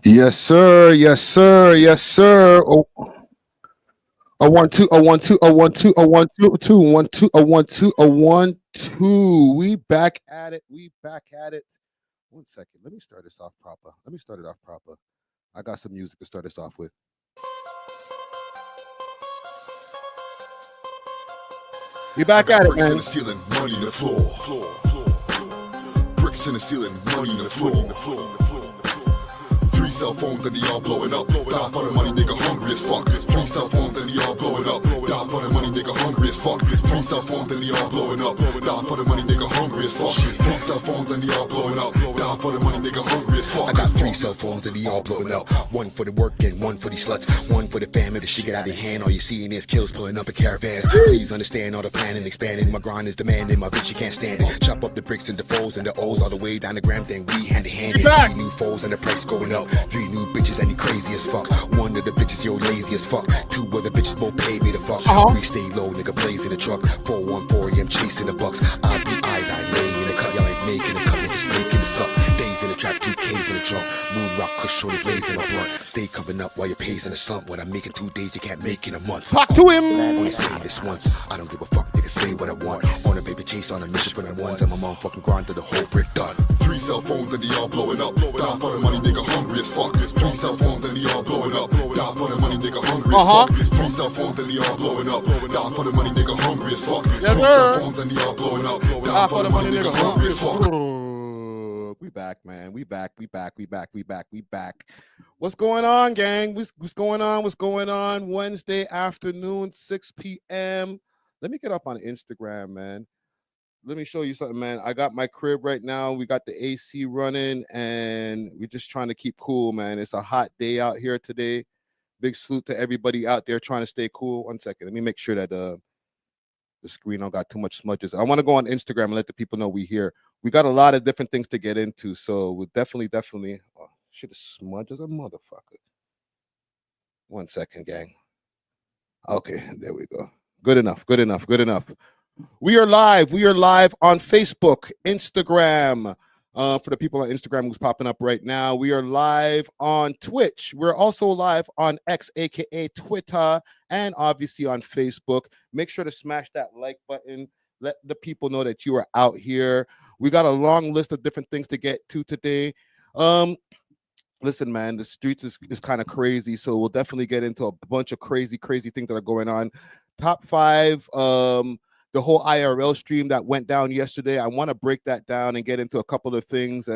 Yes, sir. Yes, sir. Yes, sir. Oh, a 1 2, a 1 2, a 1 2, a 1 2, 2 1 2, a 1 2, a 1 2. We back at it. We back at it. 1 second. Let me start this off proper. Let me start it off proper. I got some music to start this off with. We I back got at it, bricks in man. the ceiling, money in the floor. Bricks in the ceiling, money in the floor. Three cell phones and they all blowing up. Die for the money, nigga hungry as fuck. Three cell phones and they all blowing up. Die for the money, nigga hungry as fuck. Three cell phones and they all blowing up. Die for the money, nigga hungry as fuck. Three cell phones and they all blowing up. Die for the money, nigga hungry as fuck. I got three cell phones and they all blowing up. One for the work and one for these sluts. One for the fam if the shit get out of hand. All you seeing is kills pulling up in caravans. Please understand all the planning, expanding. My grind is demanding. My bitch, you can't stand it. Chop up the bricks and the foes and the O's all the way down the gram. Then we hand to hand. Three new foes and the price going up. Three new bitches and he crazy as fuck. One of the bitches yo lazy as fuck. Two other bitches both pay me the fuck. We stay low, nigga blazing the truck. 414 AM chasing the bucks. I be I laying in the cut, y'all ain't making a cut, they just making this up. Days in the trap, 2Ks in the trunk. Moon rock, kush, shorty blazing a blunt. Stay coming up while you're pays in the slump. What I'm making 2 days, you can't make in a month. Talk to him. I only say this once. I don't give a fuck, nigga say what I want. On a paper chase, on a mission for the ones. I'm a motherfucking grind to the whole brick done. Three cell phones and they all blowing up. Die for the money, nigga hungry as fuck. Three cell phones and they all blowing up. Die for the money, nigga hungry as fuck. Three cell phones and they all blowing up. Die for the money, nigga hungry as fuck. Three cell phones and they all blowing up. Die for the money, nigga hungry as fuck. We back, man. We back. We back. We back. We back. We back. What's going on, gang? What's going on? What's going on? Wednesday afternoon, 6 p.m. Let me get up on Instagram, man. Let me show you something, man. I got my crib right now. We got the AC running, and we're just trying to keep cool, man. It's a hot day out here today. Big salute to everybody out there trying to stay cool. 1 second. Let me make sure that the screen don't got too much smudges. I want to go on Instagram and let the people know we here. We got a lot of different things to get into, so we'll definitely. Oh, shit, is smudge as a motherfucker. 1 second, gang. Okay, there we go. Good enough. Good enough. Good enough. We are live. We are live on Facebook, Instagram. For the people on Instagram who's popping up right now, we are live on Twitch. We're also live on X, aka Twitter, and obviously on Facebook. Make sure to smash that like button. Let the people know that you are out here. We got a long list of different things to get to today. Listen, man, the streets is kind of crazy, so we'll definitely get into a bunch of crazy things that are going on. Top 5, the whole IRL stream that went down yesterday. I want to break that down and get into a couple of things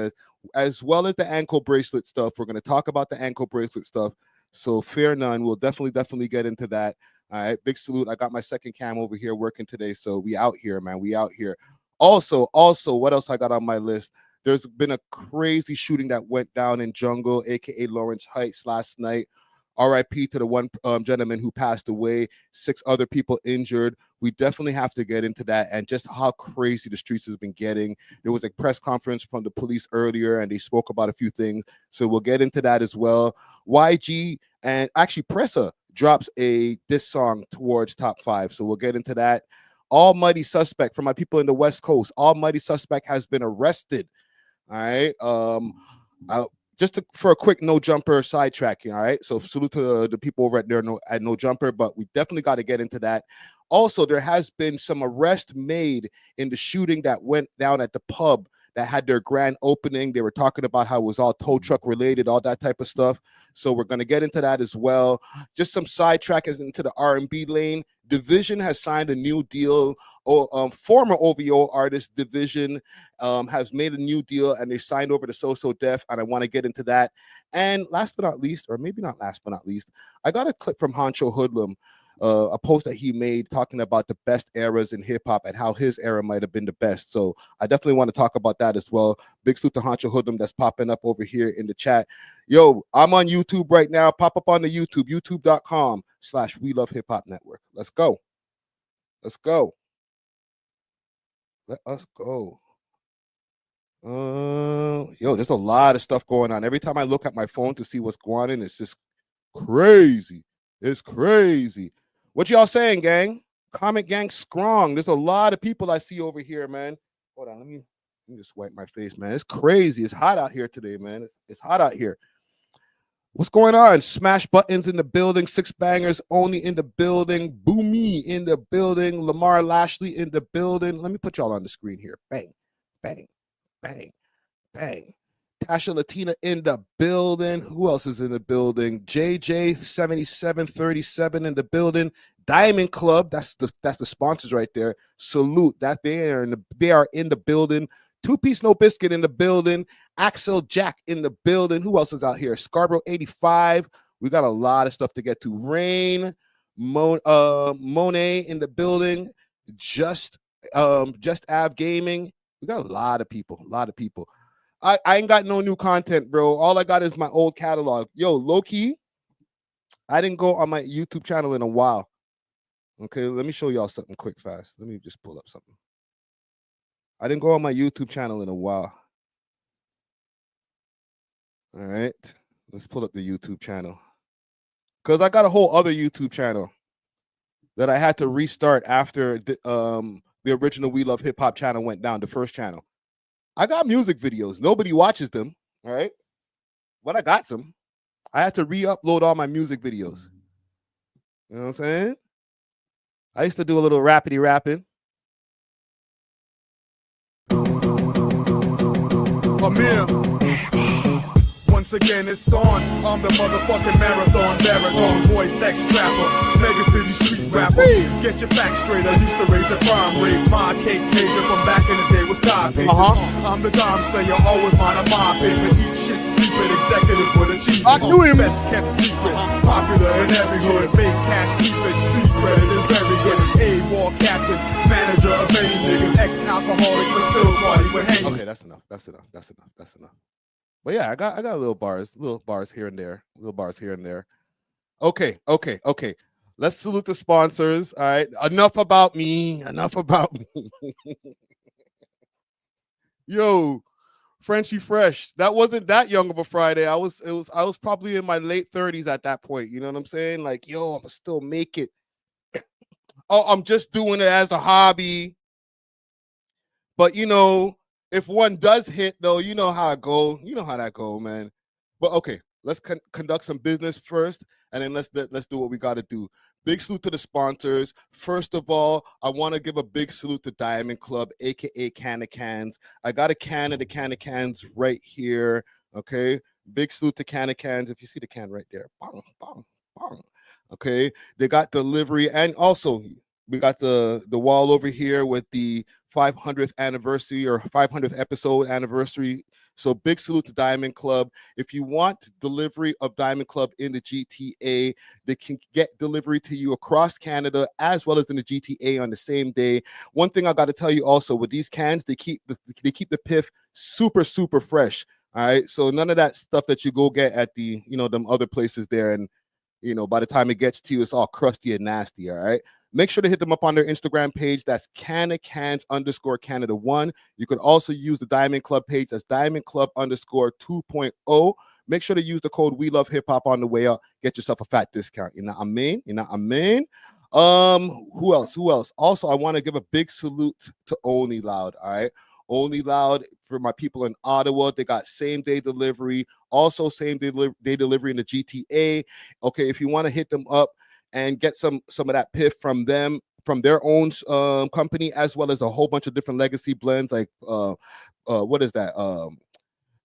as well as the ankle bracelet stuff. We're going to talk about the ankle bracelet stuff. So fear none. We'll definitely get into that. All right. Big salute. I got my second cam over here working today. So we out here, man. We out here. Also, what else I got on my list? There's been a crazy shooting that went down in Jungle, aka Lawrence Heights, last night. RIP to the one gentleman who passed away, 6 other people injured. We definitely have to get into that and just how crazy the streets has been getting. There was a press conference from the police earlier and they spoke about a few things. So we'll get into that as well. YG and actually Pressa drops a diss song towards top 5. So we'll get into that. Almighty suspect, for my people in the West Coast, almighty suspect has been arrested. All right. For a quick no jumper sidetracking, all right? So salute to the people over at no jumper, but we definitely got to get into that. Also, there has been some arrest made in the shooting that went down at the pub that had their grand opening. They were talking about how it was all tow truck related, all that type of stuff. So we're going to get into that as well. Just some sidetrackers into the R&B lane. Division has signed a new deal. Former OVO artist Division has made a new deal and they signed over to So Def, and I want to get into that. And last but not least, or maybe not last but not least, I got a clip from Honcho Hoodlum, a post that he made talking about the best eras in hip-hop and how his era might have been the best. So I definitely want to talk about that as well. Big salute to Honcho Hoodlum that's popping up over here in the chat. Yo, I'm on YouTube right now. Pop up on the YouTube, youtube.com/welovehiphop network. Let's go. Let's go. Let us go. Yo, there's a lot of stuff going on. Every time I look at my phone to see what's going on, it's just crazy. It's crazy. What y'all saying, gang? Comment gang strong. There's a lot of people I see over here, man. Hold on, let me just wipe my face, man. It's crazy. It's hot out here today, man. It's hot out here. What's going on? Smash Buttons in the building. Six Bangers only in the building. Boomy in the building. Lamar Lashley in the building. Let me put y'all on the screen here. Bang, bang, bang, bang. Tasha Latina in the building. Who else is in the building? JJ7737 in the building. Diamond Club. That's the sponsors right there. Salute that they are in the building. Two Piece No Biscuit in the building. Axel Jack in the building. Who else is out here? Scarborough 85. We got a lot of stuff to get to. Rain, Monet in the building. Just Av Gaming. We got a lot of people. I ain't got no new content, bro. All I got is my old catalog. Yo, low key, I didn't go on my YouTube channel in a while. Okay, let me show y'all something quick, fast. Let me just pull up something. I didn't go on my YouTube channel in a while. All right, let's pull up the YouTube channel. Because I got a whole other YouTube channel that I had to restart after the original We Love Hip Hop channel went down, the first channel. I got music videos. Nobody watches them, all right? But I got some. I had to re-upload all my music videos. You know what I'm saying? I used to do a little rappity rapping. Amir. Once again, it's on. I'm the motherfucking marathon boy, sex trapper, mega city street rapper. Get your facts straight. I used to raise the crime rate. My cake major from back in the day was star pages. I'm the dime slayer, always mind a my paper. Eat shit, sleep it, executive with achievement. I knew him. Best kept secret, popular in every hood. Make cash, keep it. Street credit is very good. A.W.O.L captain, manager of many niggas. Ex-alcoholic, but still party with hangers. Okay, that's enough. But yeah, I got little bars here and there. Okay. Let's salute the sponsors. All right. Enough about me. Yo, Frenchy Fresh. That wasn't that young of a Friday. I was probably in my late 30s at that point. You know what I'm saying? Like, yo, I'm still make it. Oh, I'm just doing it as a hobby. But you know, if one does hit, though, you know how it go. You know how that go, man. But okay, let's conduct some business first, and then let's do what we got to do. Big salute to the sponsors. First of all, I want to give a big salute to Diamond Club, aka Can of Cans. I got a can of the Can of Cans right here. Okay, big salute to Can of Cans. If you see the can right there, bong, bong, bong. Okay, they got delivery, and also we got the wall over here with the 500th anniversary or 500th episode anniversary. So big salute to Diamond Club. If you want delivery of Diamond Club in the GTA, they can get delivery to you across Canada as well as in the GTA on the same day. One thing I got to tell you also, with these cans, they keep the piff super fresh. All right, so none of that stuff that you go get at the them other places there, and by the time it gets to you, it's all crusty and nasty. All right. Make sure to hit them up on their Instagram page. That's CannaCans_Canada1. You could also use the Diamond Club page. That's Diamond Club _2.0. Make sure to use the code We Love Hip Hop on the way out. Get yourself a fat discount. You know what I mean? Who else? Also, I want to give a big salute to Only Loud. All right. Only Loud, for my people in Ottawa, they got same-day delivery. Also, same-day delivery in the GTA. Okay, if you want to hit them up and get some of that piff from them, from their own company, as well as a whole bunch of different legacy blends like what is that?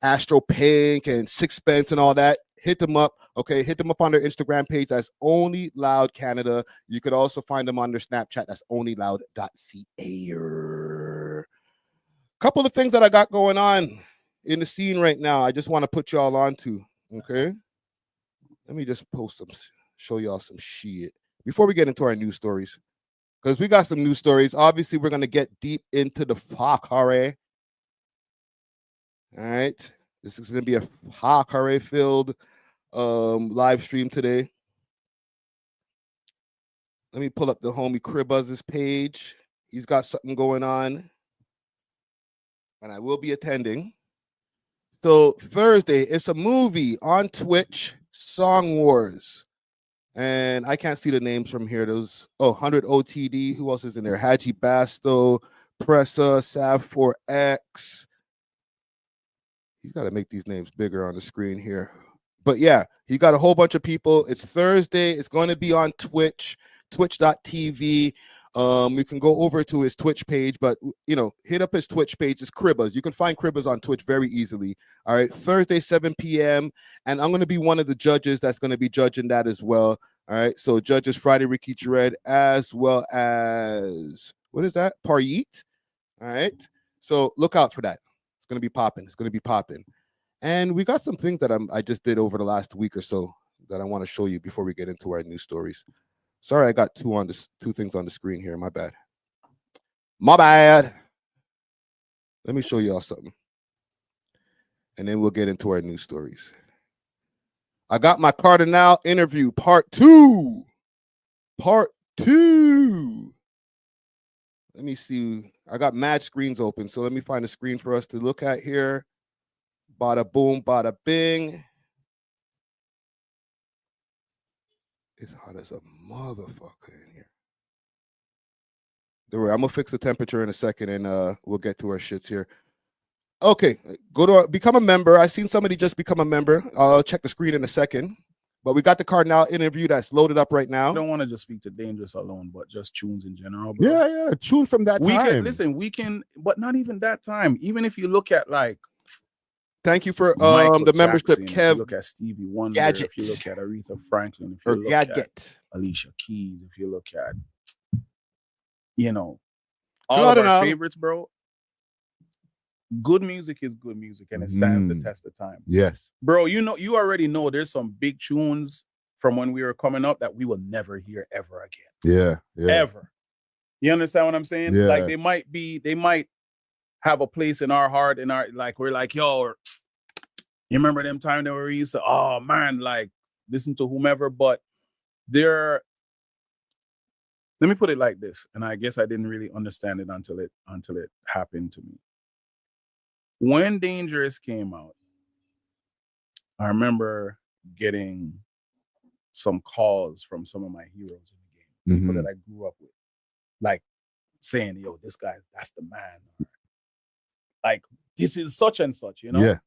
Astro Pink and Sixpence and all that. Hit them up. Okay, hit them up on their Instagram page. That's Only Loud Canada. You could also find them on their Snapchat. That's onlyloud.ca. Couple of things that I got going on in the scene right now. I just want to put y'all on to. Okay, let me just show y'all some shit before we get into our news stories, because we got some news stories. Obviously, we're gonna get deep into the Fakare. All right, this is gonna be a Fakare filled live stream today. Let me pull up the homie Cribbuzz's page. He's got something going on, and I will be attending. So Thursday, it's a movie on Twitch, Song Wars. And I can't see the names from here. Those 100 OTD. Who else is in there? Haji Basto, Pressa, Sav4X. He's got to make these names bigger on the screen here. But yeah, he got a whole bunch of people. It's Thursday. It's going to be on Twitch, twitch.tv. You can go over to his Twitch page, but hit up his Twitch page. It's Cribbers. You can find Cribbers on Twitch very easily. All right, Thursday, 7 p.m. And I'm going to be one of the judges that's going to be judging that as well. All right, so judges Friday, Ricky Jared, as well as, what is that? Paryit. All right, so look out for that. It's going to be popping. It's going to be popping. And we got some things that I just did over the last week or so that I want to show you before we get into our news stories. Sorry, I got two things on the screen here. My bad. My bad. Let me show y'all something. And then we'll get into our news stories. I got my Kardinal interview, part 2. Part 2. Let me see. I got mad screens open, so let me find a screen for us to look at here. Bada boom, bada bing. It's hot as a motherfucker in here. Don't worry, I'm gonna fix the temperature in a second, and we'll get to our shits here. Okay, go to become a member. I seen somebody just become a member. I'll check the screen in a second. But we got the Kardinal interview that's loaded up right now. I don't want to just speak to Dangerous alone, but just tunes in general, bro. Yeah, tunes from that time. We can, but not even that time. Even if you look at like, thank you for Michael the membership, Jackson, Kev. If you look at Stevie Wonder, Gadget. if you look at Aretha Franklin, if you look at Alicia Keys, if you look at, all of our favorites, bro. Good music is good music, and it stands the test of time. Yes, bro. You already know there's some big tunes from when we were coming up that we will never hear ever again. Yeah. Ever. You understand what I'm saying? Yeah. Like they might have a place in our heart, in our, like, we're like, yo, you remember them time that we used to, oh man, like listen to whomever, but let me put it like this, and I guess I didn't really understand it until it happened to me. When Dangerous came out, I remember getting some calls from some of my heroes in the game, people that I grew up with, like saying, yo, this guy, that's the man. Like, this is such and such, Yeah.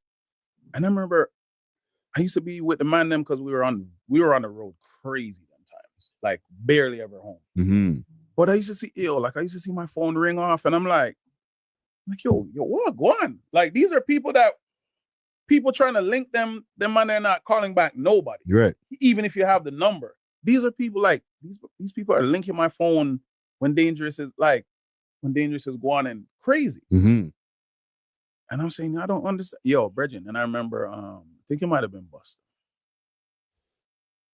And I remember I used to be with the man them because we were on the road crazy them times, like barely ever home. But I used to see my phone ring off, and I'm like, yo, what going? Like, these are people trying to link them and they're not calling back nobody. Right. Even if you have the number. These are people like these people are linking my phone when Dangerous is going and crazy. And I'm saying, I don't understand. Yo, Bridget, and I remember I think it might have been Busta.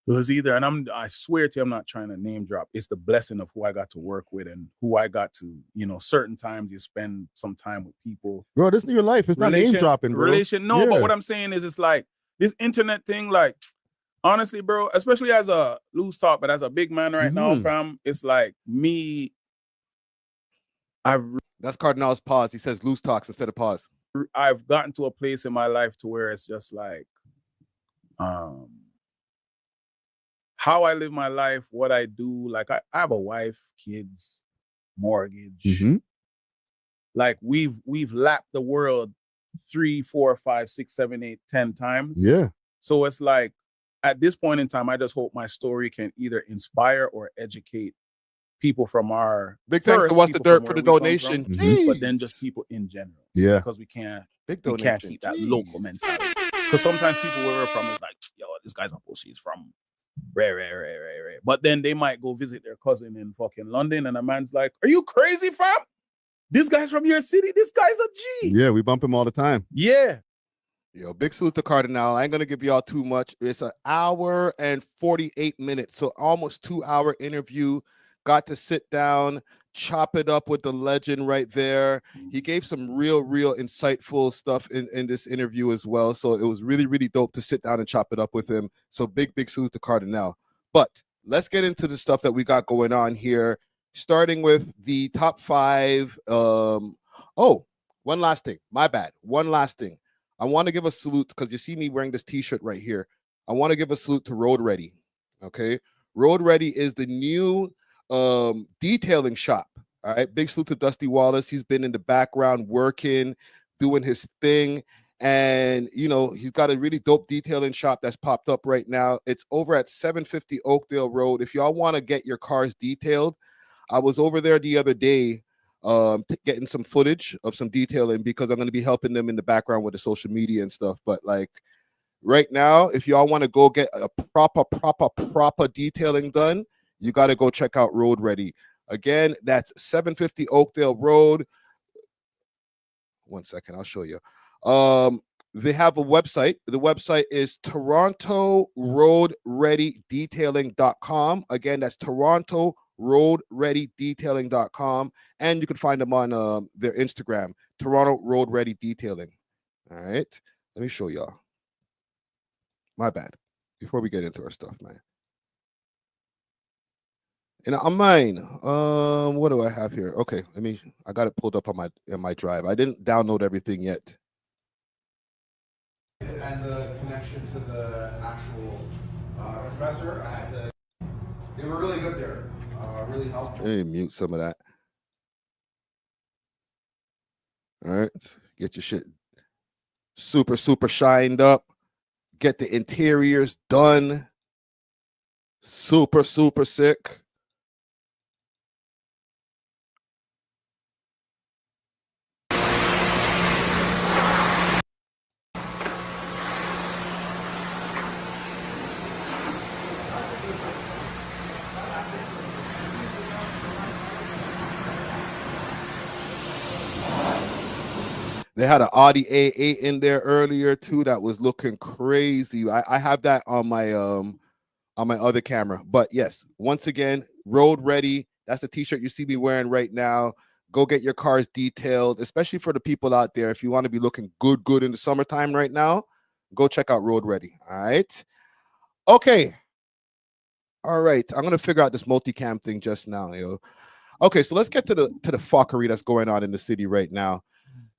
It was either, and I swear to you, I'm not trying to name drop. It's the blessing of who I got to work with and who I got to, certain times you spend some time with people. Bro, this is your life. It's not name dropping, bro. But what I'm saying is, it's like this internet thing, like, honestly, bro, especially as a loose talk, but as a big man right now, fam, it's like me. That's Cardinal's pause. He says loose talks instead of pause. I've gotten to a place in my life to where it's just like, how I live my life, what I do. Like, I have a wife, kids, mortgage. Like, we've lapped the world 3, 4, 5, 6, 7, 8, 10 times. Yeah. So it's like, at this point in time, I just hope my story can either inspire or educate people from our big thanks to What's the Dirt for the donation, but then just people in general. Yeah. Because we can't keep that Jeez. local mentality. Because sometimes people where we're from is like, yo, this guy's a pussy. He's from rare. But then they might go visit their cousin in fucking London, and a man's like, are you crazy, fam? This guy's from your city. This guy's a G. Yeah, we bump him all the time. Yeah. Yo, big salute to Kardinal. I ain't gonna give y'all too much. It's an hour and 48 minutes, so almost 2-hour interview. Got to sit down, chop it up with the legend right there. He gave some real insightful stuff in this interview as well. So it was really dope to sit down and chop it up with him. So big salute to Kardinal. But let's get into the stuff that we got going on here, starting with the top 5. One last thing. My bad. One last thing. I want to give a salute because you see me wearing this t-shirt right here. I want to give a salute to Road Ready. Okay. Road Ready is the new detailing shop. All right, big salute to Dusty Wallace. He's been in the background working, doing his thing, And, you know, he's got a really dope detailing shop that's popped up right now. It's over at 750 Oakdale Road. If y'all want to get your cars detailed, I was over there the other day getting some footage of some detailing because I'm going to be helping them in the background with the social media and stuff. But like right now, if y'all want to go get a proper detailing done, you got to go check out Road Ready. Again, that's 750 Oakdale Road. 1 second, I'll show you. They have a website. The website is TorontoRoadReadyDetailing.com. Again, that's TorontoRoadReadyDetailing.com. And you can find them on their Instagram, Toronto Road Ready Detailing. All right. Let me show y'all. My bad. Before we get into our stuff, man. And on mine, what do I have here? Okay, I got it pulled up on my drive. I didn't download everything yet. And the connection to the actual compressor, they were really good there. Really helpful. Let me mute some of that. All right, get your shit super shined up. Get the interiors done. Super sick. They had an Audi A8 in there earlier too that was looking crazy. I have that on my other camera. But yes, once again, Road Ready. That's the t-shirt you see me wearing right now. Go get your cars detailed, especially for the people out there. If you want to be looking good in the summertime right now, go check out Road Ready. All right. Okay. All right. I'm gonna figure out this multicam thing just now, yo. Okay, so let's get to the fuckery that's going on in the city right now.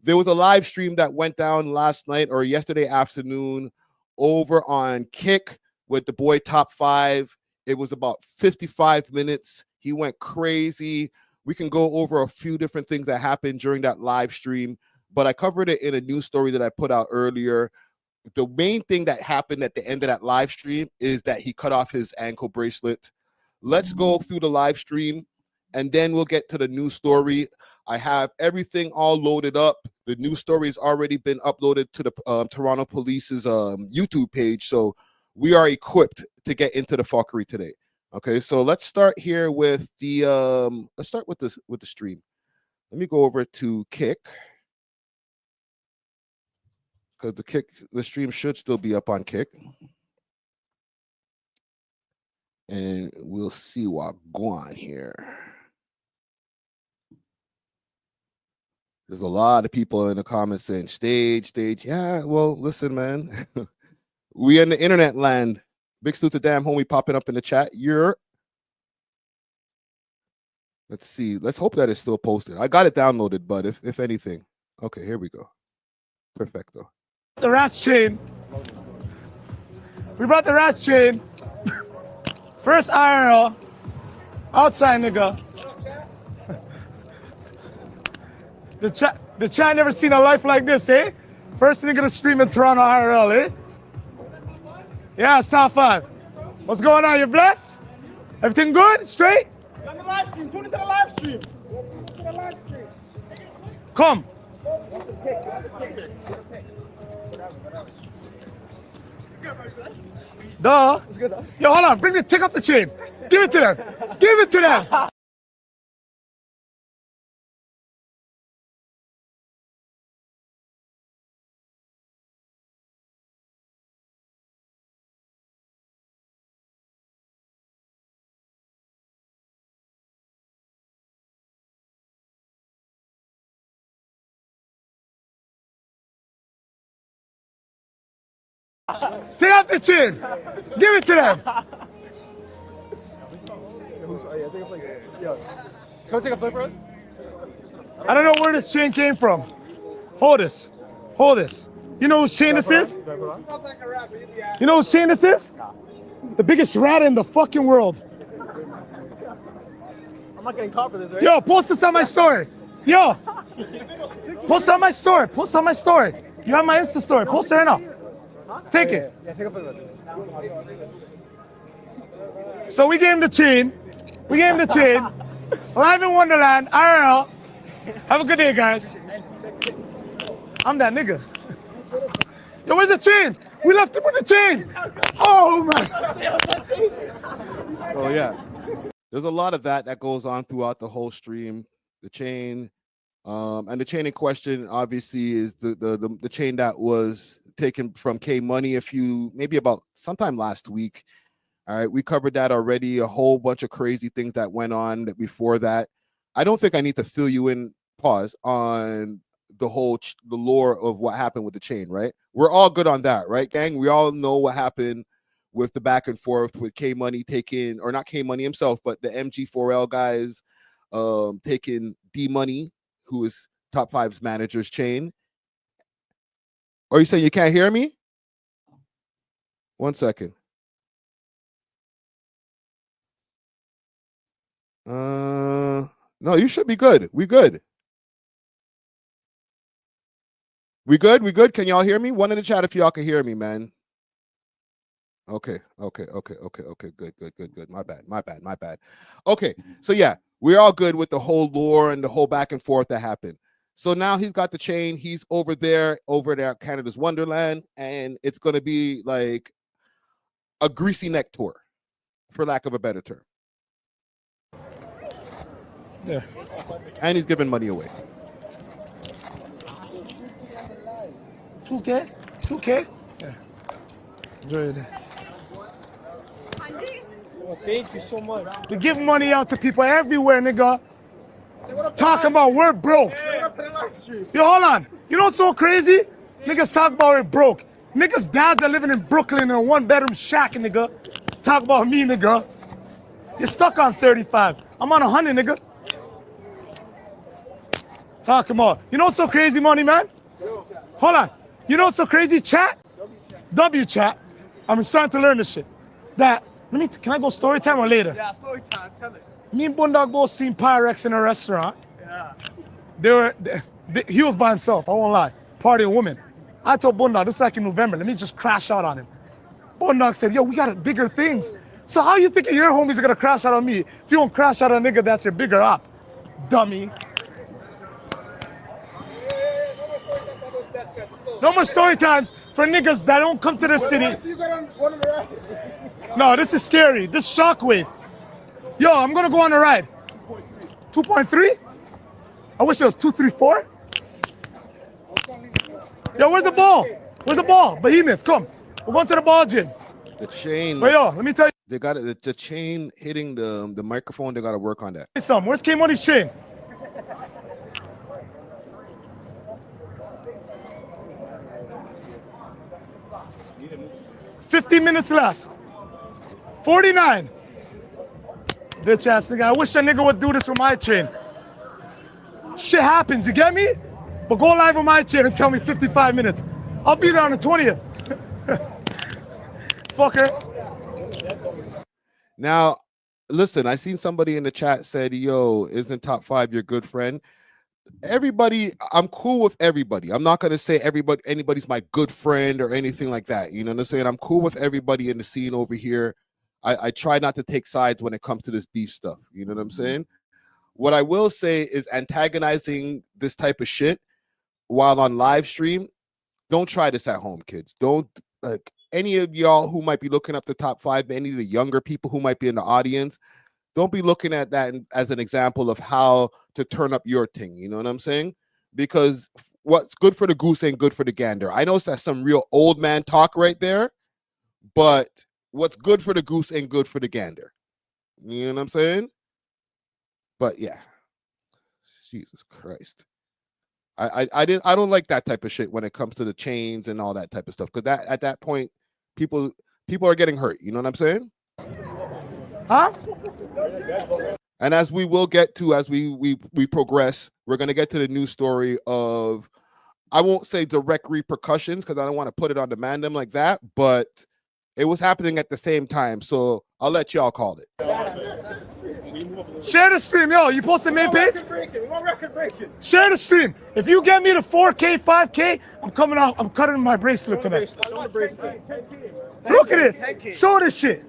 There was a live stream that went down last night or yesterday afternoon over on Kick with the boy Top5. It was about 55 minutes. He went crazy. We can go over a few different things that happened during that live stream, but I covered it in a news story that I put out earlier. The main thing that happened at the end of that live stream is that he cut off his ankle bracelet. Let's go through the live stream, and then we'll get to the news story. I have everything all loaded up. The news story has already been uploaded to the Toronto Police's YouTube page, so we are equipped to get into the fuckery today. Okay, so let's start here with the with the stream. Let me go over to Kick, because the stream should still be up on Kick, and we'll see what go on here. There's a lot of people in the comments saying stage. Yeah, well, listen, man. We in the internet land. Big salute to damn homie popping up in the chat. Let's see. Let's hope that it's still posted. I got it downloaded, but if anything. Okay, here we go. Perfecto. The rat's chain. We brought the rat's chain. First IRL. Outside nigga. The chat never seen a life like this, eh? First nigga to stream in Toronto IRL, eh? Yeah, it's top 5. What's going on? You blessed? Everything good? Straight? On the live stream. Tune into the live stream. Come. Duh. Yo, hold on. Take off the chain. Give it to them. Give it to them. Take off the chain. Give it to them. Let's go take a flip for us. I don't know where this chain came from. Hold this. Hold this. You know whose chain this is? You know whose chain this is? The biggest rat in the fucking world. I'm not getting caught for this, right? Yo, post this on my story. Yo. Post on my story. Post on my story. You have my Insta story. Post it right now. Take it. So we gave him the chain. Live in Wonderland, IRL. Have a good day, guys. I'm that nigga. Yo, where's the chain? We left him with the chain. Oh, my. So, yeah. There's a lot of that goes on throughout the whole stream. The chain. And the chain in question, obviously, is the chain that was taken from K Money maybe about sometime last week. All right, we covered that already. A whole bunch of crazy things that went on before that. I don't think I need to fill you in, on the lore of what happened with the chain, right? We're all good on that, right, gang? We all know what happened with the back and forth with K Money taking, or not K Money himself, but the MG4L guys taking D Money, who is Top 5's manager's chain. Are you saying you can't hear me? 1 second. No, you should be good. We good. We good? Can y'all hear me? One in the chat if y'all can hear me, man. Okay. Good. My bad. Okay, so yeah, we're all good with the whole lore and the whole back and forth that happened. So now he's got the chain. He's over there at Canada's Wonderland, and it's going to be like a greasy neck tour, for lack of a better term. Yeah. And he's giving money away. 2K? Yeah. Enjoy it. Thank you so much. We give money out to people everywhere, nigga. Talking about we're broke. Yo, hold on. You know what's so crazy? Niggas talk about we're broke. Niggas dads are living in Brooklyn in a one-bedroom shack, nigga. Talk about me, nigga. You're stuck on 35. I'm on 100, nigga. Talking about. You know what's so crazy, money, man? Hold on. You know what's so crazy, chat? W chat. I'm starting to learn this shit. Can I go story time or later? Yeah, story time. Tell it. Me and Boondog both seen Pyrex in a restaurant. Yeah. He was by himself, I won't lie. Partying women. I told Boondog, this is like in November, let me just crash out on him. Boondog said, yo, we got bigger things. So how you think your homies are gonna crash out on me? If you won't crash out on a nigga, that's your bigger op. Dummy. No more story times for niggas that don't come to the city. No, this is scary. This shockwave. Yo, I'm gonna go on a ride. 2.3? I wish it was 234. Yo, where's the ball? Where's the ball? Behemoth, come. We're going to the ball gym. The chain. Wait, yo, let me tell you. They got it. The chain hitting the microphone. They got to work on that. Where's K Money's chain? $50 minutes left. 49. Bitch ass nigga. I wish a nigga would do this with my chain. Shit happens, you get me? But go live on my chain and tell me 55 minutes. I'll be there on the 20th. Fucker. Now, listen, I seen somebody in the chat said, yo, isn't Top 5 your good friend? Everybody, I'm cool with everybody. I'm not going to say anybody's my good friend or anything like that. You know what I'm saying? I'm cool with everybody in the scene over here. I try not to take sides when it comes to this beef stuff. You know what I'm saying? What I will say is antagonizing this type of shit while on live stream, don't try this at home, kids. Don't, like, any of y'all who might be looking up the Top 5, any of the younger people who might be in the audience, don't be looking at that as an example of how to turn up your thing. You know what I'm saying? Because what's good for the goose ain't good for the gander. I know that's some real old man talk right there, but what's good for the goose ain't good for the gander. You know what I'm saying? But yeah, Jesus Christ. I don't like that type of shit when it comes to the chains and all that type of stuff. Because at that point, people are getting hurt. You know what I'm saying? Huh? And as we will get to, as we progress, we're going to get to the news story of, I won't say direct repercussions because I don't want to put it on Demandem like that, but it was happening at the same time. So I'll let y'all call it. Share the stream, yo. You post the main page? We want record breaking. Share the stream. If you get me to 4K, 5K, I'm coming off. I'm cutting my bracelet tonight. Show the bracelet. Look at this. Show this shit.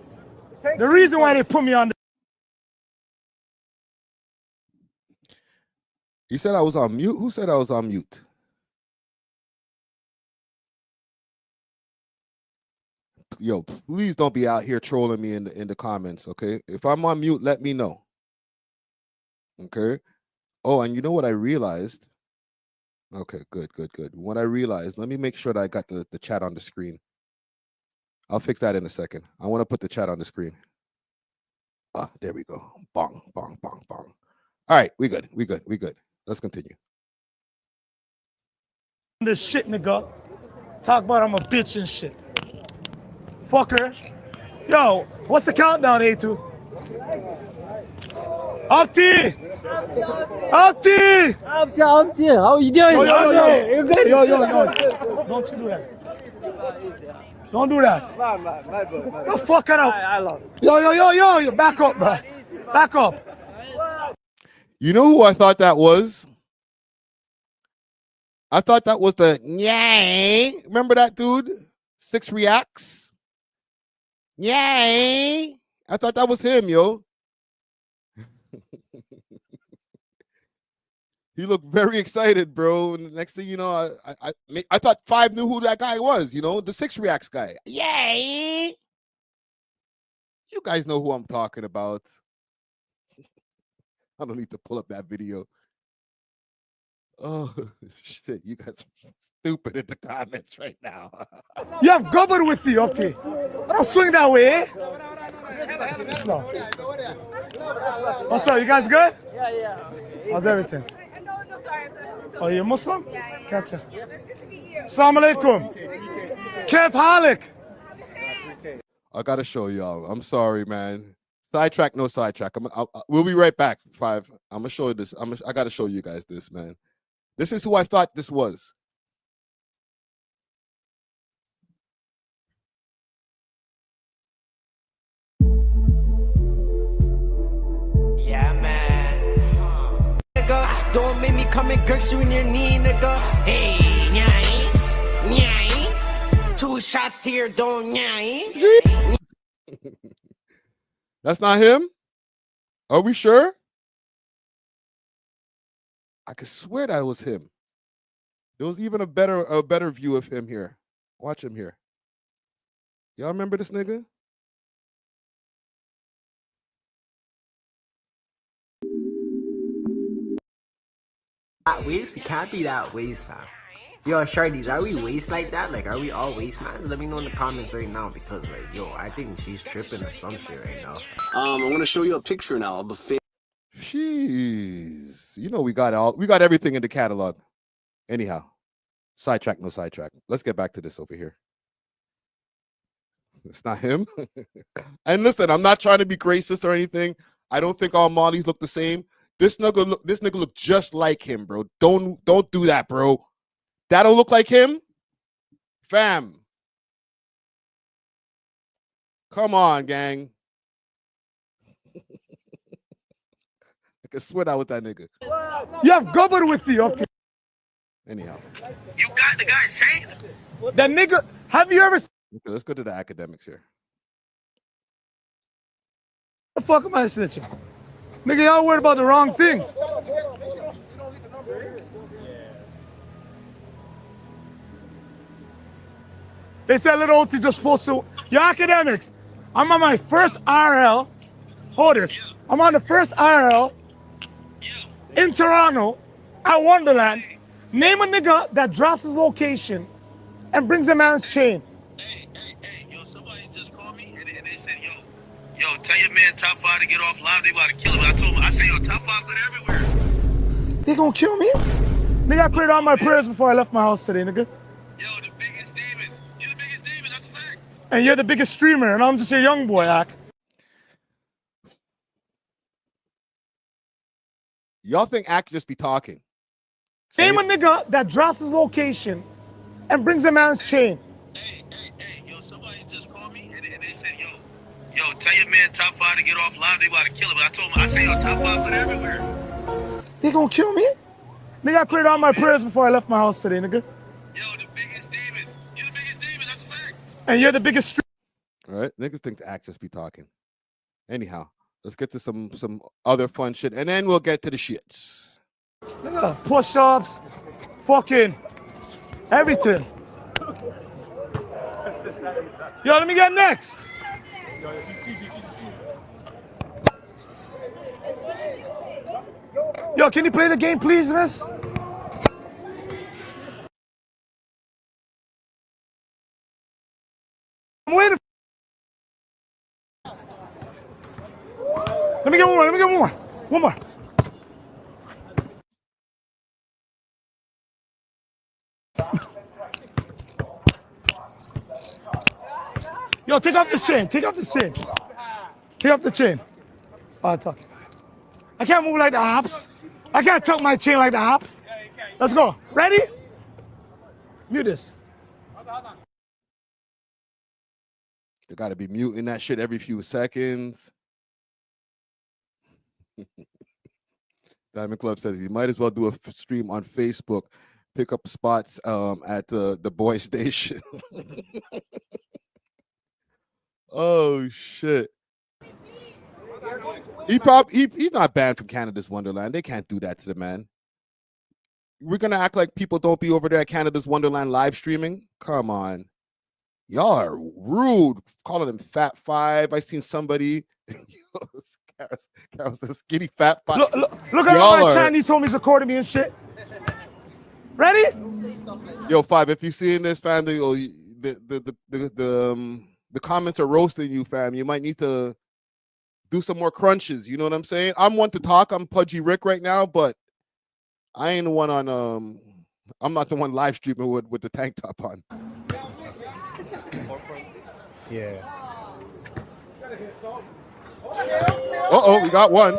The reason why they put me on. You said I was on mute? Who said I was on mute? Yo, please don't be out here trolling me in the comments, okay? If I'm on mute, let me know. Okay? Oh, and you know what I realized? Okay, good. What I realized, let me make sure that I got the chat on the screen. I'll fix that in a second. I want to put the chat on the screen. Ah, there we go. Bong, bong, bong, bong. All right, we good. Let's continue. This shit, nigga. Talk about I'm a bitch and shit. Fucker. Yo, what's the countdown, A2? Upty! How are you doing? Yo. You good? Yo. Don't you do that. Don't do that. Man. The fuck out. I love it. Yo. Back up, bro. Back up. You know who I thought that was? I thought that was the Yay. Remember that dude? 6 Reacts. Yay. I thought that was him, yo. He looked very excited, bro. And the next thing you know, I thought 5 knew who that guy was, you know, the 6 Reacts guy. Yay. You guys know who I'm talking about. I don't need to pull up that video. Oh, shit. You guys are stupid in the comments right now. You have gobbled with you, Upty. I don't swing that way, eh? No. What's up? You guys good? Yeah. How's everything? No, sorry. Oh, you're Muslim? Yeah. Gotcha. Good to meet you. Assalamu alaikum. Kev Halik. I got to show y'all. I'm sorry, man. Sidetrack, no sidetrack. We'll be right back. 5. I'm going to show you this. I got to show you guys this, man. This is who I thought this was. Yeah, man. Nigga, don't make me come and girk you in your knee, nigga. Hey, nyai. 2 shots to your dome, nyai. That's not him? Are we sure? I could swear that was him. There was even a better view of him here. Watch him here. Y'all remember this nigga? That waist? We can't be that waist, fam. Yo, Shardies, are we waist like that? Like, are we all waist, man? Let me know in the comments right now because, like, yo, I think she's tripping or some shit right now. I'm gonna show you a picture now of the fit. Jeez. You know we got everything in the catalog. Anyhow, sidetrack, no sidetrack. Let's get back to this over here. It's not him. And listen, I'm not trying to be racist or anything. I don't think all Mollies look the same. This nigga look just like him, bro. Don't do that, bro. That don't look like him? Fam. Come on, gang. I can swear that with that nigga. You have gobbled with you, Upty. Anyhow. You got the guy's chain? That nigga, have you ever seen? Okay, let's go to the academics here. What the fuck am I snitching? Nigga, y'all worried about the wrong things. They said little OT just supposed to. Your academics. I'm on my first RL. Hold this. I'm on the first RL in Toronto at Wonderland. Name a nigga that drops his location and brings a man's chain. Hey, yo, somebody just called me and they said, yo, tell your man top 5 to get off live. They about to kill him. I told him, I said, yo, top 5 good everywhere. They gonna kill me? Nigga, I prayed all my prayers before I left my house today, nigga. Yo, the biggest demon. You're the biggest demon, that's a fact. And you're the biggest streamer, and I'm just your young boy, Ak. Y'all think Ak just be talking? Name a nigga that drops his location and brings a man's chain. Hey, yo, somebody just called me and they said, yo, tell your man man top 5 to get off live, they about to kill him. I told him, I say, yo, top 5 good everywhere. They gonna kill me? Nigga, I prayed all my prayers before I left my house today, nigga. Yo, the biggest demon. You're the biggest demon, that's a fact. And you're the biggest street. All right, niggas think the actors be talking. Anyhow, let's get to some other fun shit, and then we'll get to the shits. Nigga, push-ups, fucking everything. Yo, let me get next. Yo, can you play the game, please, miss? I'm waiting. Let me get one. Let me get one. One more. Yo, take off the chain. Take off the chain. Take off the chain. Oh, talk. I can't move like the hops. I can't tuck my chain like the hops. Let's go. Ready? Mute this. They got to be muting that shit every few seconds. Diamond Club says you might as well do a stream on Facebook. Pick up spots at the boy station. Oh shit. He's not banned from Canada's Wonderland. They can't do that to the man. We're gonna act like people don't be over there at Canada's Wonderland live streaming. Come on. Y'all are rude, calling him Fat Five. I seen somebody. Carol says skinny Fat Five. Look at all my Chinese homies recording me and shit. Ready? Yo, Five. If you seeing this, fam, the comments are roasting you, fam. You might need to do some more crunches. You know what I'm saying? I'm one to talk. I'm Pudgy Rick right now, but I ain't the one on. I'm not the one live streaming with the tank top on. Yeah. We got one.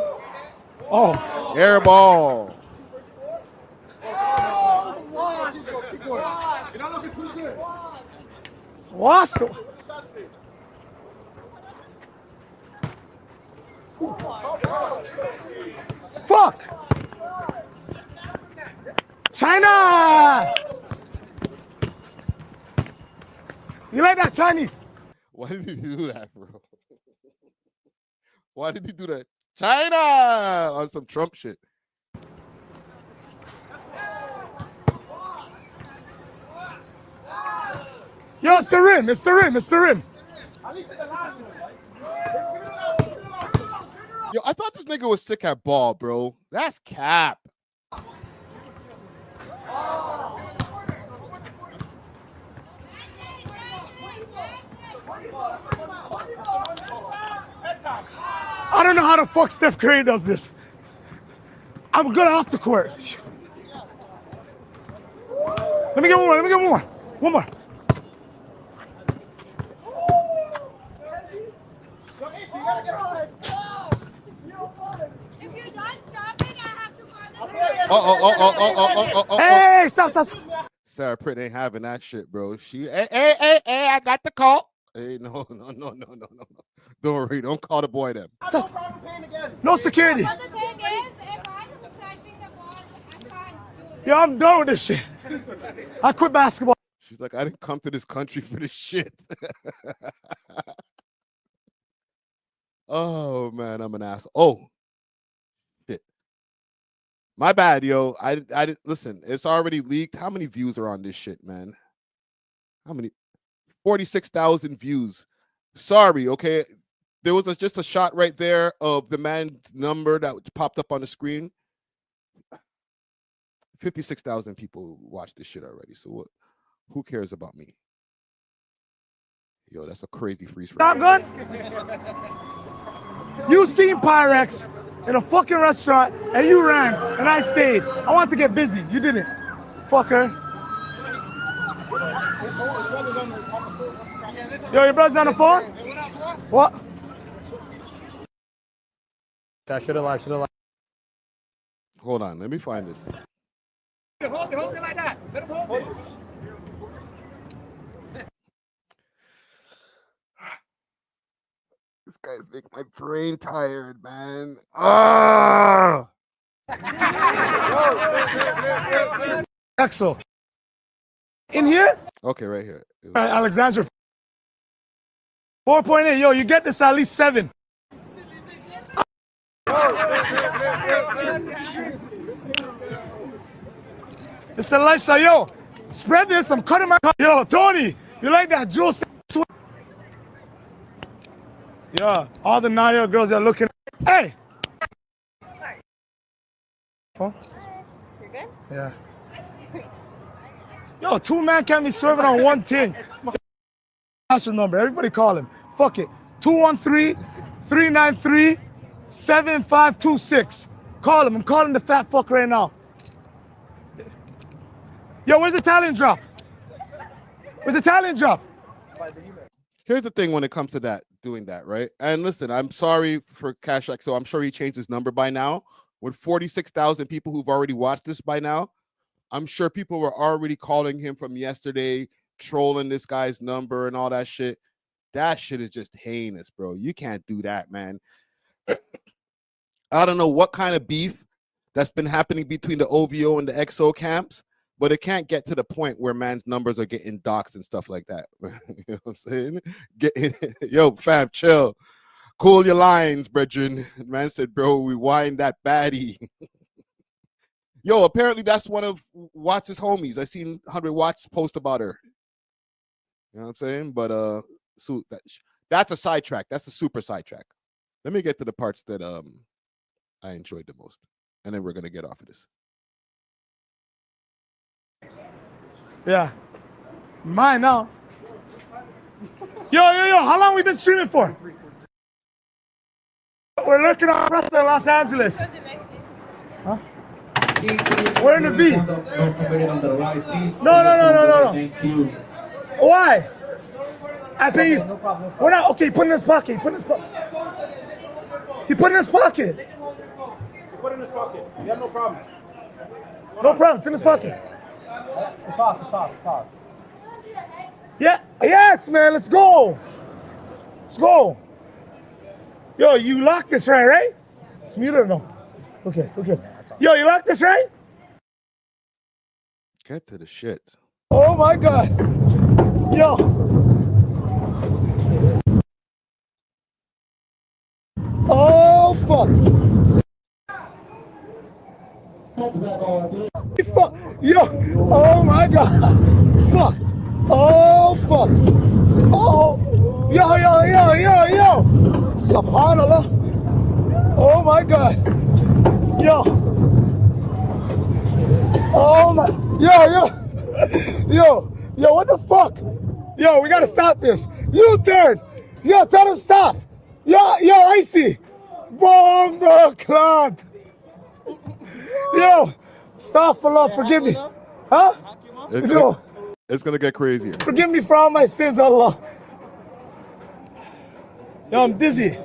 Oh, air ball. You're not looking too good. Washed. Fuck. China. You like that Chinese? Why did he do that, bro? Why did he do that? China on some Trump shit. Yo, it's the rim. It's the rim. It's the rim. Yo, I thought this nigga was sick at ball, bro. That's cap. I don't know how the fuck Steph Curry does this. I'm good off the court. Let me get one more. Let me get one more. One more. Hey, stop. Sarah Pritt ain't having that shit, bro. She, hey, I got the call. Hey, no. Don't worry, don't call the boy them. No security. Yo, I'm done with this shit. I quit basketball. She's like, I didn't come to this country for this shit. Oh, man, I'm an ass. Oh, shit. My bad, yo. I didn't listen. It's already leaked. How many views are on this shit, man? How many? 46,000 views. Sorry, okay. There was just a shot right there of the man's number that popped up on the screen. 56,000 people watched this shit already. So what? Who cares about me? Yo, that's a crazy freeze frame. Stop gun. You seen Pyrex in a fucking restaurant and you ran and I stayed. I want to get busy. You didn't. Fucker. Yo, your brother's on the phone? What? I should have lied. Hold on, let me find this. Hold it like that. Let him hold it. This guys make my brain tired, man. Ah. Axel. In here? Okay, right here. Alexandra. 4.8. Yo, you get this at least 7. It's the lifestyle. Yo, spread this. I'm cutting my... Yo, Tony, you like that jewel? Yeah, all the Naya girls are looking. Hey! Phone? You're good? Yeah. Yo, 2 man can't be serving on one thing. National number. Everybody call him. Fuck it. 213-393-7526. Call him. I'm calling the fat fuck right now. Yo, where's the Italian drop? Where's the Italian drop? Here's the thing when it comes to that, doing that, right? And listen, I'm sorry for Cash XO. I'm sure he changed his number by now. With 46,000 people who've already watched this by now, I'm sure people were already calling him from yesterday, trolling this guy's number and all that shit. That shit is just heinous, bro. You can't do that, man. I don't know what kind of beef that's been happening between the OVO and the XO camps, but it can't get to the point where man's numbers are getting doxxed and stuff like that. You know what I'm saying? Yo, fam, chill. Cool your lines, brethren. Man said, bro, we wind that baddie. Yo, apparently that's one of Watts' homies. I seen 100 Watts post about her. You know what I'm saying? But so that's a sidetrack. That's a super sidetrack. Let me get to the parts that I enjoyed the most, and then we're gonna get off of this. Yeah. Mine now. Yo, how long we been streaming for? We're lurking on Pressa in Los Angeles. Huh? We're in the V. No. Why? I pay you. We're not okay. Put it in his pocket. He put it in his pocket. He put it in his pocket. Put it in his pocket. You have no problem. No problem. It's in his pocket. The top. Yeah. Yes, man. Let's go. Let's go. Yo, you locked this right? It's muted or no? Who cares? Yo, you locked this right? Get to the shit. Oh my God. Yo. Oh fuck. Fuck. Yo. Oh my God. Fuck. Oh fuck. Oh. Yo. Subhanallah. Oh my God. Yo. Oh my. Yo, what the fuck? Yo, we gotta stop this. U-turn. Yo, tell him stop. Yo, Icy. Bomba clot. Yo, astaghfirullah, forgive me. Huh? It's gonna get crazier. Forgive me for all my sins, Allah. Yo, I'm dizzy.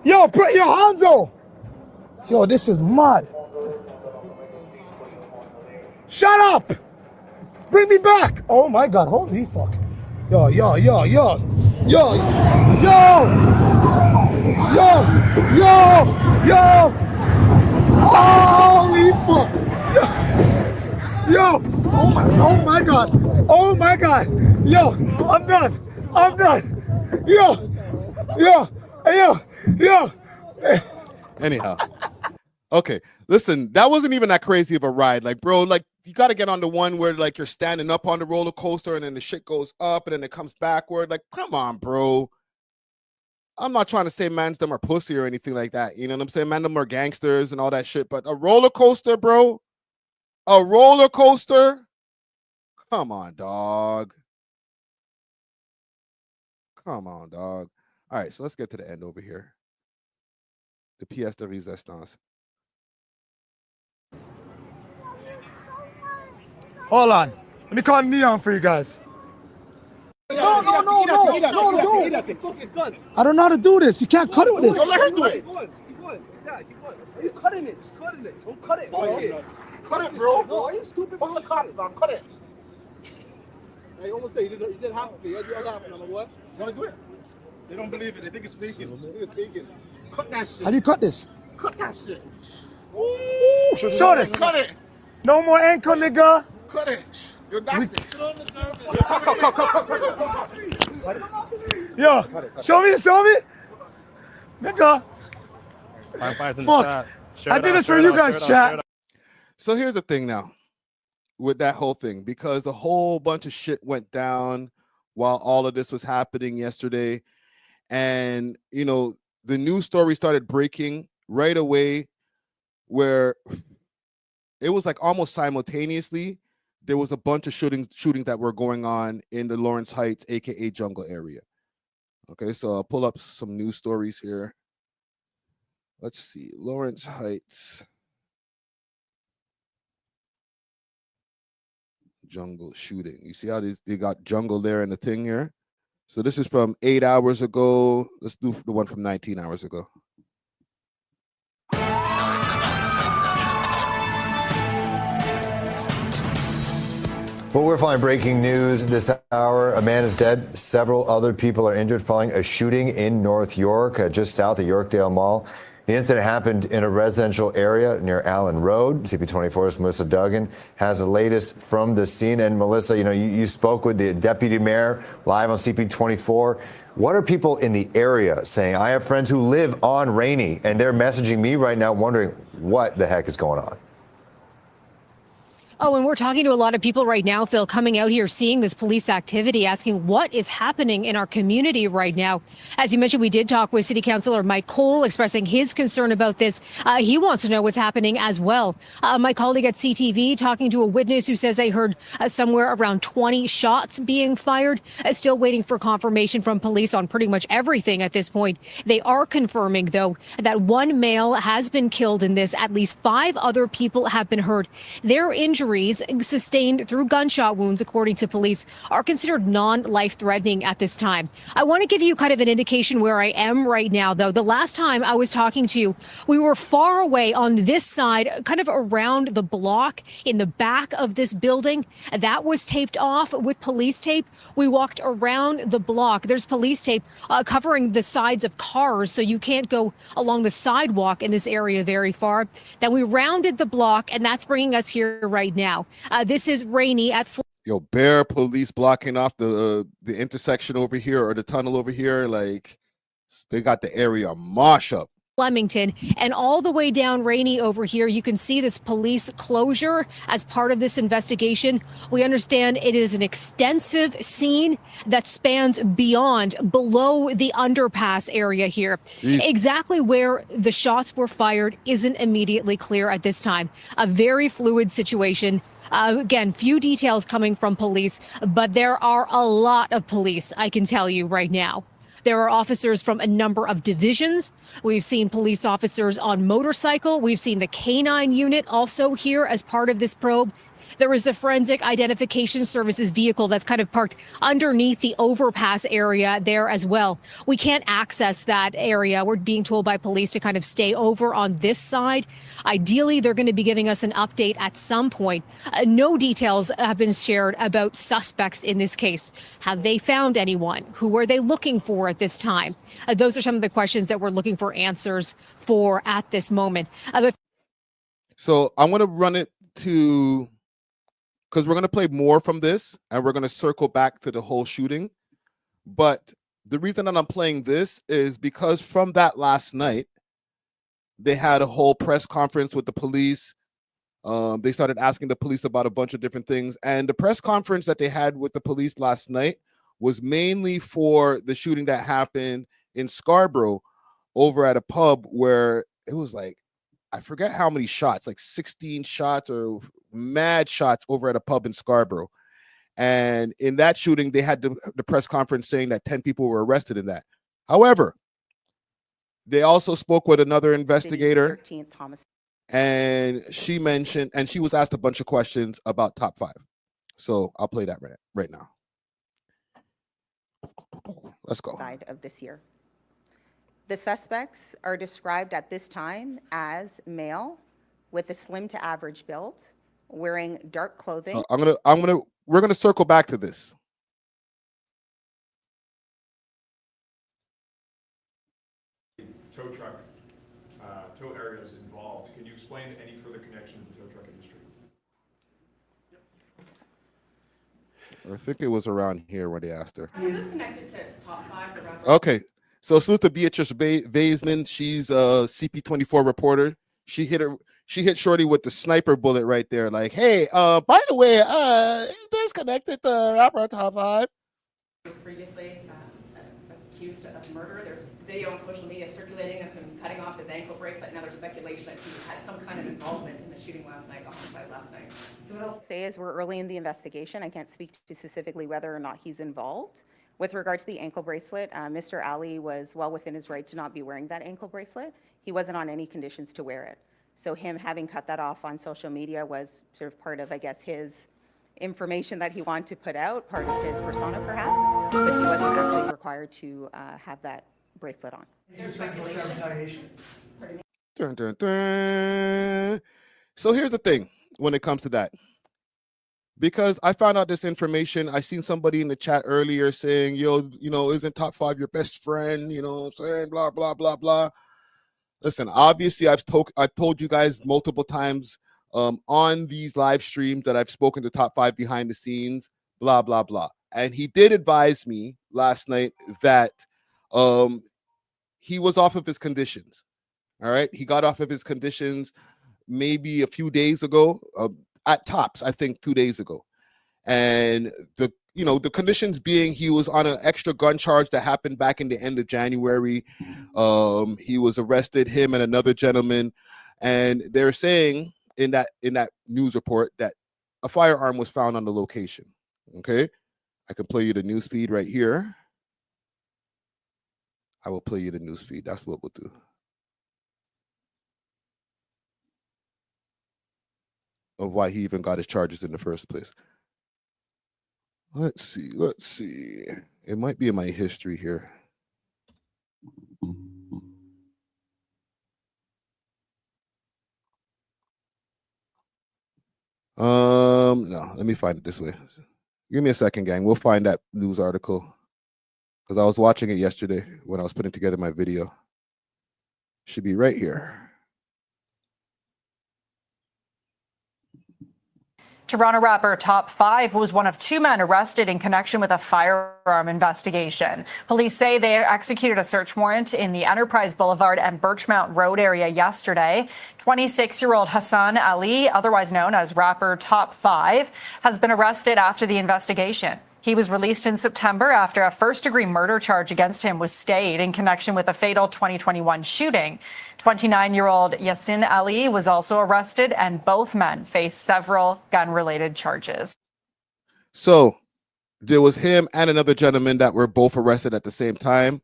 Yo, Hanzo. Yo, this is mad. Shut up! Bring me back! Oh my God, holy fuck. Yo. Holy fuck. Yo. Oh my God. Yo, I'm done. Yo. Anyhow. Okay, listen, that wasn't even that crazy of a ride. Like, bro, like, you got to get on the one where, like, you're standing up on the roller coaster and then the shit goes up and then it comes backward. Like, come on, bro. I'm not trying to say man's them are pussy or anything like that. You know what I'm saying? Man, them are gangsters and all that shit. But a roller coaster, bro? A roller coaster? Come on, dog. All right, so let's get to the end over here. The pièce de résistance. Hold on. Let me call Neon for you guys. No. It's done. I don't know how to do this. You can't cut it with this. Don't let her do it. Keep going. You're cutting it. Don't cut it. Cut it, bro. No, are you stupid? Fuck the cops, man. Cut it. I almost there. You did half of it. You did half of it, my boy. You want to do it? They don't believe it. They think it's faking. I think it's faking. Cut that shit. How do you cut this? Cut that shit. Ooh, show this. Cut it. No more ankle, nigga. Cut it. Yo, that's it. Yo, show me. Nigga. Fuck. I did this for you guys, chat. So here's the thing now with that whole thing, because a whole bunch of shit went down while all of this was happening yesterday. And, you know, the news story started breaking right away where it was like almost simultaneously. There was a bunch of shootings that were going on in the Lawrence Heights, aka Jungle area. Okay, so I'll pull up some news stories here. Let's see, Lawrence Heights. Jungle shooting. You see how they got jungle there in the thing here? So this is from 8 hours ago. Let's do the one from 19 hours ago. Well, we're following breaking news this hour. A man is dead. Several other people are injured following a shooting in North York, just south of Yorkdale Mall. The incident happened in a residential area near Allen Road. CP24's Melissa Duggan has the latest from the scene. And Melissa, you know, you spoke with the deputy mayor live on CP24. What are people in the area saying? I have friends who live on Rainey, and they're messaging me right now wondering what the heck is going on. Oh, and we're talking to a lot of people right now, Phil, coming out here, seeing this police activity, asking what is happening in our community right now. As you mentioned, we did talk with City Councillor Mike Cole, expressing his concern about this. He wants to know what's happening as well. My colleague at CTV talking to a witness who says they heard somewhere around 20 shots being fired. Still waiting for confirmation from police on pretty much everything at this point. They are confirming, though, that one male has been killed in this. At least 5 other people have been hurt. Their injuries sustained through gunshot wounds, according to police, are considered non-life-threatening at this time. I want to give you kind of an indication where I am right now, though. The last time I was talking to you, we were far away on this side, kind of around the block in the back of this building. That was taped off with police tape. We walked around the block. There's police tape covering the sides of cars, so you can't go along the sidewalk in this area very far. Then we rounded the block, and that's bringing us here right now. This is Rainey at Yo, bare police blocking off the intersection over here, or the tunnel over here. Like, they got the area mosh up. Flemington, and all the way down Rainey over here, you can see this police closure as part of this investigation. We understand it is an extensive scene that spans below the underpass area here. Jeez. Exactly where the shots were fired isn't immediately clear at this time. A very fluid situation. Again, few details coming from police, but there are a lot of police, I can tell you right now. There are officers from a number of divisions. We've seen police officers on motorcycle. We've seen the K-9 unit also here as part of this probe. There is the Forensic Identification Services vehicle that's kind of parked underneath the overpass area there as well. We can't access that area. We're being told by police to kind of stay over on this side. Ideally, they're going to be giving us an update at some point. No details have been shared about suspects in this case. Have they found anyone? Who are they looking for at this time? Those are some of the questions that we're looking for answers for at this moment. So I want to run it to... because we're going to play more from this, and we're going to circle back to the whole shooting. But the reason that I'm playing this is because from that last night, they had a whole press conference with the police. They started asking the police about a bunch of different things. And the press conference that they had with the police last night was mainly for the shooting that happened in Scarborough over at a pub where it was like, I forget how many shots, like 16 shots or mad shots over at a pub in Scarborough. And in that shooting, they had the press conference saying that 10 people were arrested in that. However, they also spoke with another investigator, and she mentioned, and she was asked a bunch of questions about top 5. So I'll play that right now. Let's go. Side of this year. The suspects are described at this time as male with a slim to average build, wearing dark clothing. So we're gonna circle back to this. Or I think it was around here when they asked her. Is this connected to top 5 or rapper? Okay, so salute to Beatrice Vaisman. She's a CP24 reporter. She hit Shorty with the sniper bullet right there. Like, hey, by the way, is this connected to rapper top 5? He was previously accused of murder. There's video on social media circulating of him cutting off his ankle bracelet. Now there's speculation that he had some kind of involvement in the shooting last night, the homicide last night. So what else? Say is we're early in the investigation. I can't speak to specifically whether or not he's involved. With regards to the ankle bracelet, Mr. Ali was well within his right to not be wearing that ankle bracelet. He wasn't on any conditions to wear it. So him having cut that off on social media was sort of part of, I guess, his information that he wanted to put out, part of his persona perhaps, but he wasn't actually required to have that bracelet on. There's speculation. Dun, dun, dun. So here's the thing when it comes to that. Because I found out this information, I seen somebody in the chat earlier saying, yo, isn't top 5 your best friend? You know what I'm saying? Blah, blah, blah, blah. Listen, obviously, I've told you guys multiple times on these live streams that I've spoken to top 5 behind the scenes, blah, blah, blah. And he did advise me last night that he was off of his conditions. All right. He got off of his conditions maybe a few days ago, at tops, I think 2 days ago. And the conditions being he was on an extra gun charge that happened back in the end of January. He was arrested, him and another gentleman. And they're saying in that news report that a firearm was found on the location. Okay. I can play you the news feed right here. I will play you the news feed. That's what we'll do. Of why he even got his charges in the first place. Let's see. It might be in my history here. No, let me find it this way. Give me a second, gang. We'll find that news article because I was watching it yesterday when I was putting together my video. Should be right here. Toronto rapper Top 5 was one of 2 men arrested in connection with a firearm investigation. Police say they executed a search warrant in the Enterprise Boulevard and Birchmount Road area yesterday. 26-year-old Hassan Ali, otherwise known as rapper Top 5, has been arrested after the investigation. He was released in September after a first-degree murder charge against him was stayed in connection with a fatal 2021 shooting. 29-year-old Yassin Ali was also arrested, and both men face several gun-related charges. So there was him and another gentleman that were both arrested at the same time.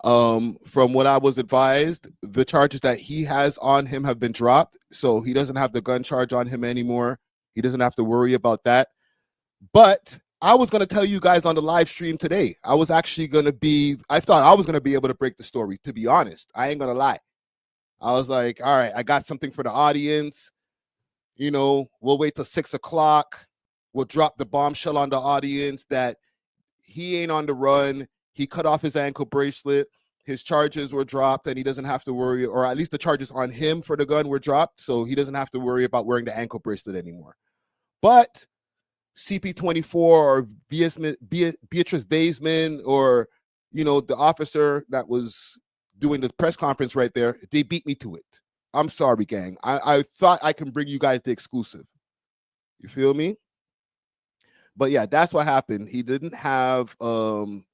From what I was advised, the charges that he has on him have been dropped, so he doesn't have the gun charge on him anymore. He doesn't have to worry about that. But I was going to tell you guys on the live stream today. I thought I was going to be able to break the story, to be honest. I ain't going to lie. I was like, all right, I got something for the audience. We'll wait till 6 o'clock. We'll drop the bombshell on the audience that he ain't on the run. He cut off his ankle bracelet. His charges were dropped and he doesn't have to worry, or at least the charges on him for the gun were dropped. So he doesn't have to worry about wearing the ankle bracelet anymore. But CP24 or Beatrice Vaisman or, the officer that was doing the press conference right there, they beat me to it. I'm sorry, gang. I thought I can bring you guys the exclusive. You feel me? But yeah, that's what happened. He didn't have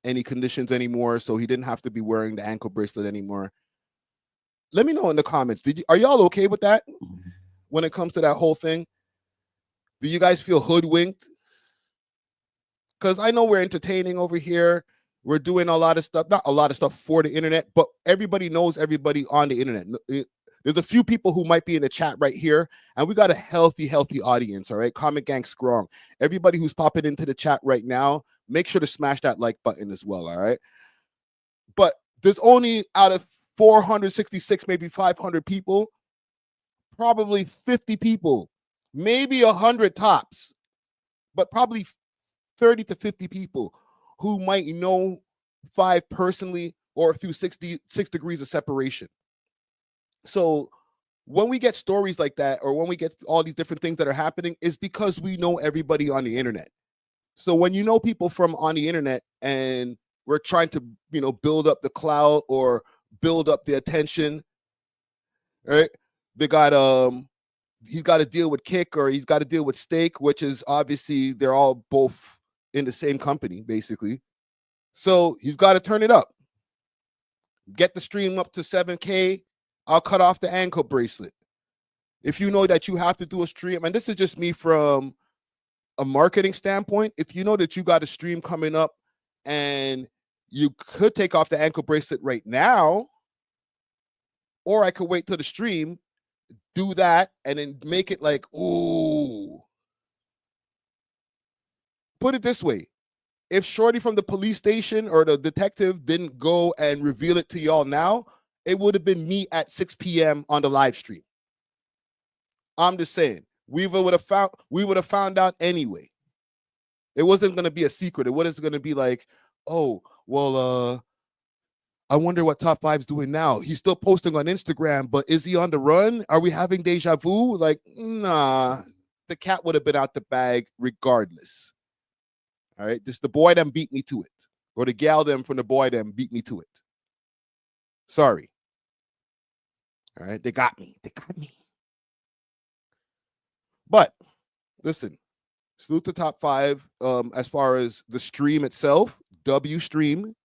any conditions anymore, so he didn't have to be wearing the ankle bracelet anymore. Let me know in the comments. Are y'all okay with that when it comes to that whole thing? Do you guys feel hoodwinked? Because I know we're entertaining over here. We're doing a lot of stuff, not a lot of stuff for the internet, but everybody knows everybody on the internet. There's a few people who might be in the chat right here, and we got a healthy audience, all right? Comment gang strong. Everybody who's popping into the chat right now, make sure to smash that like button as well, all right? But there's only out of 466, maybe 500 people, probably 50 people, maybe 100 tops, but probably 30 to 50 people who might know 5 personally or through 6 degrees of separation. So when we get stories like that, or when we get all these different things that are happening, is because we know everybody on the internet. So when you know people from on the internet and we're trying to, build up the clout or build up the attention, right? They got he's got to deal with Kick or he's got to deal with Steak, which is obviously they're all both in the same company, basically. So he's got to turn it up. Get the stream up to 7K. I'll cut off the ankle bracelet. If you know that you have to do a stream, and this is just me from a marketing standpoint, if you know that you got a stream coming up and you could take off the ankle bracelet right now, or I could wait till the stream, do that, and then make it like, ooh. Put it this way. If Shorty from the police station or the detective didn't go and reveal it to y'all now, it would have been me at 6 p.m. on the live stream. I'm just saying, we would have found out anyway. It wasn't going to be a secret. It wasn't going to be like, oh, well, I wonder what Top 5's doing now. He's still posting on Instagram, but is he on the run? Are we having deja vu? Like, nah, the cat would have been out the bag regardless. All right, this the boy them beat me to it, or the gal them from the boy them beat me to it. Sorry. All right, they got me. They got me. But listen, salute to Top 5. As far as the stream itself, W stream.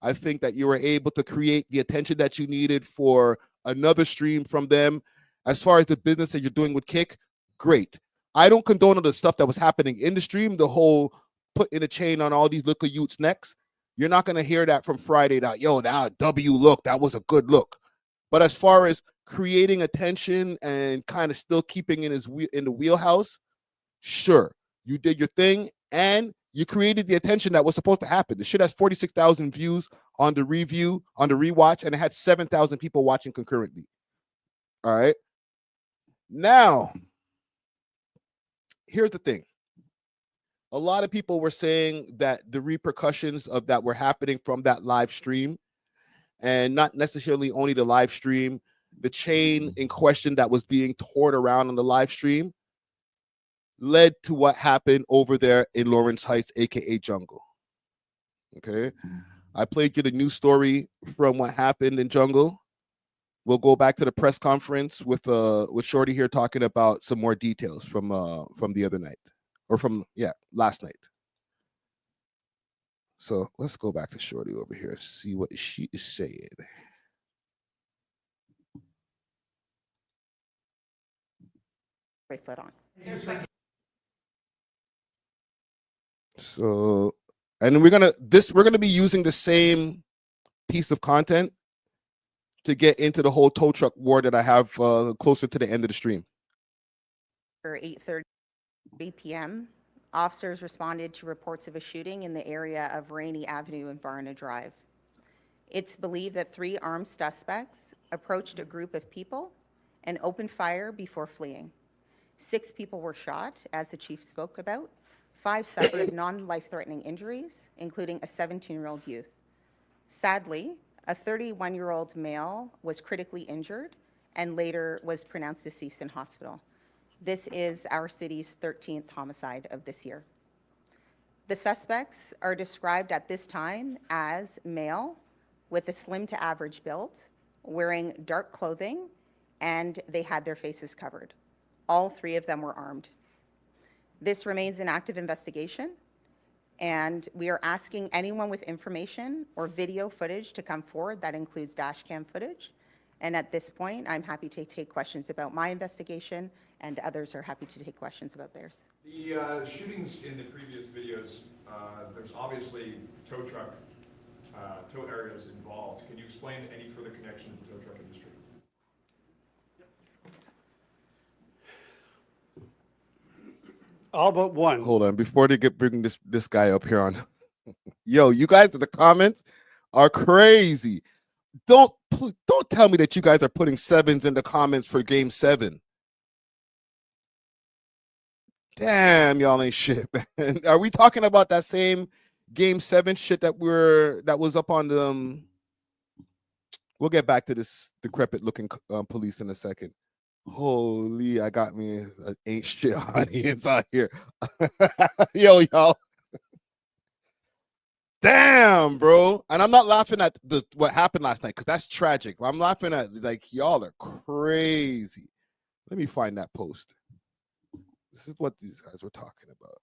I think that you were able to create the attention that you needed for another stream from them. As far as the business that you're doing with Kick, great. I don't condone all the stuff that was happening in the stream, the whole putting a chain on all these little youths' necks. You're not going to hear that from Friday. That, yo, that W look, that was a good look. But as far as creating attention and kind of still keeping in the wheelhouse, sure, you did your thing and you created the attention that was supposed to happen. The shit has 46,000 views on the review, on the rewatch, and it had 7,000 people watching concurrently. All right. Now, here's the thing. A lot of people were saying that the repercussions of that were happening from that live stream, and not necessarily only the live stream, the chain in question that was being toured around on the live stream led to what happened over there in Lawrence Heights, aka Jungle. Okay, I played you the news story from what happened in Jungle. We'll go back to the press conference with Shorty here talking about some more details from the other night, or from last night. So let's go back to Shorty over here, see what she is saying. Bracelet on. So, and we're gonna be using the same piece of content to get into the whole tow truck war that I have closer to the end of the stream. For 8:30 p.m., officers responded to reports of a shooting in the area of Rainey Avenue and Varna Drive. It's believed that 3 armed suspects approached a group of people and opened fire before fleeing. 6 people were shot, as the chief spoke about. 5 suffered non-life-threatening injuries, including a 17-year-old youth. Sadly, a 31-year-old male was critically injured and later was pronounced deceased in hospital. This is our city's 13th homicide of this year. The suspects are described at this time as male with a slim to average build, wearing dark clothing, and they had their faces covered. All 3 of them were armed. This remains an active investigation, and we are asking anyone with information or video footage to come forward. That includes dash cam footage. And at this point, I'm happy to take questions about my investigation, and others are happy to take questions about theirs. The shootings in the previous videos, there's obviously tow truck, tow areas involved. Can you explain any further connection to the tow truck industry? All but one. Hold on, before they bring this guy up here on. Yo, you guys in the comments are crazy. Don't tell me that you guys are putting 7s in the comments for game 7. Damn, y'all ain't shit, man. Are we talking about that same game 7 shit that was up on the we'll get back to this decrepit looking police in a second. Holy, I got me an ain't shit audience out here. Yo, y'all, Damn, bro. And I'm not laughing at what happened last night because that's tragic. I'm laughing at like y'all are crazy. Let me find that post. This is what these guys were talking about.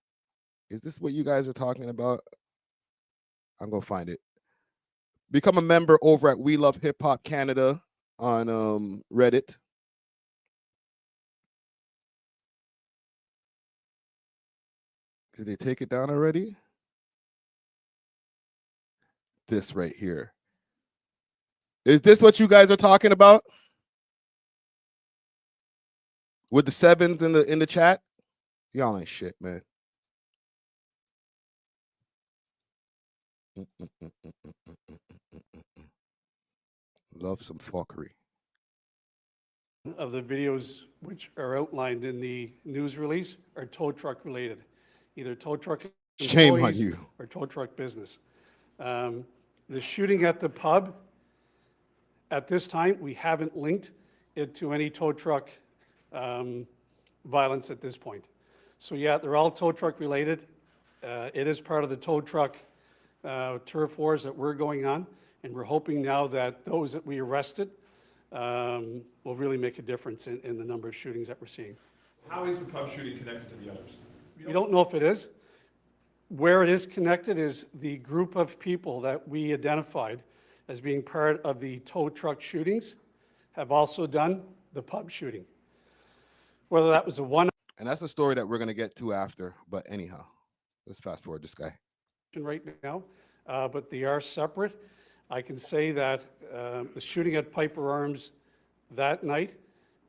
Is this what you guys are talking about? I'm gonna find it. Become a member over at We Love Hip Hop Canada on Reddit. Did they take it down already? This right here. Is this what you guys are talking about? With the sevens in the chat? Y'all ain't shit, man. Love some fuckery. Of the videos which are outlined in the news release are tow truck related, either tow truck Shame on employees you. or tow truck business. The shooting at the pub, at this time, we haven't linked it to any tow truck violence at this point. So yeah, they're all tow truck related. It is part of the tow truck turf wars that we're going on, and we're hoping now that those that we arrested will really make a difference in the number of shootings that we're seeing. How is the pub shooting connected to the others? We don't know if it is. Where it is connected is the group of people that we identified as being part of the tow truck shootings have also done the pub shooting. Whether that was a one. And that's a story that we're going to get to after. But anyhow, let's fast forward this guy. Right now, but they are separate. I can say that the shooting at Piper Arms that night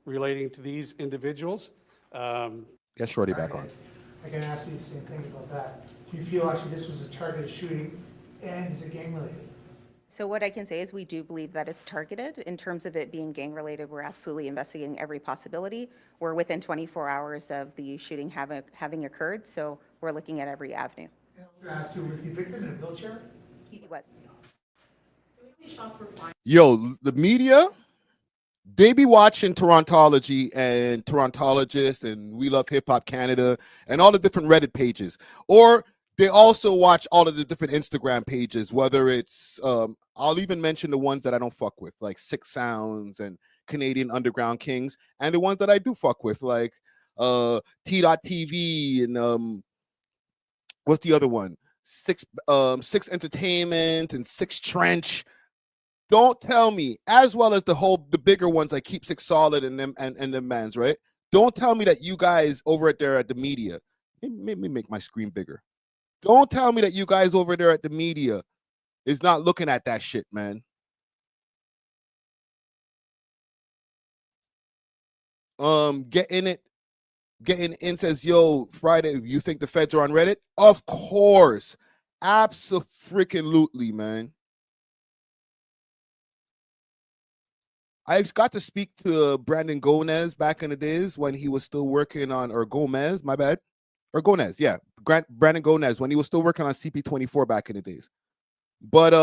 relating to these individuals. Get Shorty back on. I can ask you the same thing about that. Do you feel actually this was a targeted shooting and is it gang related? So what I can say is we do believe that it's targeted. In terms of it being gang related, we're absolutely investigating every possibility. We're within 24 hours of the shooting having occurred, so we're looking at every avenue. I was going to ask you, was the victim in a wheelchair? He was. Yo, the media, they be watching Torontology and Torontologists and We Love Hip Hop Canada and all the different Reddit pages. Or they also watch all of the different Instagram pages, whether it's, I'll even mention the ones that I don't fuck with, like Six Sounds and Canadian Underground Kings, and the ones that I do fuck with, like T.TV and what's the other one? Six Entertainment and Six Trench. Don't tell me, as well as the bigger ones like Keep Six Solid and them mans, right? Don't tell me that you guys over there at the media, let me make my screen bigger. Don't tell me that you guys over there at the media is not looking at that shit, man. Getting in says, yo, Friday, you think the feds are on Reddit? Of course. Abso-freaking-lutely, man. I got to speak to Brandon Gomez back in the days when he was still working on, or Gomez, my bad. Or Gomez, yeah. Brandon Gomez when he was still working on CP24 back in the days. But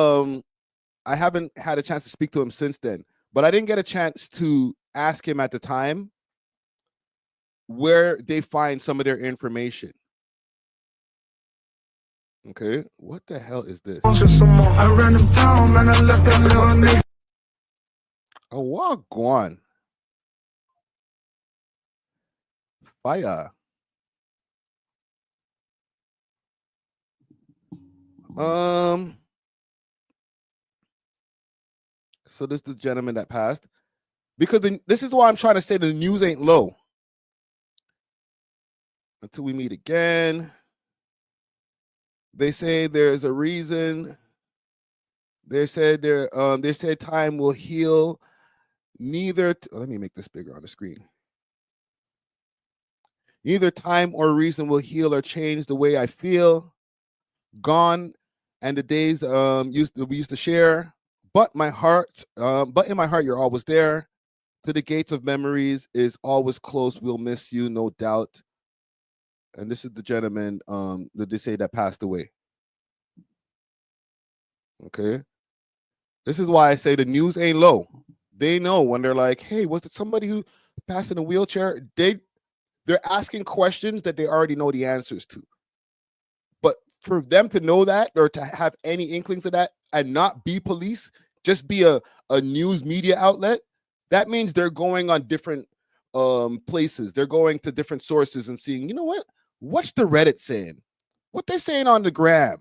I haven't had a chance to speak to him since then. But I didn't get a chance to ask him at the time where they find some of their information. Okay, what the hell is this? I ran them down, man, I left that little nigga. Oh, wagwan. Fire. So this is the gentleman that passed. Because this is why I'm trying to say the news ain't low. Until we meet again. They say there's a reason. They said time will heal. Let me make this bigger on the screen. Neither time or reason will heal or change the way I feel. Gone and the days we used to share. But in my heart, you're always there. To the gates of memories is always close. We'll miss you, no doubt. And this is the gentleman that they say that passed away. Okay. This is why I say the news ain't low. They know when they're like, hey, was it somebody who passed in a wheelchair? They're asking questions that they already know the answers to. But for them to know that or to have any inklings of that and not be police, just be a news media outlet, that means they're going on different places. They're going to different sources and seeing, you know what? What's the Reddit saying? What they saying on the gram?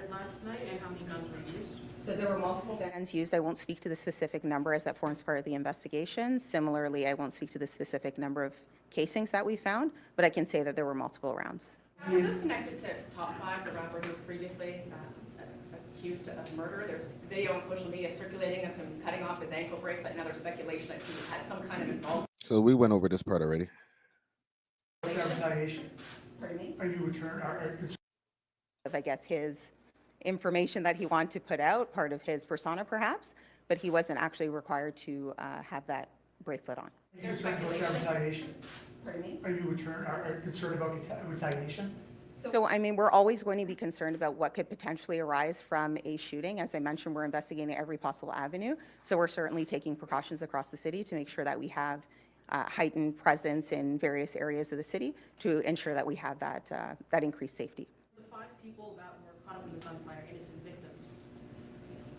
Last night, and how many guns were used? So there were multiple guns used. I won't speak to the specific number as that forms part of the investigation. Similarly, I won't speak to the specific number of casings that we found, but I can say that there were multiple rounds. Is this connected to Top5, the rapper who was previously accused of murder? There's video on social media circulating of him cutting off his ankle bracelet and other speculation that he had some kind of involvement. So we went over this part already. Retaliation. Pardon me? Are you return? I guess his information that he wanted to put out, part of his persona perhaps, but he wasn't actually required to have that bracelet on. Are you concerned about retaliation? Pardon me? Are you concerned about retaliation? So, I mean, we're always going to be concerned about what could potentially arise from a shooting. As I mentioned, we're investigating every possible avenue. So we're certainly taking precautions across the city to make sure that we have heightened presence in various areas of the city to ensure that we have that increased safety. The 5 people that were caught up in the gunfire, innocent victims.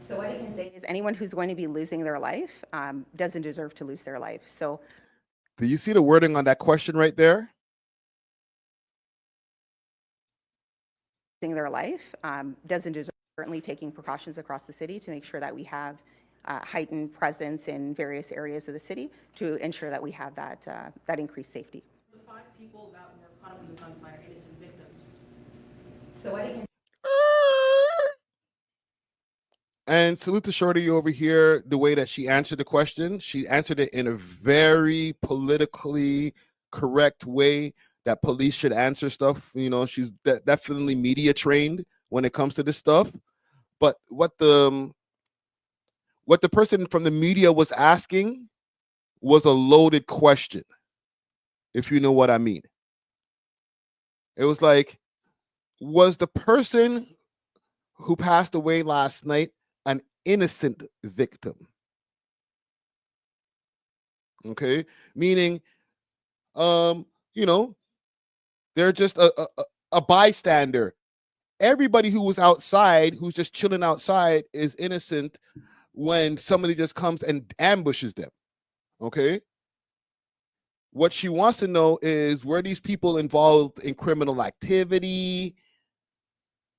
So what I can say is anyone who's going to be losing their life doesn't deserve to lose their life. So do you see the wording on that question right there? Their life doesn't deserve. Certainly taking precautions across the city to make sure that we have heightened presence in various areas of the city to ensure that we have that increased safety. The 5 people that were caught up in the gunfire, innocent victims. So what I can And salute to Shorty over here, the way that she answered the question. She answered it in a very politically correct way that police should answer stuff. You know, she's definitely media trained when it comes to this stuff. But what the person from the media was asking was a loaded question, if you know what I mean. It was like, was the person who passed away last night an innocent victim? Okay, meaning, you know, they're just a bystander. Everybody who was outside, who's just chilling outside, is innocent when somebody just comes and ambushes them. Okay. What she wants to know is, were these people involved in criminal activity?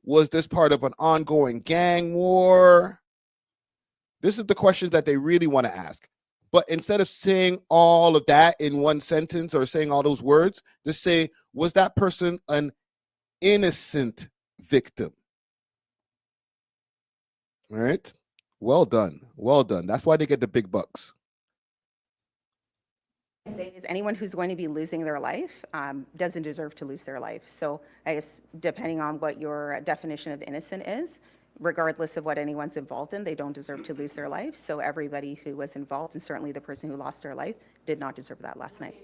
Was this part of an ongoing gang war? This is the questions that they really want to ask. But instead of saying all of that in one sentence or saying all those words, just say, was that person an innocent victim? All right. Well done. Well done. That's why they get the big bucks. say is anyone who's going to be losing their life doesn't deserve to lose their life. So I guess depending on what your definition of innocent is, regardless of what anyone's involved in, they don't deserve to lose their life. So everybody who was involved, and certainly the person who lost their life, did not deserve that last night.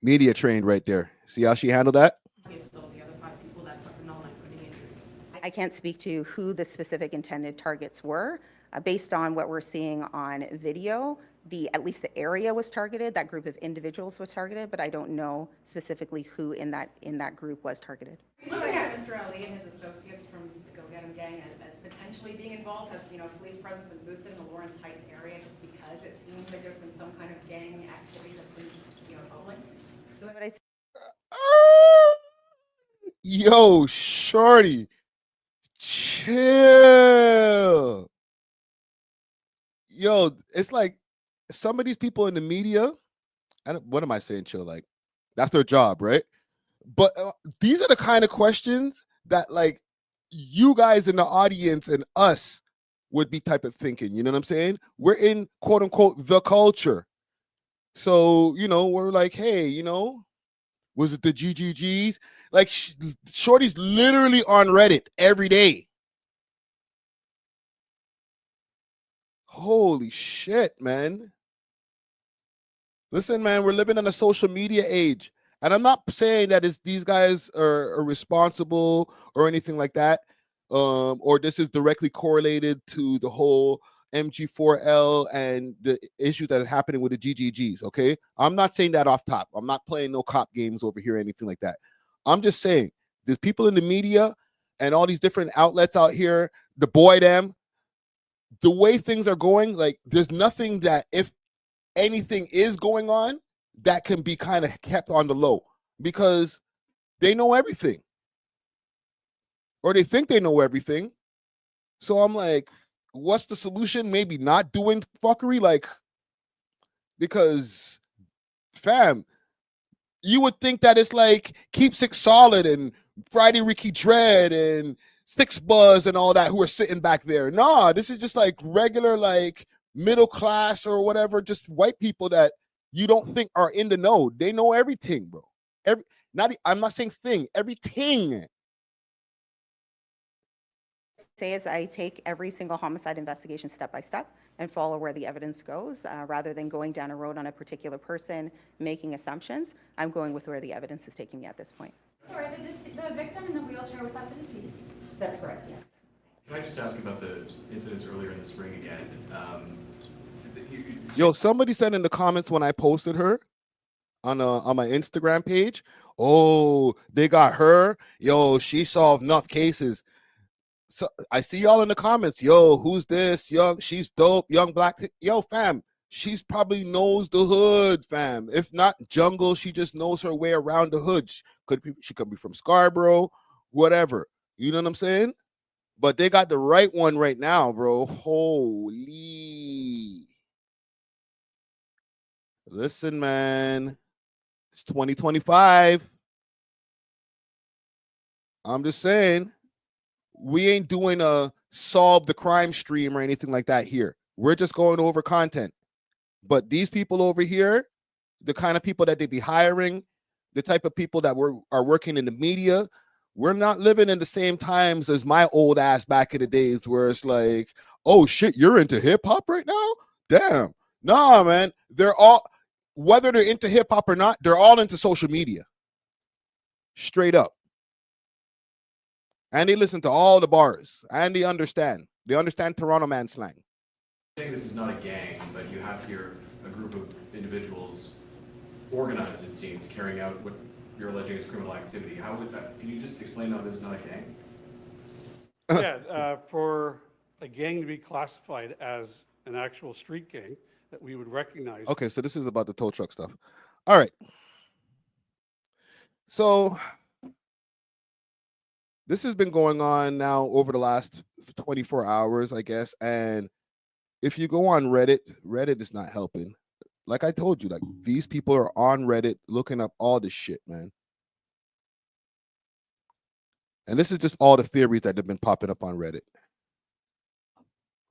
Media trained right there. See how she handled that? I can't speak to who the specific intended targets were. Based on what we're seeing on video, at least the area was targeted, that group of individuals was targeted, but I don't know specifically who in that group was targeted. Looking at Mr. Ali and his associates from the Go Get 'Em gang as potentially being involved, has police presence been boosted in the Lawrence Heights area just because it seems like there's been some kind of gang activity that's been public. So what I say, yo, shorty, chill. Yo, it's like some of these people in the media, what am I saying, chill? Like, that's their job, right? But these are the kind of questions that, like, you guys in the audience and us would be type of thinking. You know what I'm saying? We're in, quote unquote, the culture. So, we're like, hey, was it the GGGs? Like, Shorty's literally on Reddit every day. Holy shit, man. Listen, man, we're living in a social media age. And I'm not saying that these guys are responsible or anything like that, or this is directly correlated to the whole MG4L and the issues that are happening with the GGGs, okay? I'm not saying that off top. I'm not playing no cop games over here or anything like that. I'm just saying, there's people in the media and all these different outlets out here, the boy them, the way things are going, like there's nothing that if anything is going on that can be kind of kept on the low because they know everything. Or they think they know everything. So I'm like, what's the solution? Maybe not doing fuckery, like, because fam, you would think that it's like Keep Six Solid and Friday Ricky Dread and Six Buzz and all that who are sitting back there. Nah, this is just like regular, like middle class or whatever, just white people that you don't think are in the know. They know everything, bro. I'm not saying thing, everything. Say is I take every single homicide investigation step by step and follow where the evidence goes, rather than going down a road on a particular person, making assumptions. I'm going with where the evidence is taking me at this point. Sorry, the victim in the wheelchair, was that the deceased? That's correct, yes. Can I just ask about the incidents earlier in the spring again? Yo, somebody said in the comments when I posted her on my Instagram page, oh, they got her. Yo, she solved enough cases. So I see y'all in the comments. Yo, who's this? Young, she's dope. Young black. Yo, fam, she's probably knows the hood, fam. If not jungle, she just knows her way around the hood. She could be from Scarborough, whatever. You know what I'm saying? But they got the right one right now, bro. Holy. Listen, man. It's 2025. I'm just saying. We ain't doing a solve the crime stream or anything like that here. We're just going over content. But these people over here, the kind of people that they be hiring, the type of people that are working in the media, we're not living in the same times as my old ass back in the days where it's like, oh shit, you're into hip hop right now? Damn. Nah, man. They're all, whether they're into hip hop or not, they're all into social media. Straight up. And they listen to all the bars. And they understand. They understand Toronto man slang. I think this is not a gang, but you have here a group of individuals organized, it seems, carrying out what you're alleging is criminal activity. How would that, can you just explain how this is not a gang? Yeah, for a gang to be classified as an actual street gang that we would recognize. Okay, so this is about the tow truck stuff. All right. So this has been going on now over the last 24 hours, I guess. And if you go on Reddit, Reddit is not helping. Like I told you, like these people are on Reddit looking up all this shit, man. And this is just all the theories that have been popping up on Reddit.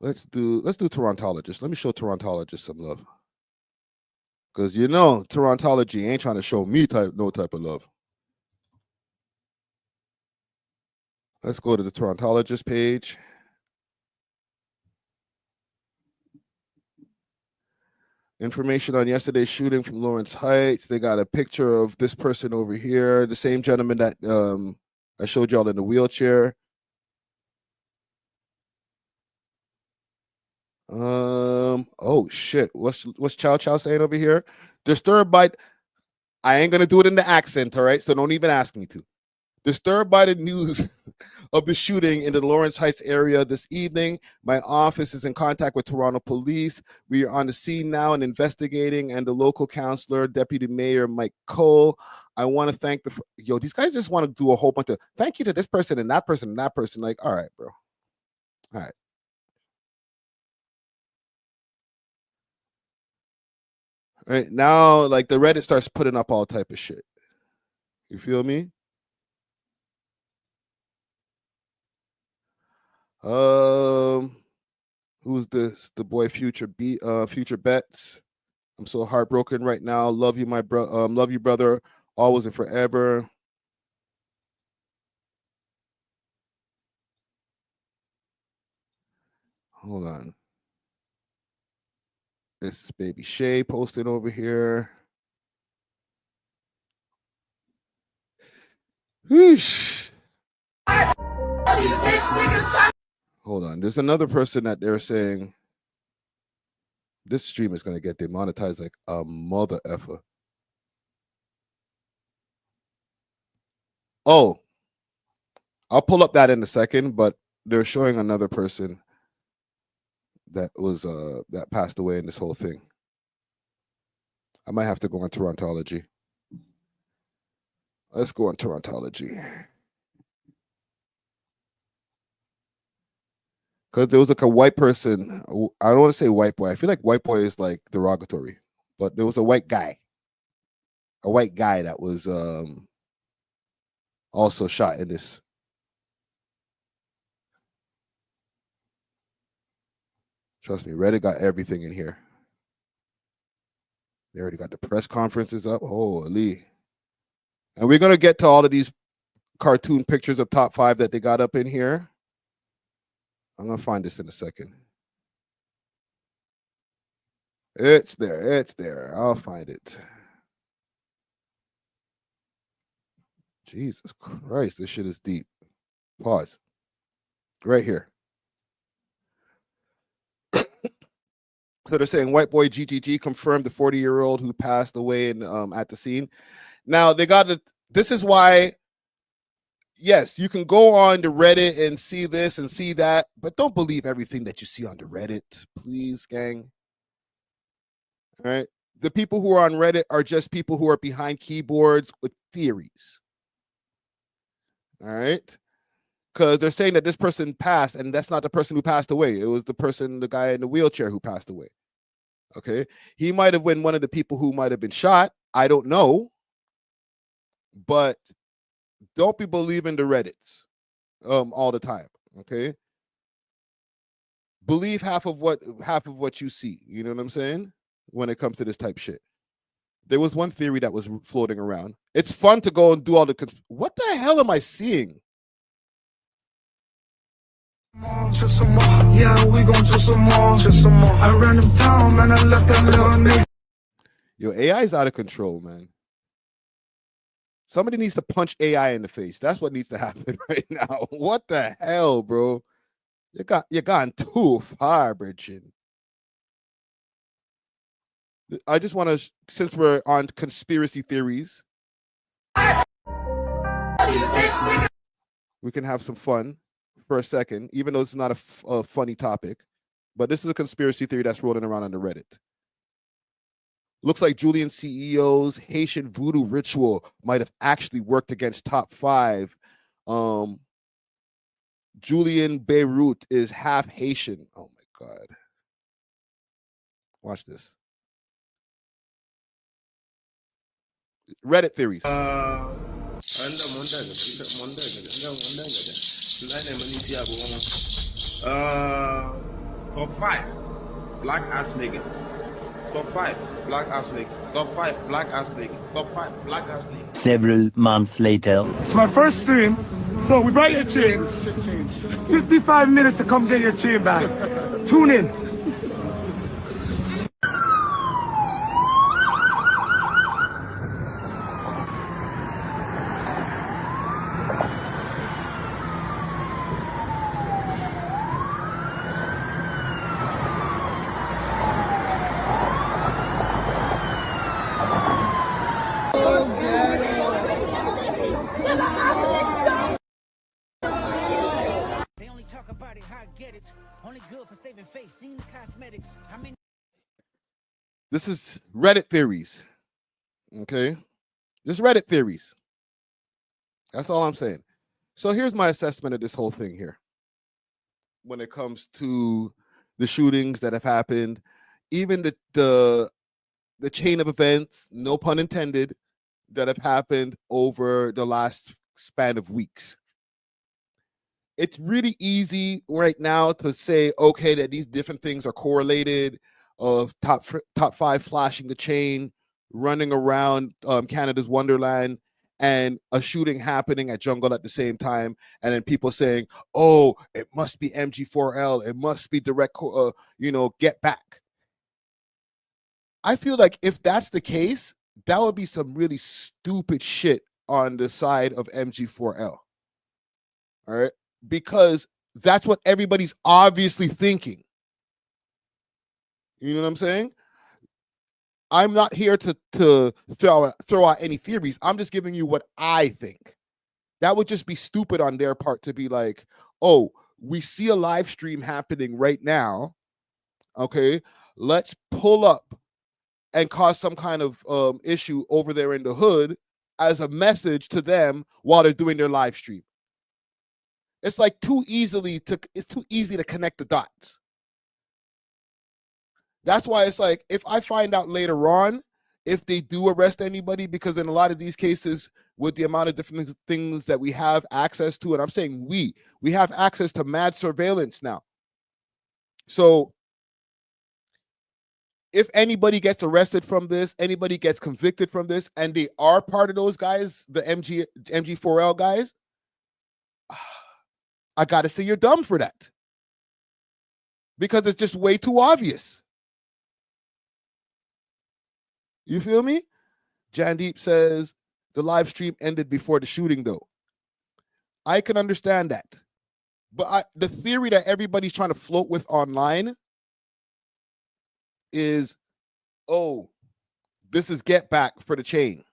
Let's do Torontologist. Let me show Torontologist some love. Because you know, Torontology ain't trying to show me no type of love. Let's go to the Torontologist page. Information on yesterday's shooting from Lawrence Heights. They got a picture of this person over here, the same gentleman that I showed y'all in the wheelchair. Oh shit. What's Chow Chow saying over here? Disturbed by, I ain't gonna do it in the accent, all right? So don't even ask me to. Disturbed by the news of the shooting in the Lawrence Heights area this evening, my office is in contact with Toronto police. We are on the scene now and investigating, and the local councillor, Deputy Mayor Mike Cole. I want to thank these guys just want to do a whole bunch of thank you to this person and that person and that person. Like, all right, bro. All right. Right now, like the Reddit starts putting up all type of shit. You feel me? Who's this? The boy Future Bets. I'm so heartbroken right now. Love you, my bro. Love you, brother. Always and forever. Hold on. This is Baby Shay posted over here. Wheesh. Hold on. There's another person that they're saying this stream is going to get demonetized like a mother effer. Oh, I'll pull up that in a second, but they're showing another person that was that passed away in this whole thing. I might have to go on Torontology. Let's go on Torontology. Because there was like a white person. I don't want to say white boy. I feel like white boy is like derogatory. But there was a white guy. A white guy that was also shot in this. Trust me, Reddit got everything in here. They already got the press conferences up. Holy. And we're going to get to all of these cartoon pictures of top 5 that they got up in here. I'm going to find this in a second. It's there. It's there. I'll find it. Jesus Christ, this shit is deep. Pause. Right here. So they're saying white boy GGG confirmed the 40-year-old who passed away in, at the scene. Now, they got it. This is why, yes, you can go on to Reddit and see this and see that, but don't believe everything that you see on the Reddit, please, gang. All right? The people who are on Reddit are just people who are behind keyboards with theories. All right? Because they're saying that this person passed, and that's not the person who passed away. It was the guy in the wheelchair who passed away. Okay? He might have been one of the people who might have been shot. I don't know. But don't be believing the Reddits all the time. Okay? Believe half of what you see. You know what I'm saying? When it comes to this type shit. There was one theory that was floating around. It's fun to go and do all the... What the hell am I seeing? Yeah, we gon' do some more. I ran them down, man. I left that little nigga. Yo, AI is out of control, man. Somebody needs to punch AI in the face. That's what needs to happen right now. What the hell, bro? You gone too far, Bridget. I just want to, since we're on conspiracy theories, we can have some fun for a second, even though it's not a funny topic. But this is a conspiracy theory that's rolling around on the Reddit. Looks like Julian CEO's Haitian voodoo ritual might have actually worked against top 5. Julian Beirut is half Haitian. Oh my God. Watch this. Reddit theories. Top 5 black ass nigga. Top 5 black ass nigga. Top 5 black ass nigga. Top 5 black ass nigga. Several months later. It's my first stream, so we brought your chain. 55 minutes to come get your chain back. Tune in. This is Reddit theories. Okay? Just Reddit theories. That's all I'm saying. So here's my assessment of this whole thing here. When it comes to the shootings that have happened, even the chain of events, no pun intended, that have happened over the last span of weeks. It's really easy right now to say, okay, that these different things are correlated, of top 5 flashing the chain, running around Canada's Wonderland, and a shooting happening at Jungle at the same time, and then people saying, oh, it must be MG4L, it must be direct, get back. I feel like if that's the case, that would be some really stupid shit on the side of MG4L. All right? Because that's what everybody's obviously thinking. You know what I'm saying? I'm not here to throw out any theories. I'm just giving you what I think. That would just be stupid on their part to be like, oh, we see a live stream happening right now. Okay, let's pull up and cause some kind of issue over there in the hood as a message to them while they're doing their live stream. It's like it's too easy to connect the dots. That's why it's like, if I find out later on if they do arrest anybody, because in a lot of these cases, with the amount of different things that we have access to, and I'm saying we have access to mad surveillance now. So if anybody gets arrested from this, anybody gets convicted from this, and they are part of those guys, the MG4L guys, I gotta say you're dumb for that. Because it's just way too obvious. You feel me? Jandeep says the live stream ended before the shooting, though. I can understand that. But the theory that everybody's trying to float with online is, oh, this is get back for the chain.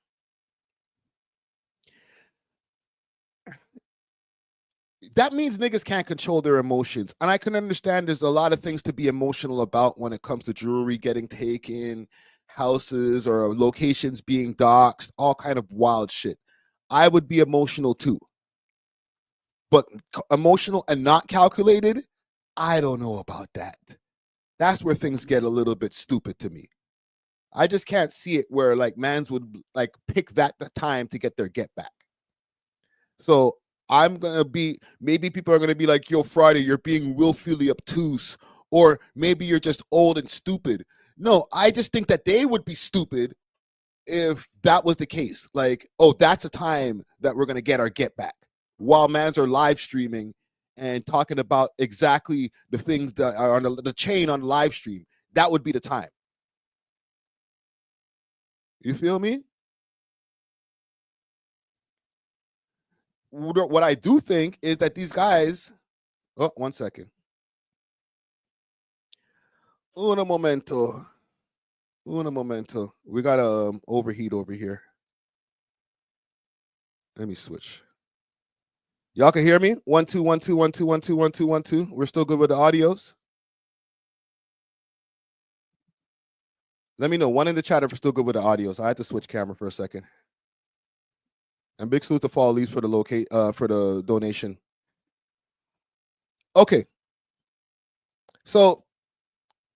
That means niggas can't control their emotions. And I can understand there's a lot of things to be emotional about when it comes to jewelry getting taken, houses or locations being doxxed, all kind of wild shit. I would be emotional too. But emotional and not calculated, I don't know about that. That's where things get a little bit stupid to me. I just can't see it where like mans would like pick that time to get their get back. So I'm gonna be, maybe people are gonna be like, yo, Friday, you're being willfully obtuse, or maybe you're just old and stupid. No, I just think that they would be stupid if that was the case. Like, oh, that's a time that we're gonna get our get back, while mans are live streaming and talking about exactly the things that are on the chain on the live stream. That would be the time. You feel me? What I do think is that these guys, oh, 1 second. Uno momento. We got a overheat over here. Let me switch. Y'all can hear me? 1 2 1 2 1 2 1 2 1 2 1 2. We're still good with the audios. Let me know. One in the chat if we're still good with the audios. I had to switch camera for a second. And big salute to Fall Leaves for the donation. Okay. So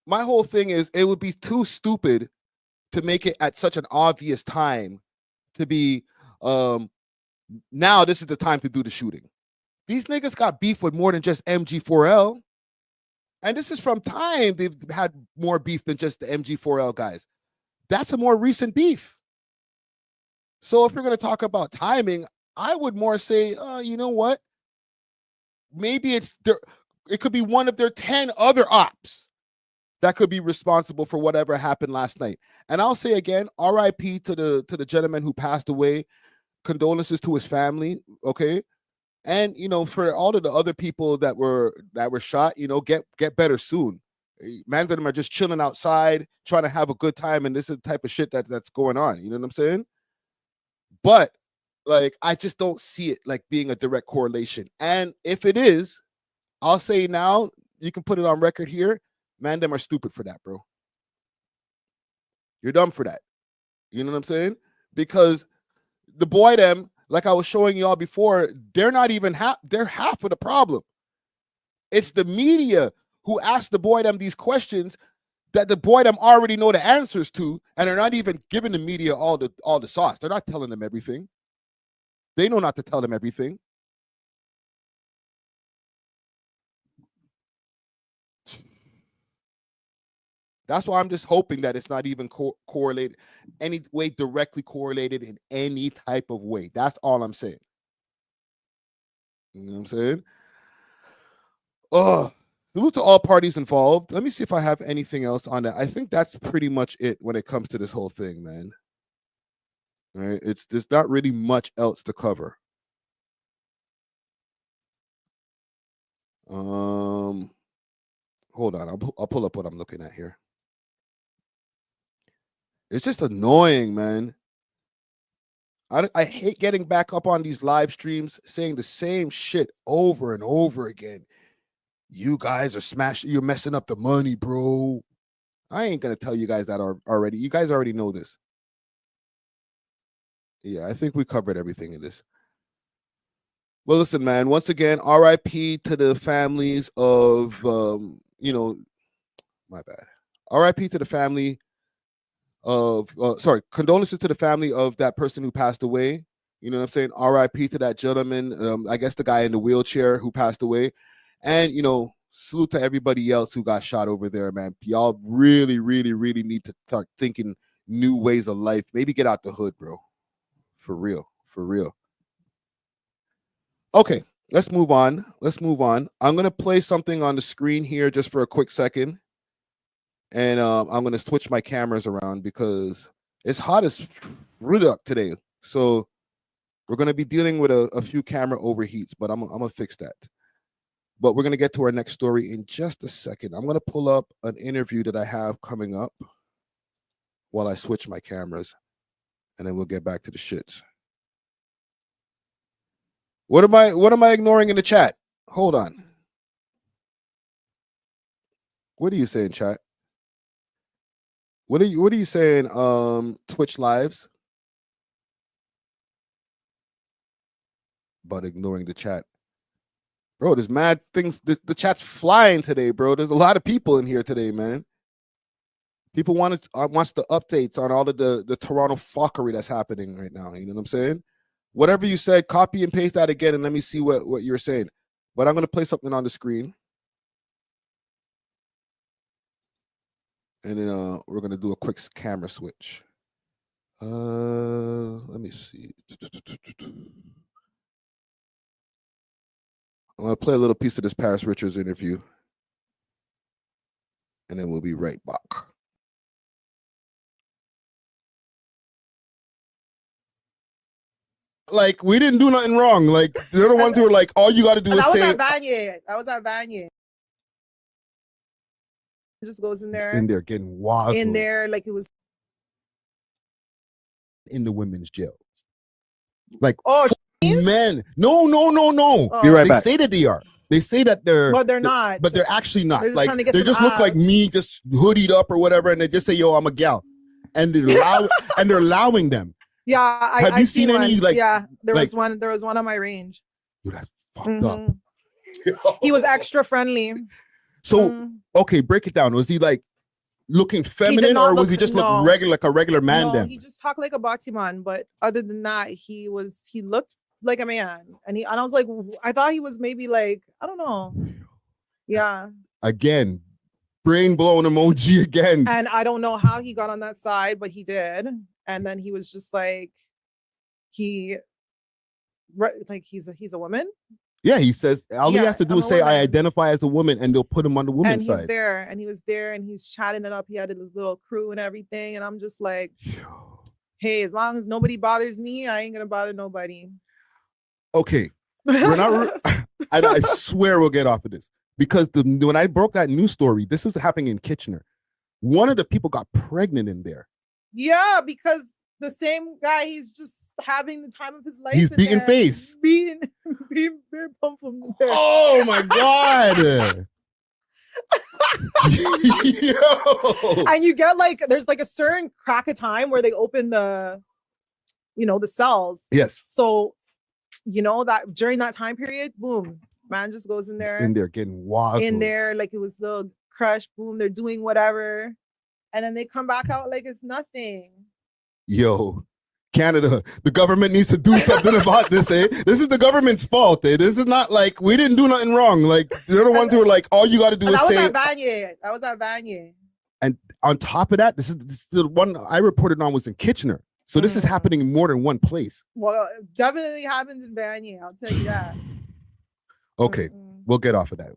my whole thing is, it would be too stupid to make it at such an obvious time to be now this is the time to do the shooting. These niggas got beef with more than just MG4L. And this is from time they've had more beef than just the MG4L guys. That's a more recent beef. So if we're going to talk about timing, I would more say, you know what? Maybe it could be one of their 10 other ops that could be responsible for whatever happened last night. And I'll say again, RIP to the gentleman who passed away. Condolences to his family, okay? And you know, for all of the other people that were shot, you know, get better soon. Man, them are just chilling outside, trying to have a good time, and this is the type of shit that's going on. You know what I'm saying? But like, I just don't see it like being a direct correlation. And if it is, I'll say now, you can put it on record here, man, them are stupid for that, bro. You're dumb for that. You know what I'm saying? Because the boy them, like I was showing y'all before, they're not even they're half of the problem. It's the media who asked the boy them these questions that the boy them already know the answers to, and they're not even giving the media all the sauce. They're not telling them everything. They know not to tell them everything. That's why I'm just hoping that it's not even correlated, any way directly correlated in any type of way. That's all I'm saying. You know what I'm saying? Salute to all parties involved. Let me see if I have anything else on that. I think that's pretty much it when it comes to this whole thing, man. All right, there's not really much else to cover. Hold on, I'll pull up what I'm looking at here. It's just annoying, man. I hate getting back up on these live streams saying the same shit over and over again. You guys are smashing, you're messing up the money, bro. I ain't gonna tell you guys that already. You guys already know this. Yeah, I think we covered everything in this. Well, listen, man, once again, RIP to the families of, my bad. RIP to the family of, condolences to the family of that person who passed away. You know what I'm saying? RIP to that gentleman, I guess the guy in the wheelchair who passed away. And, salute to everybody else who got shot over there, man. Y'all really, really, really need to start thinking new ways of life. Maybe get out the hood, bro. For real, for real. Okay, let's move on. I'm going to play something on the screen here just for a quick second. And I'm going to switch my cameras around because it's hot as rudak today. So we're going to be dealing with a few camera overheats, but I'm going to fix that. But we're going to get to our next story in just a second. I'm going to pull up an interview that I have coming up while I switch my cameras. And then we'll get back to the shits. What am I ignoring in the chat? Hold on. What are you saying, chat? What are you saying? Twitch lives, but ignoring the chat, bro. There's mad things. The chat's flying today, bro. There's a lot of people in here today, man. People wants the updates on all of the Toronto fuckery that's happening right now. You know what I'm saying? Whatever you said, copy and paste that again, and let me see what you're saying. But I'm gonna play something on the screen. And then we're gonna do a quick camera switch. Let me see. I'm gonna play a little piece of this Paris Richards interview, and then we'll be right back. Like, we didn't do nothing wrong. Like, they're the ones who were like, all you got to do is say. That was at Vanier. Just goes in there. In there getting wazzled. In there, like it was. In the women's jail. Like, oh, men. No. Oh. You're right. They say that they are. They say that they're. But they're not. But they're actually not. They're just like, trying to get they some just look like abs. me, just hoodied up or whatever, and they just say, "Yo, I'm a gal," and they're allowing them. Yeah, Have you seen any one. like? Yeah, there like, was one. There was one on my range. Dude, that's fucked up. He was extra friendly. So okay, break it down. Was he like looking feminine, or was he just look regular, like a regular man? No, then he just talked like a boxy man. But other than that, he looked like a man, and I was like, I thought he was maybe like, I don't know. Yeah. Again, brain blown emoji again. And I don't know how he got on that side, but he did. And then he was just like, he's a woman. Yeah, he says all he has to do is say, woman. "I identify as a woman," and they'll put him on the woman's and side. He was there, and he's chatting it up. He had his little crew and everything, and I'm just like, hey, as long as nobody bothers me, I ain't gonna bother nobody. Okay, we're not. I swear we'll get off of this because when I broke that news story, this was happening in Kitchener. One of the people got pregnant in there. Yeah, because the same guy, he's just having the time of his life. He's beating face. Being beer pump from there. Oh my god. Yo. And you get like, there's like a certain crack of time where they open the cells. Yes. So, that during that time period, boom, man just goes in there. He's in there getting wild. In there, like it was the crush, boom, they're doing whatever. And then they come back out like it's nothing. Yo, Canada, the government needs to do something about this, eh? This is the government's fault, eh? This is not like we didn't do nothing wrong. Like, they're the ones who are like, all you got to do is say. That was at Vanier. And on top of that, this is the one I reported on was in Kitchener. So this is happening in more than one place. Well, it definitely happens in Vanier, I'll tell you that. Okay, we'll get off of that.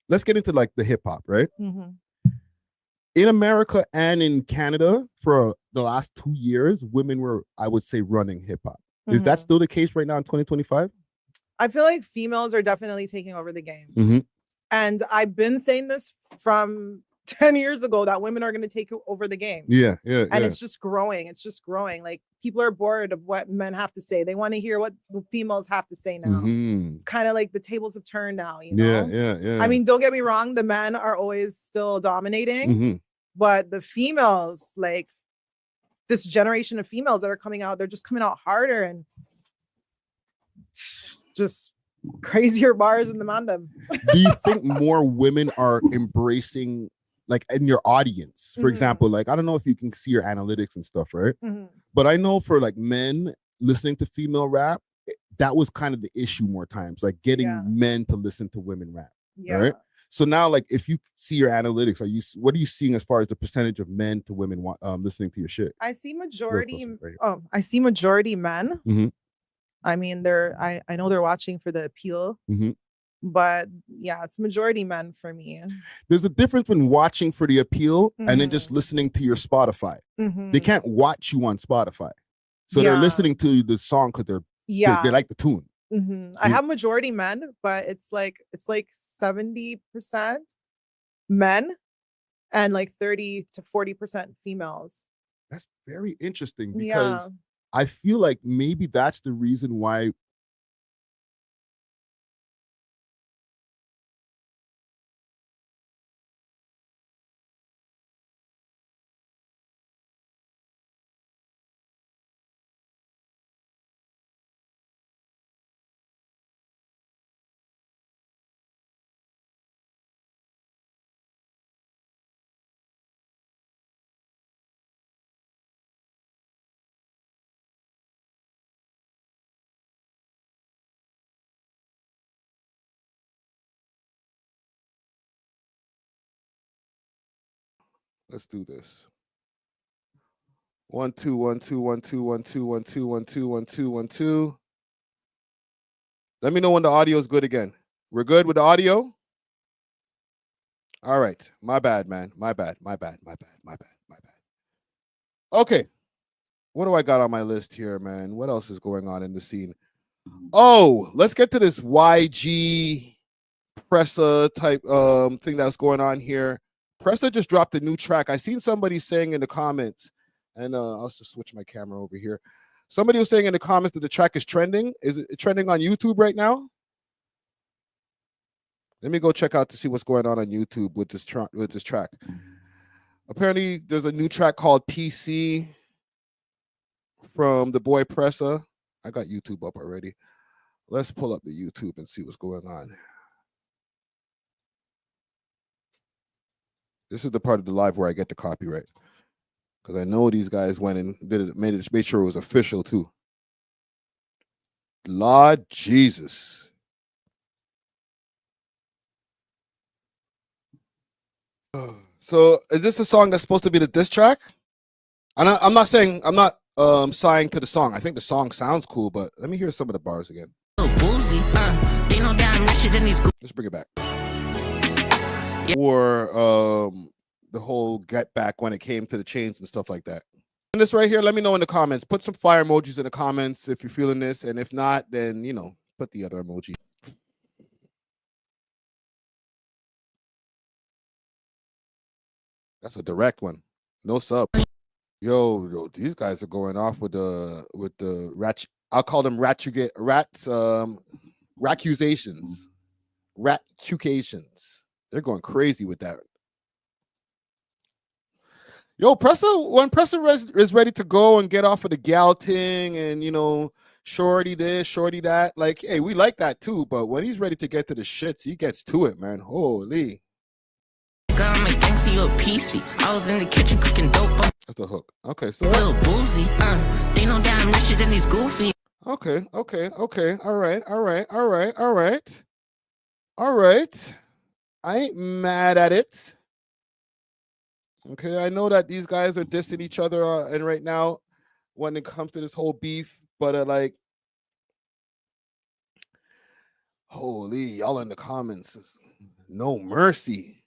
Let's get into like the hip hop, right? In America and in Canada for the last 2 years, women were, I would say, running hip hop. Is that still the case right now in 2025? I feel like females are definitely taking over the game. And I've been saying this from 10 years ago that women are going to take over the game. Yeah. And it's just growing. It's just growing. Like people are bored of what men have to say. They want to hear what the females have to say now. It's kind of like the tables have turned now, you know? Yeah. I mean, don't get me wrong. The men are always still dominating, but the females, like this generation of females that are coming out, they're just coming out harder and just crazier bars in the mandem. Do you think more women are embracing, like in your audience, for example, like, I don't know if you can see your analytics and stuff, right? But I know for like men listening to female rap, that was kind of the issue more times, like getting men to listen to women rap, right? So now, like, if you see your analytics, what are you seeing as far as the percentage of men to women listening to your shit? I see majority. I see majority men. I mean, I know they're watching for the appeal, but yeah, it's majority men for me. There's a difference when watching for the appeal and then just listening to your Spotify. They can't watch you on Spotify, so they're listening to the song because they like the tune. I have majority men, but it's like 70% men and like 30 to 40% females. That's very interesting because I feel like maybe that's the reason why let's do this. 1 2 1 2 1 2 1 2 1 2 1 2 1 2 1 2. Let me know when the audio is good again. We're good with the audio? All right. My bad, man. My bad. Okay. What do I got on my list here, man? What else is going on in the scene? Oh, let's get to this YG Pressa type thing that's going on here. Pressa just dropped a new track. I seen somebody saying in the comments, and I'll just switch my camera over here. Somebody was saying in the comments that the track is trending. Is it trending on YouTube right now? Let me go check out to see what's going on YouTube with this track. Apparently, there's a new track called PC from the boy Pressa. I got YouTube up already. Let's pull up the YouTube and see what's going on. This is the part of the live where I get the copyright, because I know these guys went and made sure it was official too. Lord Jesus. So is this a song that's supposed to be the diss track? I'm not saying, I'm not sighing to the song. I think the song sounds cool, but let me hear some of the bars again. Let's bring it back. Or the whole get back when it came to the chains and stuff like that. And this right here, let me know in the comments. Put some fire emojis in the comments if you're feeling this, and if not, then put the other emoji. That's a direct one. No sub. Yo, these guys are going off with the rat. I'll call them raccusations. They're going crazy with that. Yo, Pressa, when Pressa is ready to go and get off of the gal thing and shorty this, shorty that, like, hey, we like that too. But when he's ready to get to the shits, he gets to it, man. Holy. I'm a gangster, you a PC. I was in the kitchen cooking dope. That's the hook. Okay, so little boozy. They know that I'm richer than these goofy. Okay. All right. I ain't mad at it. Okay, I know that these guys are dissing each other and right now when it comes to this whole beef, but like, holy, y'all in the comments, no mercy.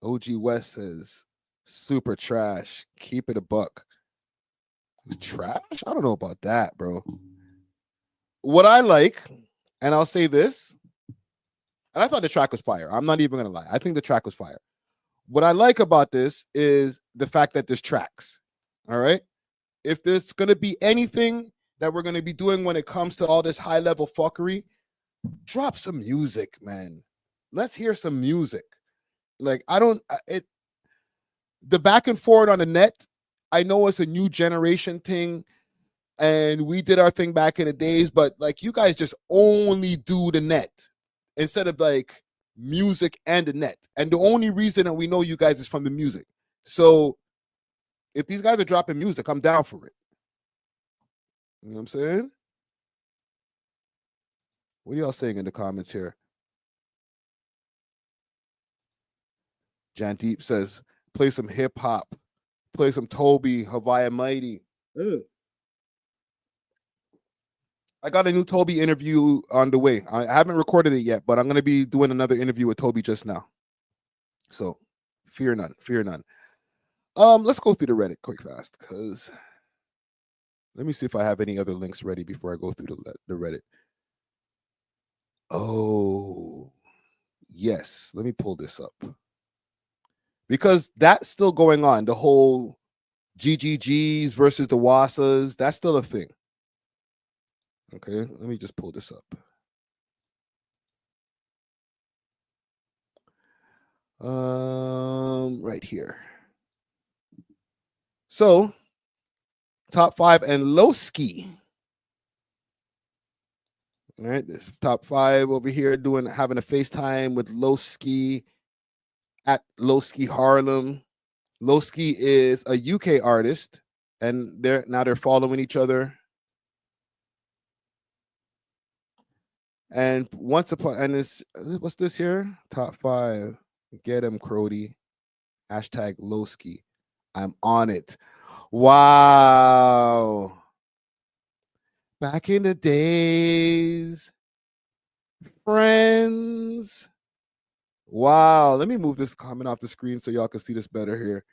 OG West says, super trash. Keep it a buck. Trash? I don't know about that, bro. What I like, and I'll say this, and I thought the track was fire. I'm not even going to lie. I think the track was fire. What I like about this is the fact that there's tracks. All right. If there's going to be anything that we're going to be doing when it comes to all this high level fuckery, drop some music, man. Let's hear some music. Like, the back and forward on the net, I know it's a new generation thing and we did our thing back in the days, but like, you guys just only do the net instead of like music and the net. And the only reason that we know you guys is from the music. So if these guys are dropping music, I'm down for it. You know what I'm saying? What are y'all saying in the comments here? Jandeep says, play some hip hop, play some Toby, Hawaii Mighty. I got a new Toby interview on the way. I haven't recorded it yet, but I'm going to be doing another interview with Toby just now. So fear none, fear none. Let's go through the Reddit quick fast, because let me see if I have any other links ready before I go through the Reddit. Oh, yes. Let me pull this up. Because that's still going on. The whole GGGs versus the WASAs, that's still a thing. Okay, let me just pull this up. Right here. So, top 5 and Lowski. All right, this top 5 over here having a FaceTime with Lowski at Lowski Harlem. Lowski is a UK artist, and they're following each other. And once upon, and it's, what's this here? Top 5. Get him, Crody. Hashtag Lowski. I'm on it. Wow. Back in the days. Friends. Wow. Let me move this comment off the screen so y'all can see this better here.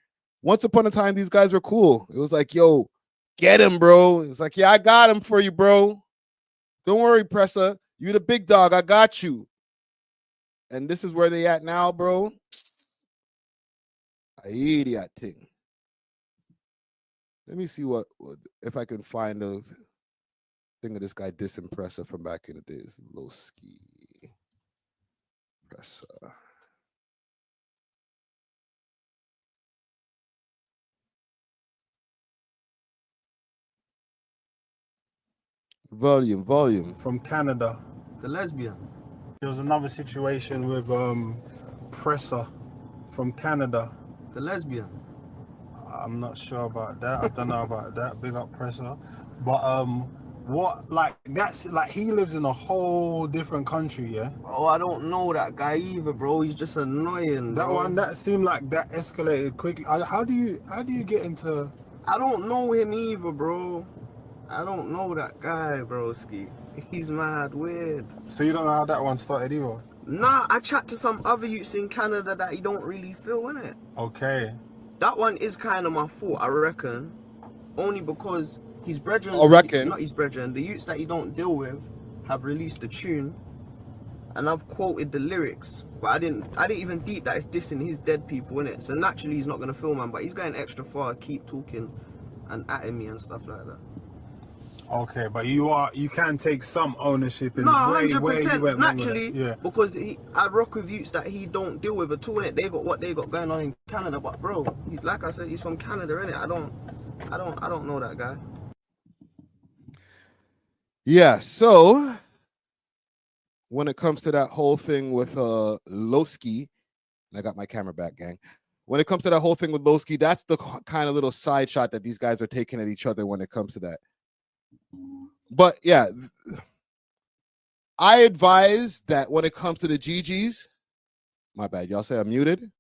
Once upon a time, these guys were cool. It was like, yo, get him, bro. It's like, yeah, I got him for you, bro. Don't worry, Pressa. You the big dog. I got you. And this is where they at now, bro. I idiot thing. Let me see what if I can find a thing of this guy dissing Pressa from back in the days. Lowski. Pressa. Volume. From Canada. The lesbian. There was another situation with Pressa from Canada. The lesbian. I'm not sure about that. I don't know about that. Big up Pressa. But what, like, that's like, he lives in a whole different country, yeah? Oh, I don't know that guy either, bro. He's just annoying. That bro. one, that seemed like that escalated quickly. How do you get into? I don't know him either, bro. I don't know that guy, broski. He's mad weird. So you don't know how that one started either? Nah, I chat to some other youths in Canada that he don't really feel, innit? Okay. That one is kind of my fault, I reckon. Only because his brethren, not his brethren, the youths that he don't deal with have released a tune, and I've quoted the lyrics, but I didn't even deep that it's dissing his dead people, innit? So naturally he's not gonna feel, man, but he's going extra far, keep talking and atting me and stuff like that. Okay, but you can take some ownership in no, where you 100% went naturally, yeah. Because I rock with youths that he don't deal with at all, innit? They got what they got going on in Canada, but bro, he's, like I said, he's from Canada, innit? I don't know that guy. Yeah, so when it comes to that whole thing with Lowski, and I got my camera back, gang. When it comes to that whole thing with Lowski, that's the kind of little side shot that these guys are taking at each other when it comes to that. But yeah, I advise that when it comes to the GGs, my bad, y'all say I'm muted.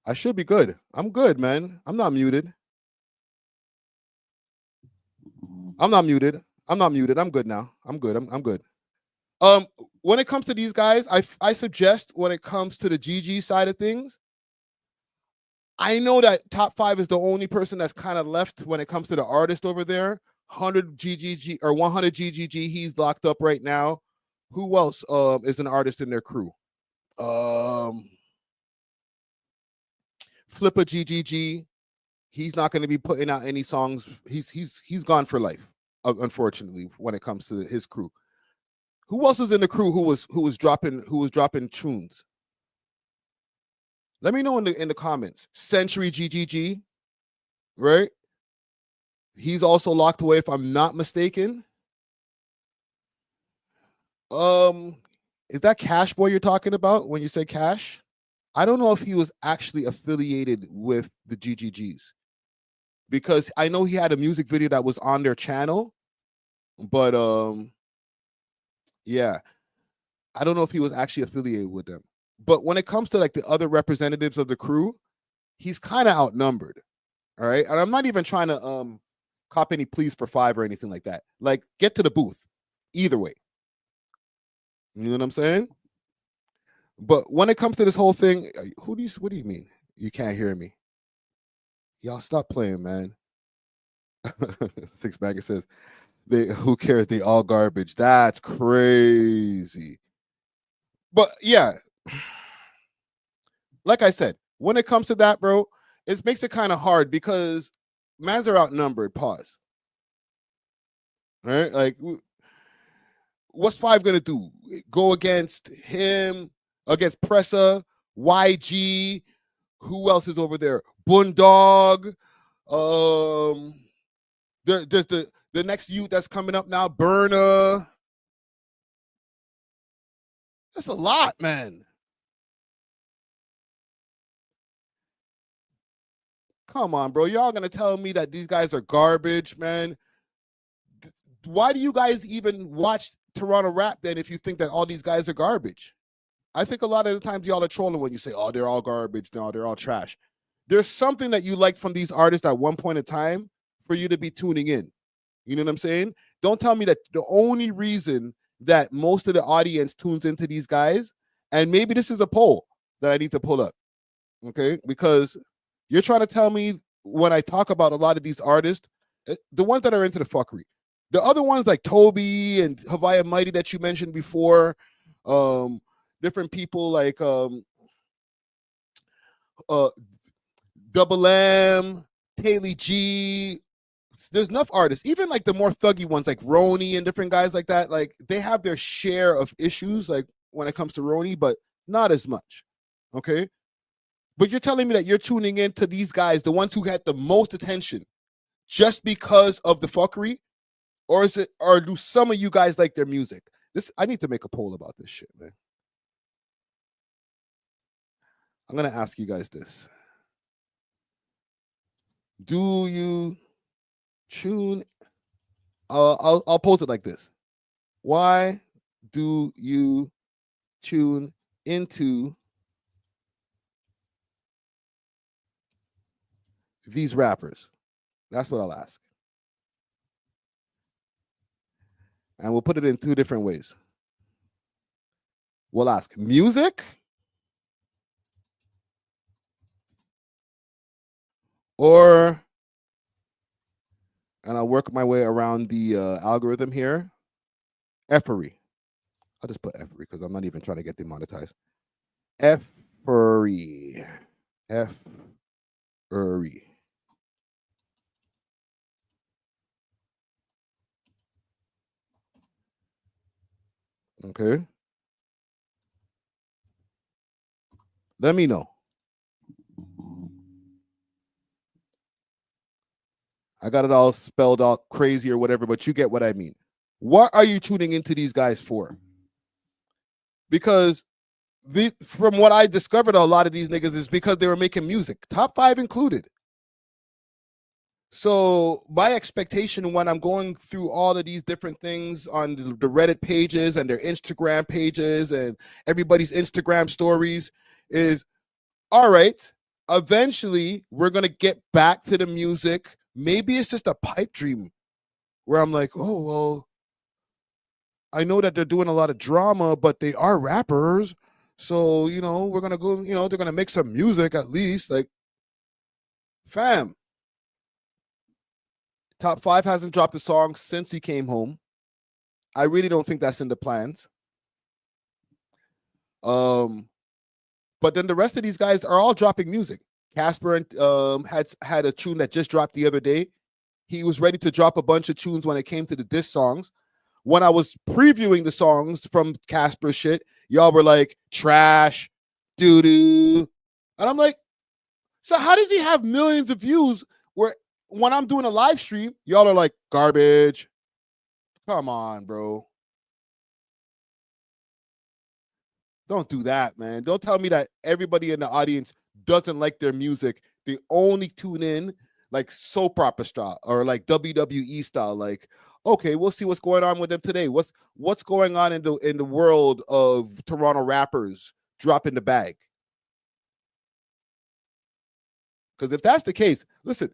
I should be good. I'm good, man. I'm not muted. I'm good now. I'm good. I'm good. When it comes to these guys, I suggest when it comes to the GG side of things, I know that top 5 is the only person that's kind of left when it comes to the artist over there. 100 GGG or 100 GGG. He's locked up right now. Who else is an artist in their crew? Flipper GGG. He's not going to be putting out any songs. He's gone for life, unfortunately, when it comes to his crew. Who else was in the crew who was dropping tunes? Let me know in the comments. Century GGG, right? He's also locked away, if I'm not mistaken. Is that Cash Boy you're talking about when you say Cash? I don't know if he was actually affiliated with the GGGs, because I know he had a music video that was on their channel, but yeah, I don't know if he was actually affiliated with them. But when it comes to like the other representatives of the crew, he's kind of outnumbered. All right. And I'm not even trying to cop any pleas for 5 or anything like that. Like, get to the booth either way. You know what I'm saying? But when it comes to this whole thing, what do you mean? You can't hear me? Y'all stop playing, man. Six Bagger says, who cares? They all garbage. That's crazy. But yeah, like I said, when it comes to that, bro, it makes it kind of hard because mans are outnumbered. Pause. All right? Like, what's 5 gonna do? Go against him, against Pressa, YG? Who else is over there? Bundog. There's the next youth that's coming up now, Burner. That's a lot, man. Come on, bro. Y'all gonna tell me that these guys are garbage, man? Why do you guys even watch Toronto rap then if you think that all these guys are garbage? I think a lot of the times y'all are trolling when you say, oh, they're all garbage. No, they're all trash. There's something that you like from these artists at one point in time for you to be tuning in. You know what I'm saying? Don't tell me that the only reason that most of the audience tunes into these guys, and maybe this is a poll that I need to pull up, okay? Because you're trying to tell me when I talk about a lot of these artists, the ones that are into the fuckery, the other ones like Toby and Havaya Mighty that you mentioned before, different people like Double M, Taylor G. There's enough artists, even like the more thuggy ones like Roni and different guys like that. Like, they have their share of issues, like when it comes to Roni, but not as much. Okay. But you're telling me that you're tuning into these guys, the ones who had the most attention, just because of the fuckery? Or is it, or do some of you guys like their music? I need to make a poll about this shit, man. I'm gonna ask you guys this. Do you tune? I'll pose it like this. Why do you tune into these rappers? That's what I'll ask. And we'll put it in 2 different ways. We'll ask music and I'll work my way around the algorithm here. Effery. I'll just put Effery because I'm not even trying to get demonetized. Effery. Effery. Okay. Let me know. I got it all spelled out crazy or whatever, but you get what I mean. What are you tuning into these guys for? Because from what I discovered, a lot of these niggas is because they were making music, top 5 included. So my expectation when I'm going through all of these different things on the Reddit pages and their Instagram pages and everybody's Instagram stories is, all right, eventually we're going to get back to the music. Maybe it's just a pipe dream where I'm like, oh, well, I know that they're doing a lot of drama, but they are rappers. So, you know, we're going to go, you know, they're going to make some music at least. Like, fam, Top 5 hasn't dropped a song since he came home. I really don't think that's in the plans. But then the rest of these guys are all dropping music. Casper had a tune that just dropped the other day. He was ready to drop a bunch of tunes when it came to the diss songs. When I was previewing the songs from Casper shit, y'all were like, trash, doo-doo. And I'm like, so how does he have millions of views where when I'm doing a live stream, y'all are like, garbage? Come on, bro. Don't do that, man. Don't tell me that everybody in the audience doesn't like their music. They only tune in like soap opera style or like WWE style. Like, okay, we'll see what's going on with them today. What's going on in the world of Toronto rappers dropping the bag? Because if that's the case, listen,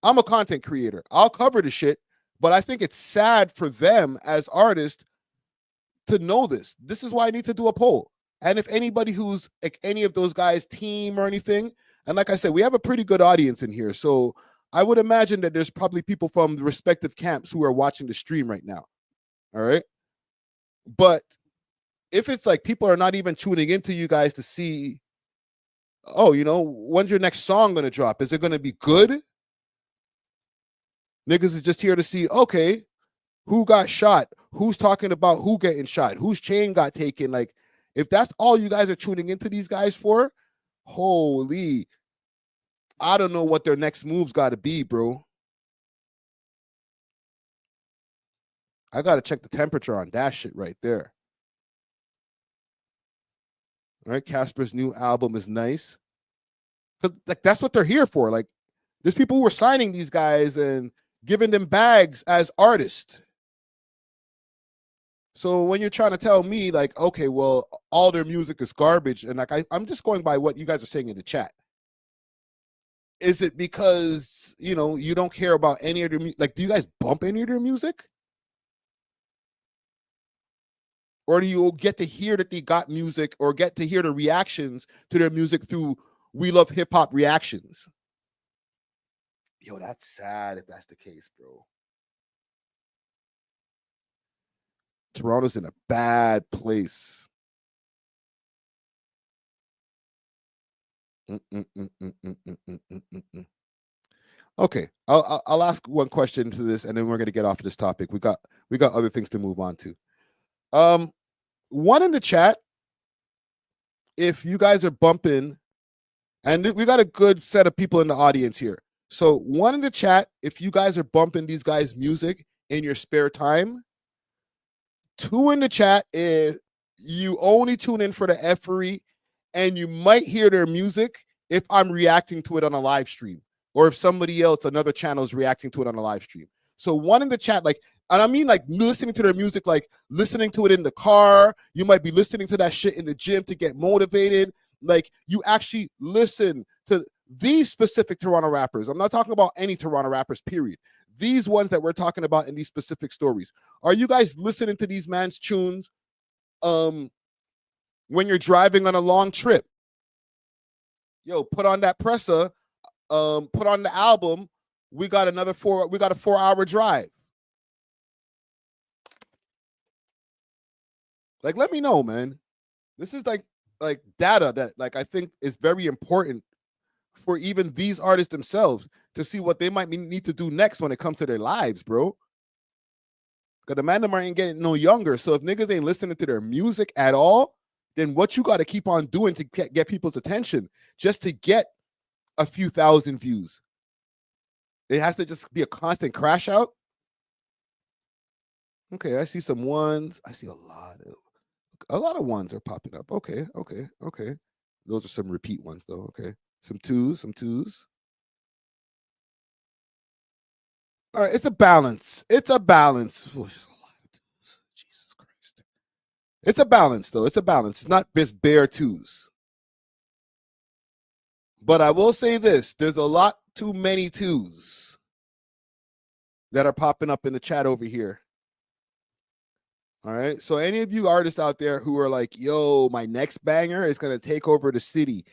I'm a content creator. I'll cover the shit, but I think it's sad for them as artists to know this. This is why I need to do a poll. And if anybody who's like any of those guys' team or anything, and like I said, we have a pretty good audience in here. So I would imagine that there's probably people from the respective camps who are watching the stream right now. All right. But if it's like people are not even tuning into you guys to see, oh, you know, when's your next song going to drop? Is it going to be good? Niggas is just here to see, okay, who got shot? Who's talking about who getting shot? Whose chain got taken? Like, if that's all you guys are tuning into these guys for, holy, I don't know what their next move's got to be, bro. I got to check the temperature on that shit right there. All right, Casper's new album is nice. Because like, that's what they're here for. Like, there's people who are signing these guys and giving them bags as artists. So when you're trying to tell me, like, okay, well, all their music is garbage, and like I'm just going by what you guys are saying in the chat. Is it because, you know, you don't care about any of their music? Like, do you guys bump any of their music? Or do you get to hear that they got music or get to hear the reactions to their music through We Love Hip Hop reactions? Yo, that's sad if that's the case, bro. Toronto's in a bad place. Okay, I'll ask one question to this, and then we're gonna get off of this topic. We got other things to move on to. One in the chat, if you guys are bumping, and we got a good set of people in the audience here. So one in the chat, if you guys are bumping these guys' music in your spare time. Two in the chat if you only tune in for the effery, and you might hear their music if I'm reacting to it on a live stream, or if somebody else, another channel, is reacting to it on a live stream. So one in the chat, like, and I mean like listening to their music, like listening to it in the car. You might be listening to that shit in the gym to get motivated. Like, you actually listen to these specific Toronto rappers. I'm not talking about any Toronto rappers, period. These ones that we're talking about in these specific stories. Are you guys listening to these man's tunes when you're driving on a long trip? Yo, put on that Pressa, put on the album. We got a 4-hour drive. Like, let me know, man. This is like data that like I think is very important for even these artists themselves to see what they might need to do next when it comes to their lives, bro. Because the man them ain't getting no younger. So if niggas ain't listening to their music at all, then what you got to keep on doing to get people's attention just to get a few thousand views? It has to just be a constant crash out. Okay, I see some ones. I see a lot of ones are popping up. Okay. Those are some repeat ones though. Okay. Some twos. All right, it's a balance. Oh, there's a lot of twos. Jesus Christ. It's a balance, though. It's a balance. It's not just bare twos. But I will say this. There's a lot too many twos that are popping up in the chat over here. All right, so any of you artists out there who are like, yo, my next banger is going to take over the city.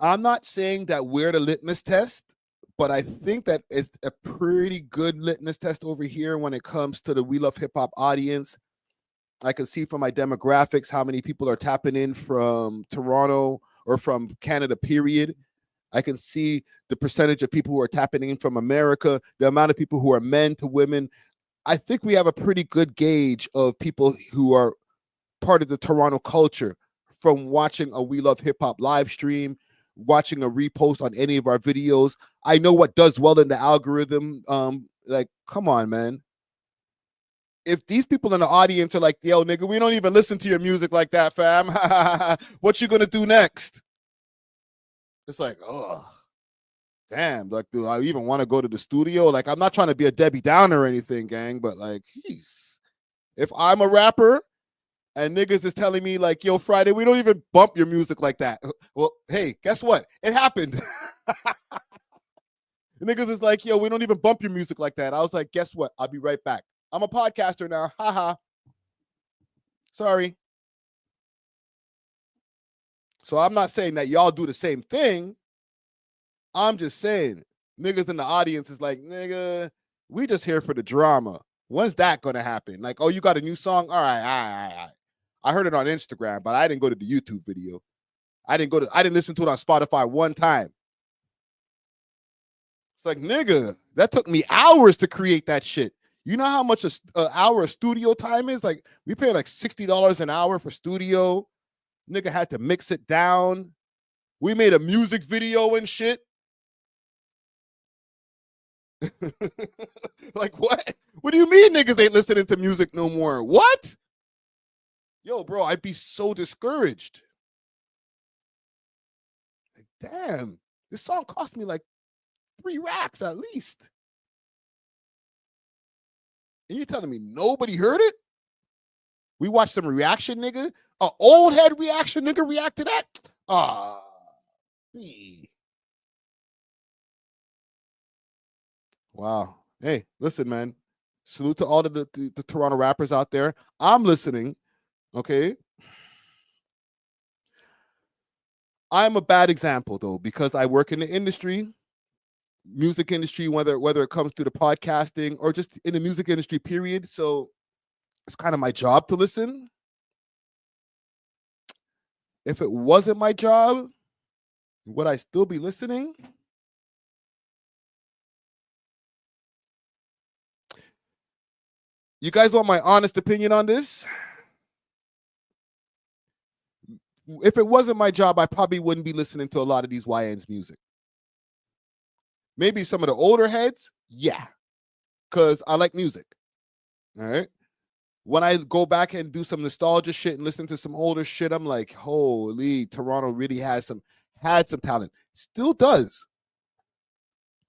I'm not saying that we're the litmus test, but I think that it's a pretty good litmus test over here when it comes to the We Love Hip Hop audience. I can see from my demographics how many people are tapping in from Toronto or from Canada, period. I can see the percentage of people who are tapping in from America, the amount of people who are men to women. I think we have a pretty good gauge of people who are part of the Toronto culture from watching a We Love Hip Hop live stream, watching a repost on any of our videos. I know what does well in the algorithm. Like, come on, man. If these people in the audience are like, yo, nigga, we don't even listen to your music like that, fam. What you gonna do next? It's like, oh, damn. Like, do I even want to go to the studio? Like, I'm not trying to be a Debbie Downer or anything, gang, but like, geez. If I'm a rapper and niggas is telling me like, yo, Friday, we don't even bump your music like that. Well, hey, guess what? It happened. Niggas is like, yo, we don't even bump your music like that. I was like, guess what? I'll be right back. I'm a podcaster now. Haha. Sorry. So I'm not saying that y'all do the same thing. I'm just saying niggas in the audience is like, nigga, we just here for the drama. When's that going to happen? Like, oh, you got a new song? All right. I heard it on Instagram, but I didn't go to the YouTube video. I didn't listen to it on Spotify one time. It's like, nigga, that took me hours to create that shit. You know how much an hour of studio time is? Like, we pay like $60 an hour for studio. Nigga had to mix it down. We made a music video and shit. Like, what? What do you mean niggas ain't listening to music no more? What? Yo, bro, I'd be so discouraged. Like, damn, this song cost me like 3 racks at least. And you're telling me nobody heard it? We watched some reaction, nigga. An old head reaction, nigga, react to that? Ah. Wow. Hey, listen, man. Salute to all of the Toronto rappers out there. I'm listening, okay? I'm a bad example, though, because I work in the industry, music industry, whether it comes to the podcasting or just in the music industry, period. So it's kind of my job to listen. If it wasn't my job, would I still be listening? You guys want my honest opinion on this? If it wasn't my job, I probably wouldn't be listening to a lot of these YN's music. Maybe some of the older heads, yeah, because I like music. All right. When I go back and do some nostalgia shit and listen to some older shit, I'm like, holy, Toronto really had some talent. Still does.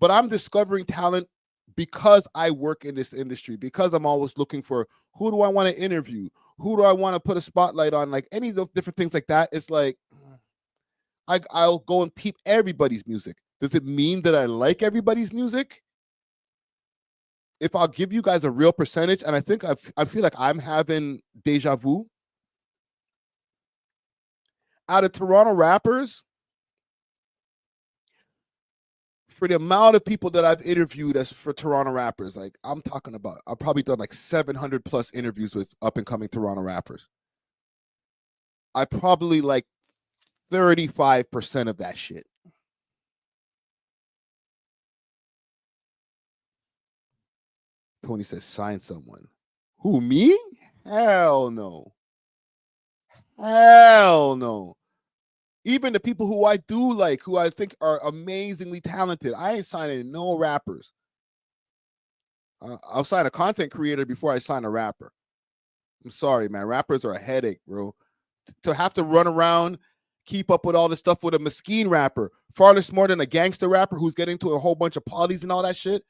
But I'm discovering talent because I work in this industry, because I'm always looking for who do I want to interview? Who do I want to put a spotlight on? Like any of the different things like that. It's like, I'll go and peep everybody's music. Does it mean that I like everybody's music? If I'll give you guys a real percentage, and I think I feel like I'm having deja vu. Out of Toronto rappers, for the amount of people that I've interviewed as for Toronto rappers, like I'm talking about, I've probably done like 700 plus interviews with up and coming Toronto rappers. I probably like 35% of that shit. Tony says, sign someone. Who, me? Hell no. Hell no. Even the people who I do like, who I think are amazingly talented, I ain't signing no rappers. I'll sign a content creator before I sign a rapper. I'm sorry, man. Rappers are a headache, bro. To have to run around, keep up with all this stuff with a mesquite rapper, far less more than a gangster rapper who's getting to a whole bunch of polys and all that shit.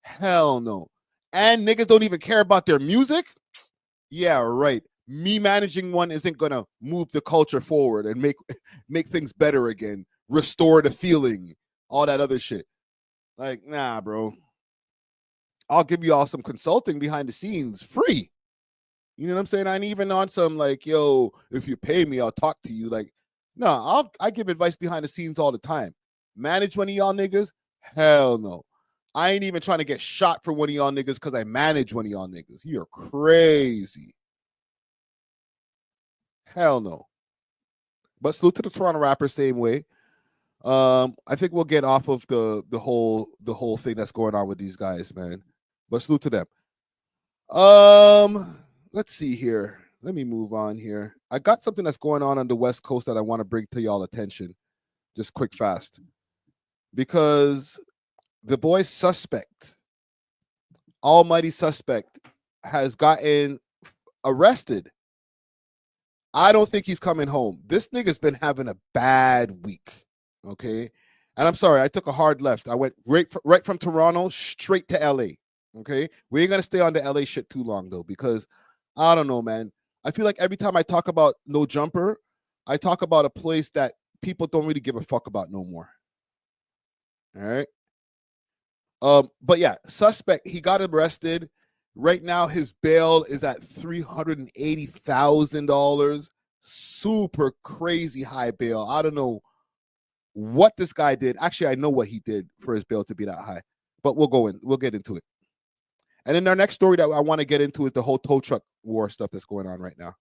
Hell no. And niggas don't even care about their music. Yeah, right. Me managing one isn't gonna move the culture forward and make things better again, restore the feeling, all that other shit. Like, nah, bro. I'll give you all some consulting behind the scenes free. You know what I'm saying? I ain't even on some like, yo, if you pay me, I'll talk to you. Like, no, I give advice behind the scenes all the time. Manage one of y'all niggas, Hell no. I ain't even trying to get shot for one of y'all niggas because I manage one of y'all niggas. You're crazy. Hell no. But salute to the Toronto rappers same way. I think we'll get off of the whole thing that's going on with these guys, man. But salute to them. Let's see here. Let me move on here. I got something that's going on the West Coast that I want to bring to y'all attention. Just quick, fast. Because the boy Suspect, Almighty Suspect, has gotten arrested. I don't think he's coming home. This nigga's been having a bad week, okay? And I'm sorry, I took a hard left. I went right from Toronto straight to LA, okay? We ain't going to stay on the LA shit too long, though, because I don't know, man. I feel like every time I talk about No Jumper, I talk about a place that people don't really give a fuck about no more. All right? But yeah, Suspect, he got arrested. Right now, his bail is at $380,000. Super crazy high bail. I don't know what this guy did. Actually, I know what he did for his bail to be that high. But we'll get into it. And then our next story that I want to get into is the whole tow truck war stuff that's going on right now.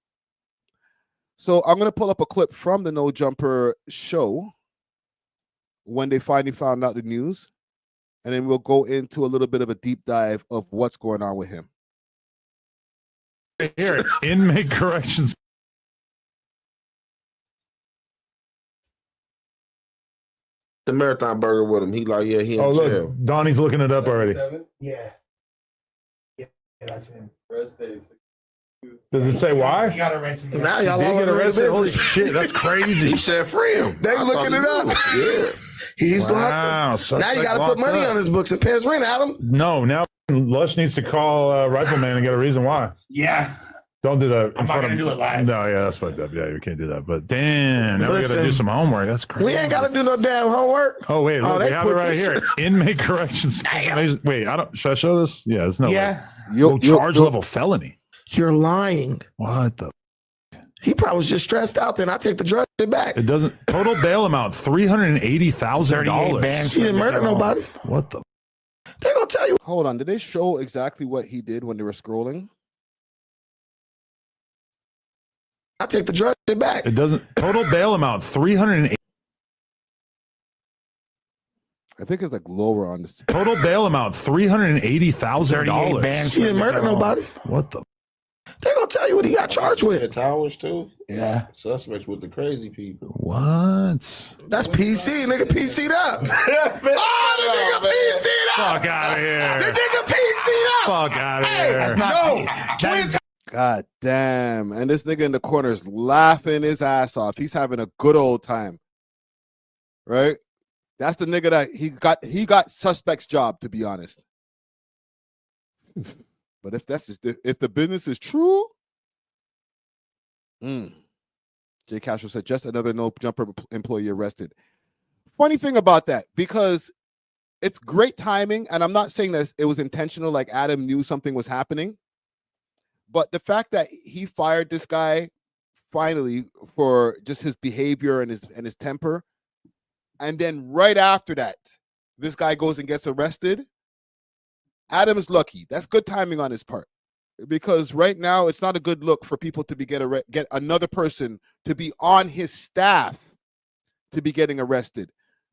So I'm going to pull up a clip from the No Jumper show when they finally found out the news. And then we'll go into a little bit of a deep dive of what's going on with him. Here, inmate corrections. The marathon burger with him. He like, yeah, he in jail. Look, Donnie's looking it up already. Yeah. Yeah, that's him. Does it say why? He got arrested. Now y'all He did all get over arrested? his Holy business. shit, that's crazy. He said free him. They looking it up. Yeah. He's Wow, locked up. Now you suspect got to put locked money up. on his books and pay his rent, Adam. No, now Lush needs to call Rifleman and get a reason why. Yeah. Don't do that. I'm not gonna do it live. No, yeah, that's fucked up. Yeah, you can't do that. But damn, now we got to do Listen, some homework. That's crazy. We ain't got to do no damn homework. Oh wait, look, they we have it put right this here. shit- Inmate corrections. Wait, I don't. Should I show this? Yeah, it's no. Yeah. No charge level felony. You're lying. What the? He probably was just stressed out. Then I take the drug back. It doesn't. Total bail amount $380,000. He didn't murder nobody. What the? They gonna tell you. Hold on. Did they show exactly what he did when they were scrolling? I take the drug back. It doesn't. Total bail amount $380,000. I think it's like lower on this. Total bail amount $380,000. He didn't murder nobody. What the? They gonna tell you what he got charged with. Towers too. Yeah. Suspects with the crazy people. What? That's PC. Nigga PC'd up. Oh, the nigga PC'd up. Fuck out of here. The nigga PC'd up. Fuck out of Hey, here. no. Twins. God damn. And this nigga in the corner is laughing his ass off. He's having a good old time. Right? That's the nigga that he got Suspect's job, to be honest. But if the business is true, Jay Castro said just another No Jumper employee arrested. Funny thing about that, because it's great timing, and I'm not saying that it was intentional, like Adam knew something was happening, but the fact that he fired this guy finally for just his behavior and his temper, and then right after that, this guy goes and gets arrested. Adam is lucky. That's good timing on his part, because right now it's not a good look for people to be get another person to be on his staff to be getting arrested.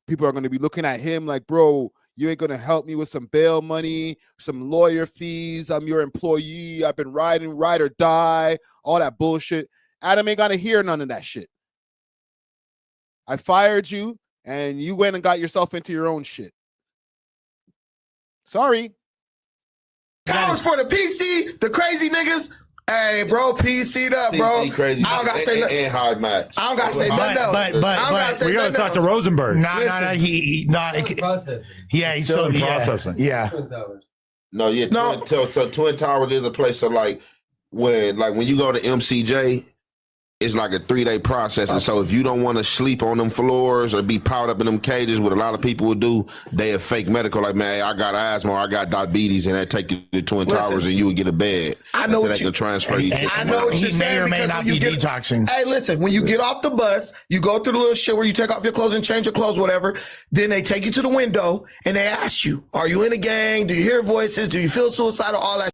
People are going to be looking at him like, bro, you ain't going to help me with some bail money, some lawyer fees. I'm your employee. I've been ride or die, all that bullshit. Adam ain't going to hear none of that shit. I fired you, and you went and got yourself into your own shit. Sorry. Towers for the PC, the crazy niggas. Hey, bro, PC'd up, bro. PC crazy. I don't gotta say nothing. And hard match. I don't gotta say nothing else. I don't gotta say we gotta nothing talk to else. Rosenberg. No, he processing. Yeah, he's Still in yeah. processing. Yeah. No, yeah. No. So Twin Towers is a place. So like when you go to MCJ, it's like a 3-day process. And so if you don't want to sleep on them floors or be piled up in them cages, what a lot of people would do, they have fake medical, like, man, hey, I got asthma or I got diabetes, and they take you to Twin Towers and you would get a bed. I know so they can transfer you. I know what you're saying, because when you get detoxing. Hey, listen, when you get off the bus, you go through the little shit where you take off your clothes and change your clothes, whatever. Then they take you to the window and they ask you, are you in a gang? Do you hear voices? Do you feel suicidal? All that.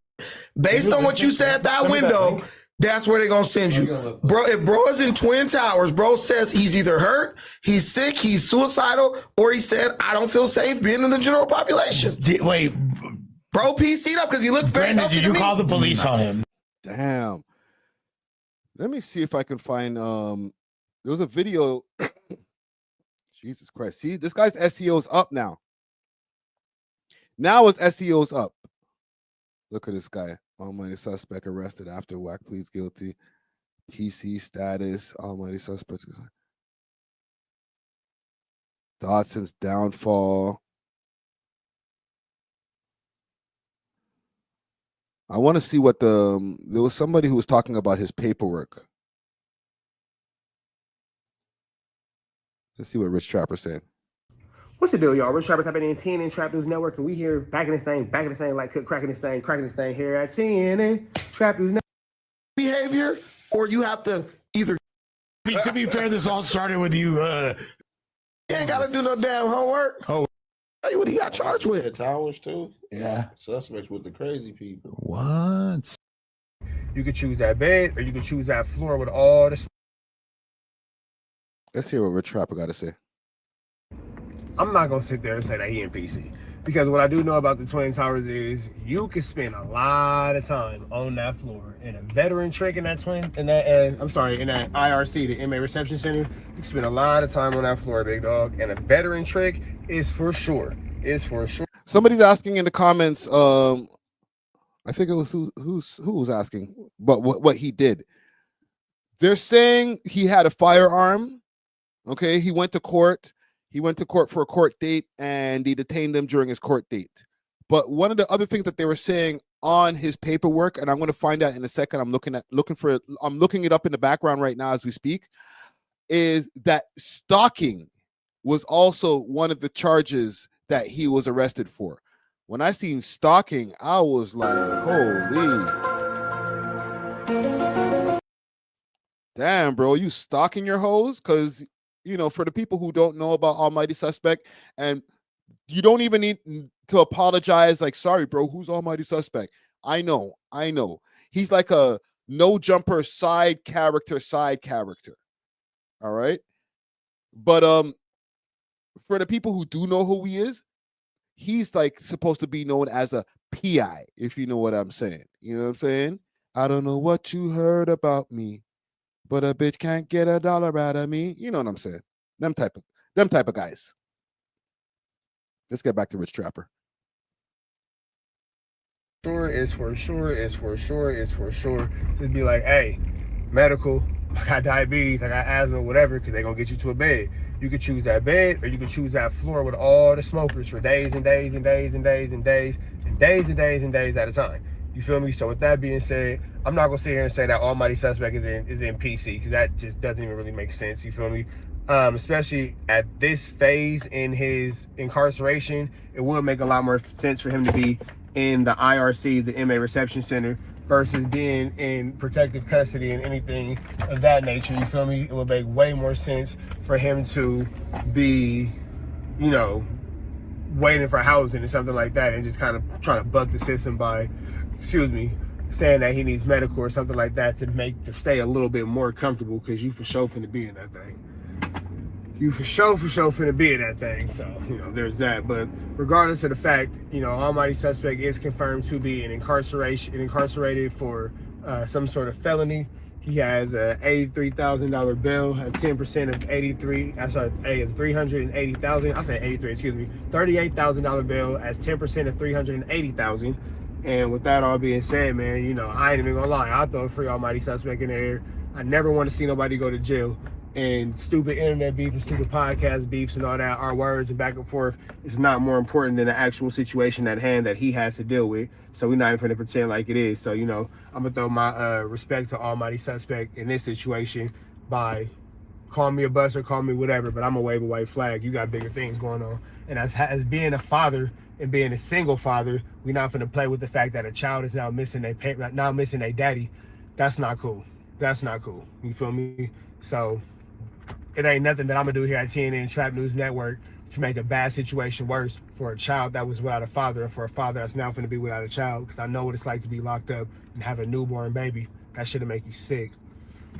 Based on what you said at that window, that's where they're going to send you. Bro, if bro is in Twin Towers, bro says he's either hurt, he's sick, he's suicidal, or he said, I don't feel safe being in the general population. Wait. Bro PC'd up because he looked very Brandon, did you call the police on him? Damn. Let me see if I can find, there was a video. Jesus Christ. See, this guy's SEO's up now. Now his SEO's up. Look at this guy. Almighty suspect arrested after whack pleads guilty. PC status. Almighty suspect. Dodson's downfall. I want to see what there was somebody who was talking about his paperwork. Let's see what Rich Trapper said. What's the deal, y'all? Rich Trapper typing in TNN Trap News Network, and we here back in this thing, like cracking this thing here at TNN Trap News Network. Behavior, or you have to either. To be fair, this all started with you. You ain't got to do no damn homework. Oh, hey, what he got charged with? The towers too. Yeah. Suspects with the crazy people. What? You could choose that bed, or you could choose that floor with all this. Let's hear what Rich Trapper got to say. I'm not gonna sit there and say that he in PC, because what I do know about the Twin Towers is you can spend a lot of time on that floor. And a veteran trick in that in that IRC, the Inmate Reception Center, you can spend a lot of time on that floor, big dog. And a veteran trick is for sure. Somebody's asking in the comments. I think it was who was asking, but what he did. They're saying he had a firearm. Okay, he went to court. He went to court for a court date, and they detained him during his court date. But one of the other things that they were saying on his paperwork, and I'm going to find out in a second. I'm looking it up in the background right now as we speak, is that stalking was also one of the charges that he was arrested for. When I seen stalking, I was like, holy. Damn, bro, you stalking your hoes? Because, you know, for the people who don't know about Almighty Suspect, and you don't even need to apologize, like, sorry, bro, who's Almighty Suspect? I know. He's like a no jumper side character. All right. But for the people who do know who he is, he's like supposed to be known as a PI, if you know what I'm saying. You know what I'm saying? I don't know what you heard about me, but a bitch can't get $1 out of me. You know what I'm saying? Them type of guys. Let's get back to Rich Trapper. It's for sure to be like, hey, medical, I got diabetes, I got asthma, whatever, because they're gonna get you to a bed. You could choose that bed, or you could choose that floor with all the smokers for days and days and days and days and days and days and days and days at a time. You feel me? So with that being said, I'm not gonna sit here and say that Almighty Suspect is in PC, because that just doesn't even really make sense. You feel me? Especially at this phase in his incarceration, it would make a lot more sense for him to be in the IRC, the Inmate Reception Center, versus being in protective custody and anything of that nature. You feel me? It would make way more sense for him to be, you know, waiting for housing or something like that, and just kind of trying to buck the system by, saying that he needs medical or something like that to stay a little bit more comfortable, because you for sure finna be in that thing. You for sure finna be in that thing. So, you know, there's that. But regardless of the fact, you know, Almighty Suspect is confirmed to be incarcerated for some sort of felony. He has a $83,000 bail, has 10% of $380,000. I said 83, excuse me. $38,000 bail as 10% of $380,000. And with that all being said, man, you know, I ain't even gonna lie. I'll throw a free Almighty Suspect in there. I never want to see nobody go to jail. and stupid internet beef and stupid podcast beefs and all that, our words and back and forth is not more important than the actual situation at hand that he has to deal with. So we're not even gonna pretend like it is. So, you know, I'm gonna throw my respect to Almighty Suspect in this situation by call me a buster, call me whatever, but I'm gonna wave a white flag. You got bigger things going on. And as being a father and being a single father, we're not gonna play with the fact that a child is now missing a parent, now missing a daddy. That's not cool. That's not cool. You feel me? So it ain't nothing that I'm gonna do here at TNN Trap News Network to make a bad situation worse for a child that was without a father, and for a father that's now gonna be without a child, because I know what it's like to be locked up and have a newborn baby. That shit'll make you sick.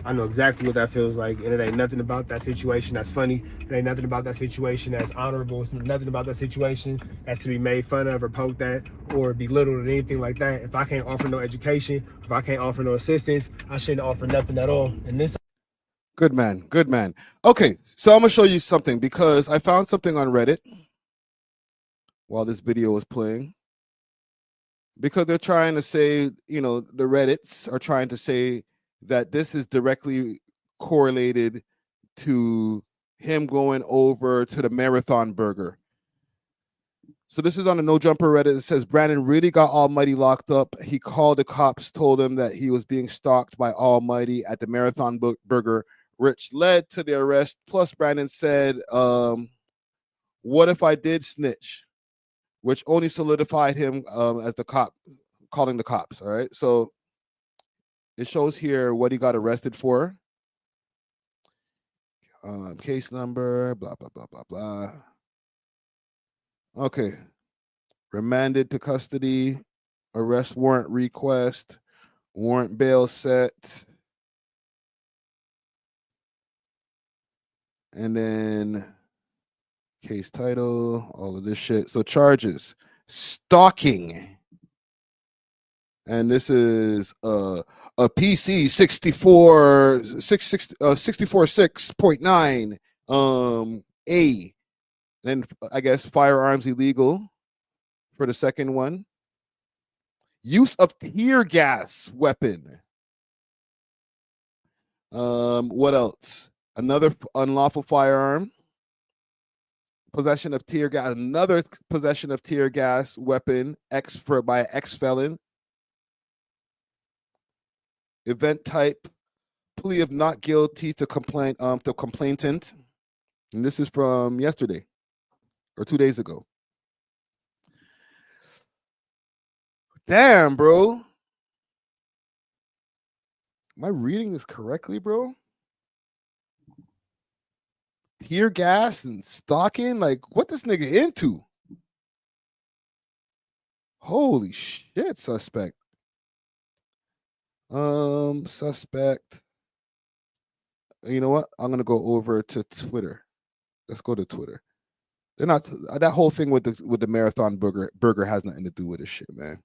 I know exactly what that feels like, and it ain't nothing about that situation that's funny. It ain't nothing about that situation that's honorable. It's nothing about that situation that's to be made fun of or poked at or belittled or anything like that. If I can't offer no education, if I can't offer no assistance, I shouldn't offer nothing at all. And this. Good man. Good man. Okay, so I'm gonna show you something because I found something on Reddit while this video was playing. Because they're trying to say, you know, the Reddits are trying to say that this is directly correlated to him going over to the Marathon Burger. So this is on the No Jumper Reddit. It says Brandon really got Almighty locked up. He called the cops, told him that he was being stalked by Almighty at the Marathon Burger, which led to the arrest. Plus, Brandon said, what if I did snitch? Which only solidified him as the cop, calling the cops. All right. So it shows here what he got arrested for. Case number, blah, blah, blah, blah, blah. Okay. Remanded to custody, arrest warrant request, warrant bail set. And then case title, all of this shit. So charges, stalking. And this is a PC 64.6.9 A. And then I guess firearms illegal for the second one. Use of tear gas weapon. What else? Another unlawful firearm. Possession of tear gas. Another possession of tear gas weapon. By an ex-felon. Event type. Plea of not guilty to complainant. And this is from yesterday or 2 days ago. Damn, bro. Am I reading this correctly, bro? Tear gas and stalking? Like, what this nigga into? Holy shit, suspect. Suspect. You know what? I'm gonna go over to Twitter. Let's go to Twitter. They're not that whole thing with the Marathon burger has nothing to do with this shit, man.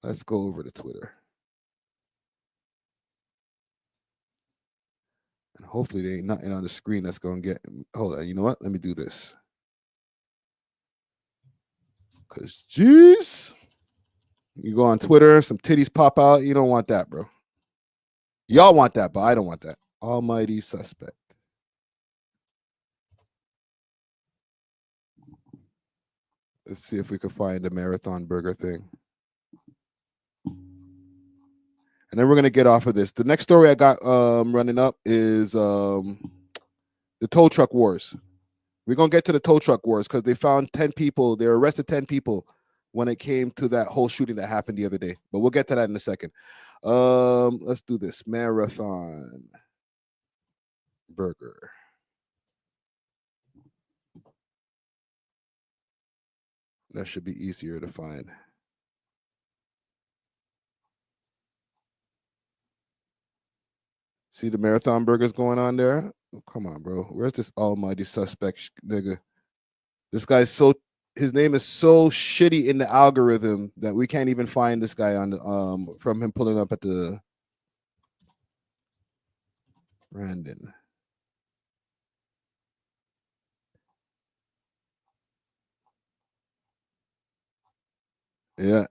Let's go over to Twitter. And hopefully there ain't nothing on the screen that's gonna get. Hold on, you know what? Let me do this. Cause jeez, you go on Twitter, some titties pop out. You don't want that, bro. Y'all want that, but I don't want that. Almighty suspect. Let's see if we can find the Marathon burger thing. And then we're gonna get off of this. The next story I got running up is the tow truck wars. We're gonna get to the tow truck wars because they found 10 people. They arrested 10 people when it came to that whole shooting that happened the other day. But we'll get to that in a second. Let's do this. Marathon burger. That should be easier to find. See the Marathon burgers going on there? Oh, come on, bro. Where's this almighty suspect nigga? This guy's his name is so shitty in the algorithm that we can't even find this guy on the from him pulling up at the Brandon. Yeah.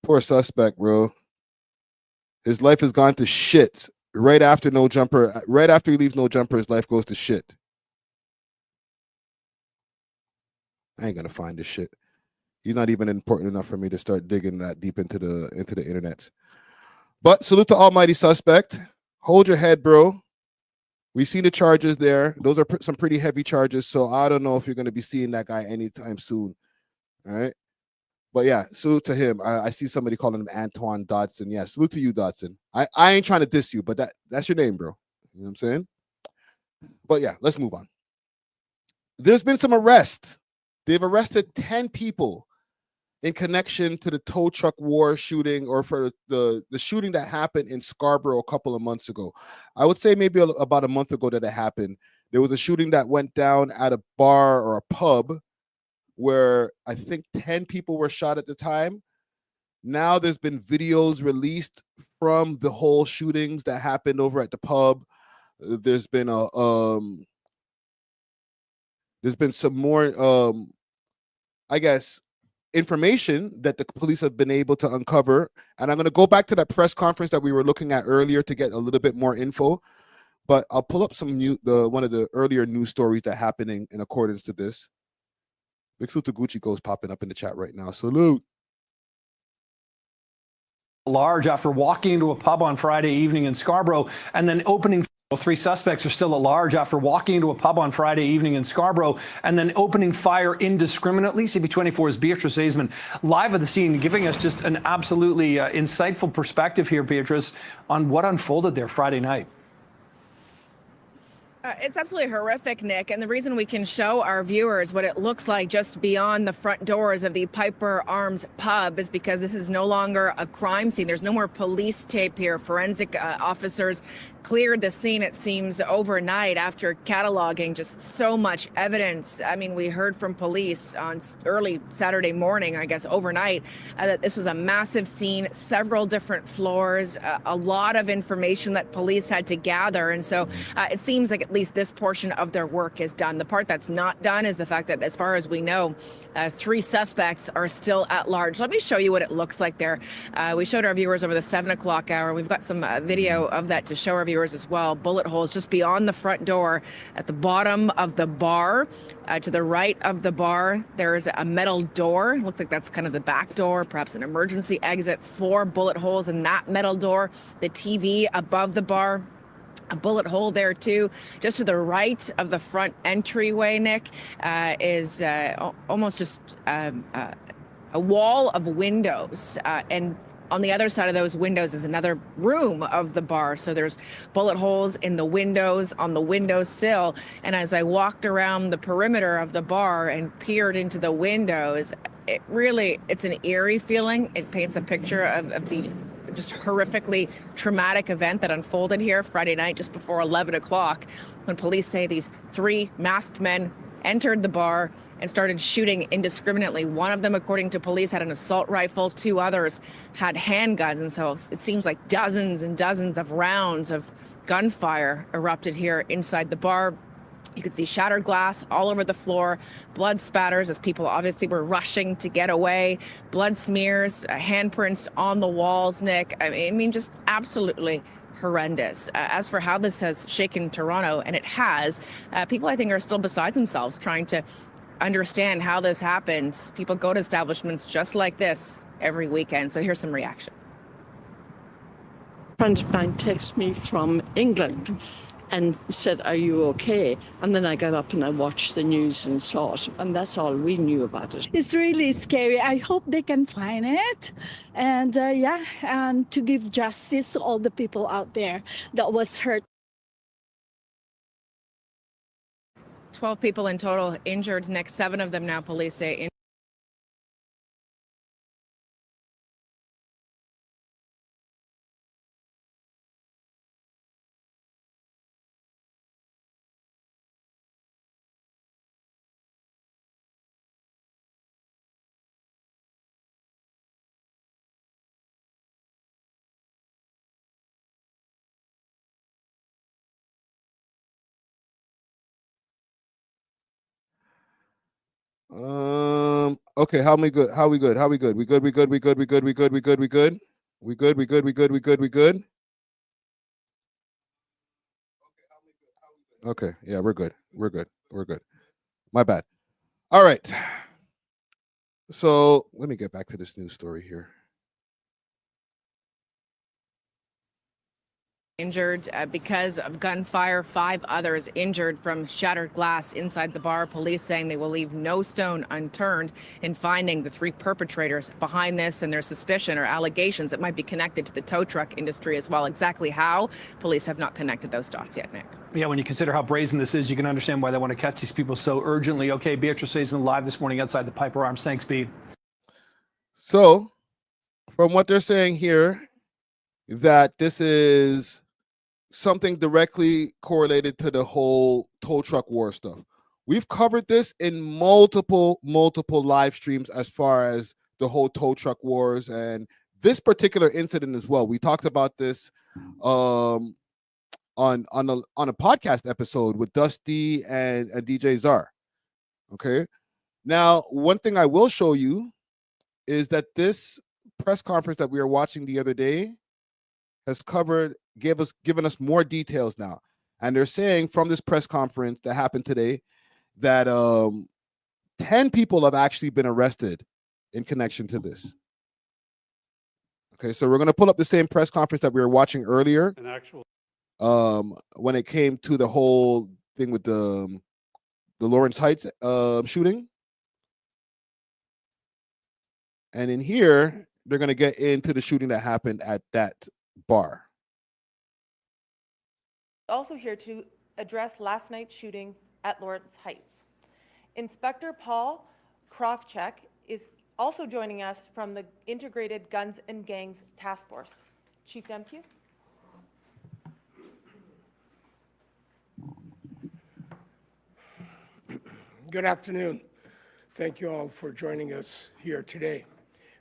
Poor suspect, bro. His life has gone to shit right after No Jumper. Right after he leaves No Jumper, his life goes to shit. I ain't gonna find this shit. He's not even important enough for me to start digging that deep into the internet. But salute to Almighty Suspect. Hold your head, bro. We see the charges there. Those are some pretty heavy charges. So I don't know if you're gonna be seeing that guy anytime soon. All right. But yeah, salute to him. I see somebody calling him Antoine Dodson. Yeah, salute to you, Dodson. I ain't trying to diss you, but that's your name, bro. You know what I'm saying? But yeah, let's move on. There's been some arrests. They've arrested 10 people in connection to the tow truck war shooting, or for the shooting that happened in Scarborough a couple of months ago. I would say maybe about a month ago that it happened. There was a shooting that went down at a bar or a pub where I think 10 people were shot at the time. Now there's been videos released from the whole shootings that happened over at the pub. There's been some more I guess information that the police have been able to uncover. And I'm going to go back to that press conference that we were looking at earlier to get a little bit more info. But I'll pull up one of the earlier news stories that happening in accordance to this. Big salute to Gucci Ghost popping up in the chat right now. Salute. Large after walking into a pub on Friday evening in Scarborough and then opening. 3 suspects are still at large after walking into a pub on Friday evening in Scarborough and then opening fire indiscriminately. CB24's Beatrice Aisman live at the scene, giving us just an absolutely insightful perspective here, Beatrice, on what unfolded there Friday night. It's absolutely horrific, Nick, and the reason we can show our viewers what it looks like just beyond the front doors of the Piper Arms pub is because this is no longer a crime scene. There's no more police tape here. Forensic officers cleared the scene, it seems, overnight after cataloging just so much evidence. I mean, we heard from police on early Saturday morning, I guess overnight, that this was a massive scene, several different floors, a lot of information that police had to gather. And so it seems like at least this portion of their work is done. The part that's not done is the fact that, as far as we know, 3 suspects are still at large. Let me show you what it looks like there. We showed our viewers over the 7 o'clock hour. We've got some video of that to show our viewers as well. Bullet holes just beyond the front door at the bottom of the bar. To the right of the bar, there's a metal door. Looks like that's kind of the back door, perhaps an emergency exit. 4 bullet holes in that metal door. The TV above the bar, a bullet hole there too. Just to the right of the front entryway, Nick, is almost just a wall of windows, and on the other side of those windows is another room of the bar. So there's bullet holes in the windows, on the windowsill. And as I walked around the perimeter of the bar and peered into the windows, it's an eerie feeling. It paints a picture of the just horrifically traumatic event that unfolded here Friday night just before 11 o'clock when police say these 3 masked men entered the bar and started shooting indiscriminately. One of them, according to police, had an assault rifle. 2 others had handguns. And so it seems like dozens and dozens of rounds of gunfire erupted here inside the bar. You could see shattered glass all over the floor, blood spatters as people obviously were rushing to get away, blood smears, handprints on the walls, Nick. I mean, just absolutely horrendous. As for how this has shaken Toronto, and it has, people I think are still beside themselves trying to understand how this happened. People go to establishments just like this every weekend. So here's some reaction. A friend of mine texted me from England and said, "Are you okay?" And then I got up and I watched the news and saw it, and that's all we knew about it. It's really scary. I hope they can find it, and and to give justice to all the people out there that was hurt. 12 people in total injured. Next, 7 of them now, police say. Okay, how we good? We good? We good? We good? We good? We good? We good? We good? Okay. Yeah, we're good. We're good. We're good. My bad. All right. So let me get back to this news story here. Injured because of gunfire, 5 others injured from shattered glass inside the bar. Police saying they will leave no stone unturned in finding the 3 perpetrators behind this, and their suspicion or allegations that might be connected to the tow truck industry as well. Exactly how, police have not connected those dots yet, Nick. Yeah, when you consider how brazen this is, you can understand why they want to catch these people so urgently. Okay, Beatrice is live this morning outside the Piper Arms. Thanks, Bede. So, from what they're saying here, that this is something directly correlated to the whole tow truck war stuff. We've covered this in multiple live streams as far as the whole tow truck wars and this particular incident as well. We talked about this on a podcast episode with Dusty and DJ Czar. Okay. Now, one thing I will show you is that this press conference that we were watching the other day has given us more details now. And they're saying from this press conference that happened today that 10 people have actually been arrested in connection to this. Okay, so we're going to pull up the same press conference that we were watching earlier. An actual when it came to the whole thing with the Lawrence Heights shooting. And in here, they're going to get into the shooting that happened at that bar. Also here to address last night's shooting at Lawrence Heights. Inspector Paul Krofchek is also joining us from the Integrated Guns and Gangs Task Force. Chief Demke. Good afternoon. Thank you all for joining us here today.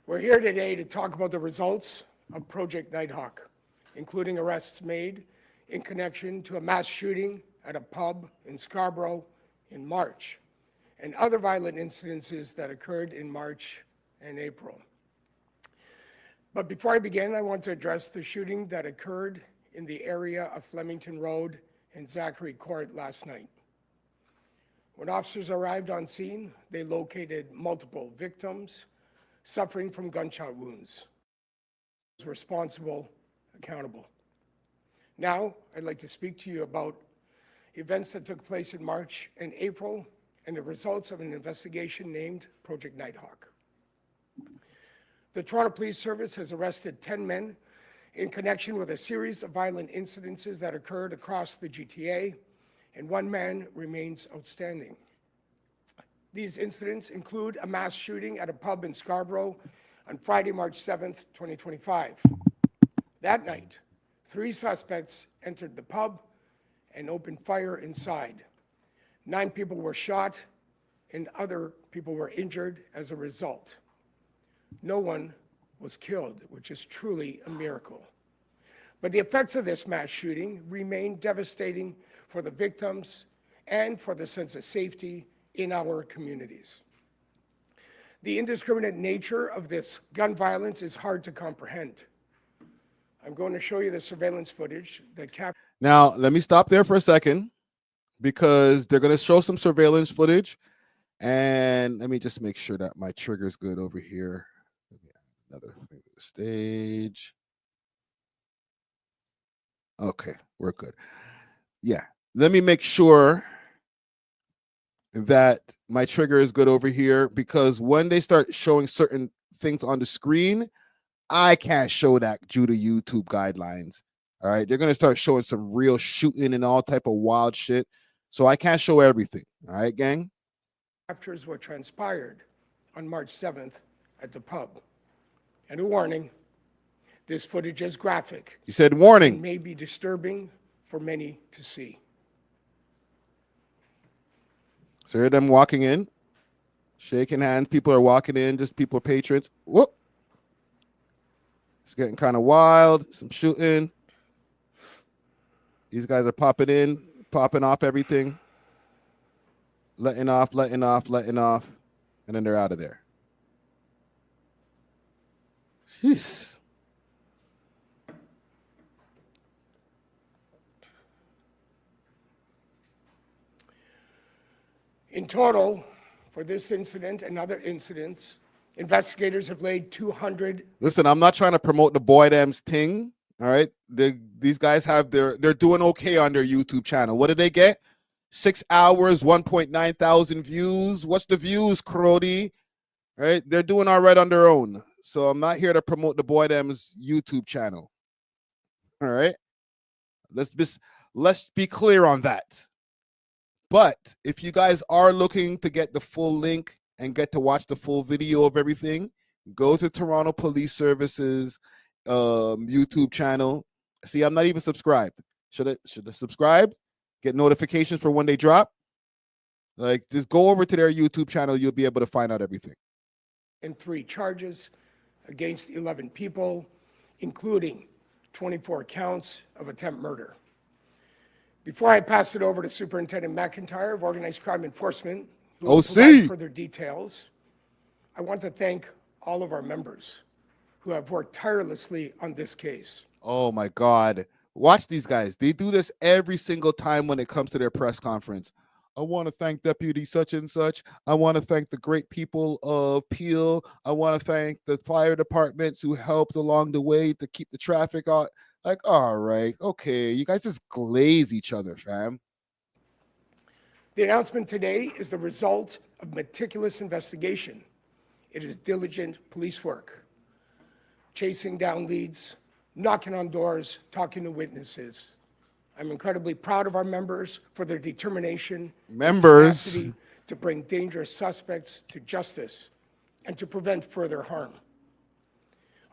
We're here today to talk about the results of Project Nighthawk, including arrests made in connection to a mass shooting at a pub in Scarborough in March, and other violent incidences that occurred in March and April. But before I begin, I want to address the shooting that occurred in the area of Flemington Road and Zachary Court last night. When officers arrived on scene, they located multiple victims suffering from gunshot wounds. Responsible, accountable. Now, I'd like to speak to you about events that took place in March and April and the results of an investigation named Project Nighthawk. The Toronto Police Service has arrested 10 men in connection with a series of violent incidences that occurred across the GTA, and 1 man remains outstanding. These incidents include a mass shooting at a pub in Scarborough on Friday, March 7th, 2025. That night, 3 suspects entered the pub and opened fire inside. 9 people were shot and other people were injured as a result. No one was killed, which is truly a miracle. But the effects of this mass shooting remain devastating for the victims and for the sense of safety in our communities. The indiscriminate nature of this gun violence is hard to comprehend. I'm going to show you the surveillance footage that captured. Now, let me stop there for a second because they're going to show some surveillance footage. And let me just make sure that my trigger is good over here. Let me add another thing to the stage. Okay, we're good. Yeah, let me make sure that my trigger is good over here because when they start showing certain things on the screen, I can't show that due to YouTube guidelines. All right, they're going to start showing some real shooting and all type of wild shit. So I can't show everything. All right, gang? Captures what transpired on March 7th at the pub. And a warning, this footage is graphic. You said warning. It may be disturbing for many to see. So here them walking in, shaking hands. People are walking in, just people, patrons. Whoop. It's getting kind of wild. Some shooting. These guys are popping in, popping off everything. Letting off. And then they're out of there. Jeez. In total, for this incident and other incidents, investigators have laid 200. Listen, I'm not trying to promote the boy them's thing. All right. These guys have they're doing okay on their YouTube channel. What did they get? 6 hours, 1.9 thousand views. What's the views, Crody? Right? They're doing all right on their own. So I'm not here to promote the boy them's YouTube channel. All right. Let's be clear on that. But if you guys are looking to get the full link and get to watch the full video of everything, go to Toronto Police Services YouTube channel. See, I'm not even subscribed. Should I subscribe? Get notifications for when they drop? Like, just go over to their YouTube channel. You'll be able to find out everything. And 3 charges against 11 people, including 24 counts of attempt murder. Before I pass it over to Superintendent McIntyre of Organized Crime Enforcement, who will provide further details, I want to thank all of our members who have worked tirelessly on this case. Oh my God. Watch these guys. They do this every single time when it comes to their press conference. I want to thank Deputy such and such. I want to thank the great people of Peel. I want to thank the fire departments who helped along the way to keep the traffic out. Like, all right, okay. You guys just glaze each other, fam. The announcement today is the result of meticulous investigation. It is diligent police work, chasing down leads, knocking on doors, talking to witnesses. I'm incredibly proud of our members for their determination and tenacity to bring dangerous suspects to justice and to prevent further harm.